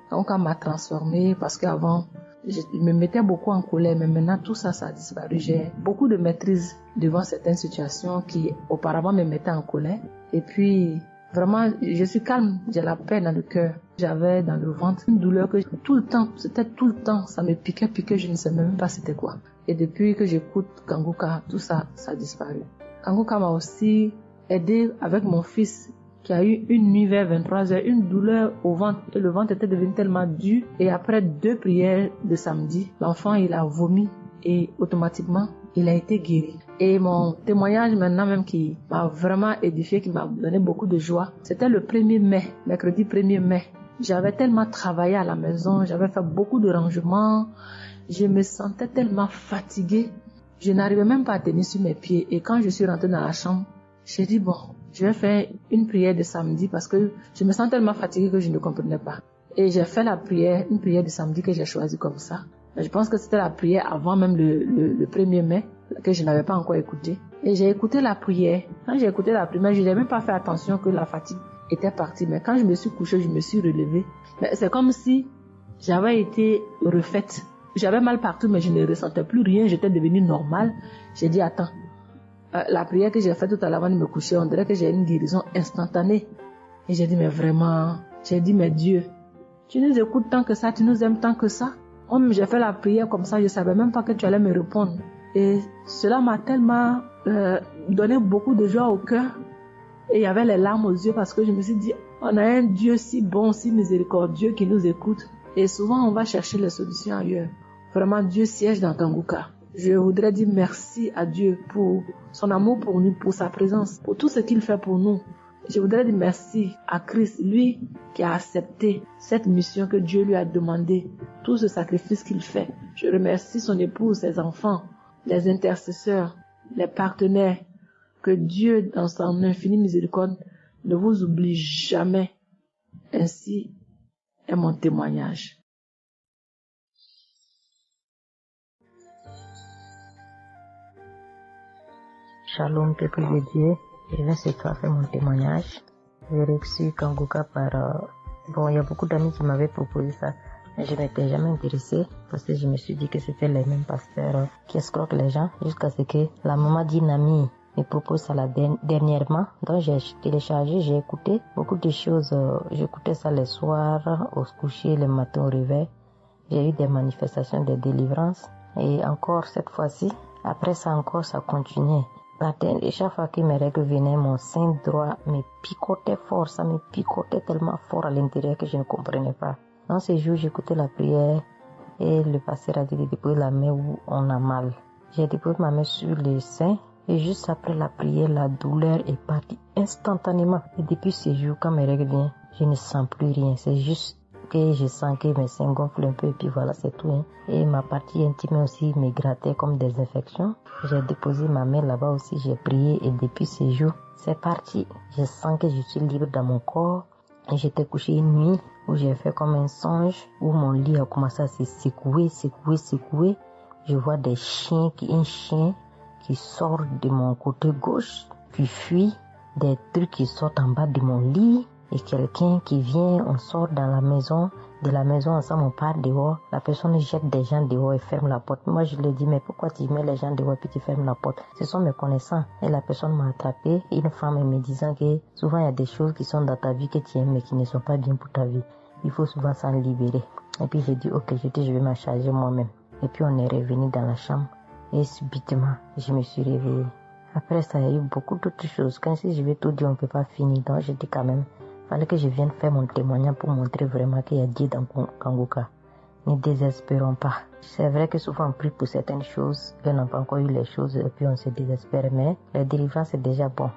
Kanguka m'a transformée parce qu'avant, je me mettais beaucoup en colère, mais maintenant tout ça a disparu. J'ai beaucoup de maîtrise devant certaines situations qui auparavant me mettaient en colère. Et puis, vraiment, je suis calme, j'ai la paix dans le cœur. J'avais dans le ventre une douleur que c'était tout le temps, ça me piquait, je ne sais même pas c'était quoi. Et depuis que j'écoute Kanguka, tout ça a disparu. Kanguka m'a aussi aidé avec mon fils qui a eu une nuit vers 23h, une douleur au ventre et le ventre était devenu tellement dur et après 2 prières de samedi, l'enfant il a vomi et automatiquement il a été guéri. Et mon témoignage maintenant même qui m'a vraiment édifié, qui m'a donné beaucoup de joie, c'était le 1er mai, mercredi 1er mai. J'avais tellement travaillé à la maison, j'avais fait beaucoup de rangements, je me sentais tellement fatiguée, je n'arrivais même pas à tenir sur mes pieds et quand je suis rentrée dans la chambre, j'ai dit bon, je vais faire une prière de samedi parce que je me sens tellement fatiguée que je ne comprenais pas. Et j'ai fait une prière de samedi que j'ai choisie comme ça. Mais je pense que c'était la prière avant même le 1er mai que je n'avais pas encore écouté. Et j'ai écouté la prière. Quand j'ai écouté la prière, je n'avais même pas fait attention que la fatigue était partie. Mais quand je me suis couchée, je me suis relevée. Mais c'est comme si j'avais été refaite. J'avais mal partout, mais je ne ressentais plus rien. J'étais devenue normale. J'ai dit, attends. La prière que j'ai faite tout à l'heure avant de me coucher, on dirait que j'ai une guérison instantanée. Et j'ai dit, mais vraiment, mais Dieu, tu nous écoutes tant que ça, tu nous aimes tant que ça. J'ai fait la prière comme ça, je savais même pas que tu allais me répondre. Et cela m'a tellement donné beaucoup de joie au cœur. Et il y avait les larmes aux yeux parce que je me suis dit, on a un Dieu si bon, si miséricordieux qui nous écoute. Et souvent, on va chercher les solutions ailleurs. Vraiment, Dieu siège dans Kanguka. Je voudrais dire merci à Dieu pour son amour pour nous, pour sa présence, pour tout ce qu'il fait pour nous. Je voudrais dire merci à Christ, lui qui a accepté cette mission que Dieu lui a demandé, tout ce sacrifice qu'il fait. Je remercie son épouse, ses enfants, les intercesseurs, les partenaires. Que Dieu, dans son infinie miséricorde, ne vous oublie jamais. Ainsi est mon témoignage. Shalom, peuple de Dieu. Je viens ce soir faire mon témoignage. J'ai reçu Kanguka par... il y a beaucoup d'amis qui m'avaient proposé ça, mais je m'étais jamais intéressée parce que je me suis dit que c'était les mêmes pasteurs qui escroquent les gens jusqu'à ce que la maman d'une amie me propose ça dernièrement. Donc j'ai téléchargé, j'ai écouté beaucoup de choses. J'écoutais ça les soirs, au coucher, le matin au réveil. J'ai eu des manifestations de délivrance et encore cette fois-ci, après ça encore, ça continuait. Et chaque fois que mes règles venaient, mon sein droit me picotait fort, ça me picotait tellement fort à l'intérieur que je ne comprenais pas. Dans ces jours, j'écoutais la prière et le pasteur a dit de déposer la main où on a mal. J'ai déposé ma main sur le sein et juste après la prière, la douleur est partie instantanément. Et depuis ces jours, quand mes règles viennent, je ne sens plus rien. C'est juste que je sens que mes seins gonflent un peu et puis voilà, c'est tout. Et ma partie intime aussi me grattait comme des infections. J'ai déposé ma main là-bas aussi, j'ai prié et depuis ces jours, c'est parti. Je sens que je suis libre dans mon corps. Et j'étais couché une nuit où j'ai fait comme un songe, où mon lit a commencé à se secouer. Je vois un chien qui sort de mon côté gauche, qui fuit des trucs qui sortent en bas de mon lit et quelqu'un qui vient, on sort dans la maison, de la maison ensemble, on part dehors, la personne jette des gens dehors et ferme la porte. Moi je lui dis mais pourquoi tu mets les gens dehors et puis tu fermes la porte? Ce sont mes connaissants. Et la personne m'a attrapé, une femme me disant que souvent il y a des choses qui sont dans ta vie que tu aimes mais qui ne sont pas bien pour ta vie. Il faut souvent s'en libérer. Et puis j'ai dit ok, je vais m'en charger moi-même. Et puis on est revenu dans la chambre et subitement je me suis réveillée. Après ça, il y a eu beaucoup d'autres choses. Quand si je vais tout dire, on ne peut pas finir. Donc je dis quand même, il fallait que je vienne faire mon témoignage pour montrer vraiment qu'il y a Dieu dans Kanguka. Ne désespérons pas. C'est vrai que souvent on prie pour certaines choses, on n'a pas encore eu les choses et puis on se désespère. Mais la délivrance c'est déjà bon.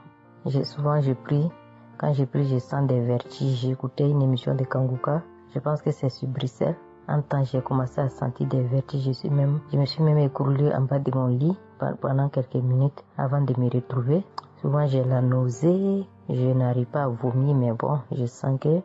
Souvent je prie. Quand je prie, je sens des vertiges. J'ai écouté une émission de Kanguka. Je pense que c'est sur Bruxelles. En temps, j'ai commencé à sentir des vertiges. Je me suis même écroulée en bas de mon lit pendant quelques minutes avant de me retrouver. Souvent, j'ai la nausée. Je n'arrive pas à vomir, mais bon, je sens que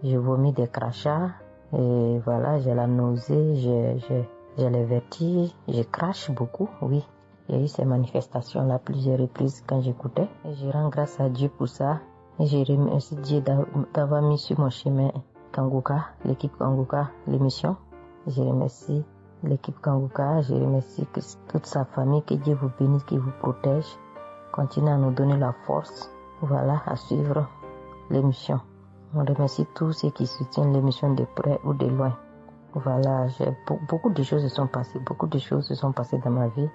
je vomis des crachats. Et voilà, j'ai la nausée, j'ai les vertiges. Je crache beaucoup, oui. Il y a eu ces manifestations-là plusieurs reprises quand j'écoutais. Et je rends grâce à Dieu pour ça. Et je remercie Dieu d'avoir mis sur mon chemin Kanguka, l'équipe Kanguka, l'émission. Je remercie l'équipe Kanguka, je remercie toute sa famille, que Dieu vous bénisse, qu'il vous protège. Continuez à nous donner la force, voilà, à suivre l'émission. On remercie tous ceux qui soutiennent l'émission de près ou de loin. Voilà, beaucoup de choses se sont passées dans ma vie.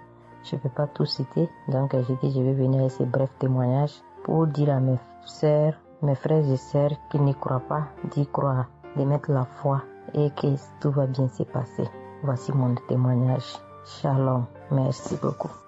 Je ne peux pas tout citer, donc j'ai dit je vais venir avec ces brefs témoignages pour dire à mes sœurs, mes frères et sœurs qui n'y croient pas, d'y croire, de mettre la foi et que tout va bien se passer. Voici mon témoignage. Shalom. Merci beaucoup.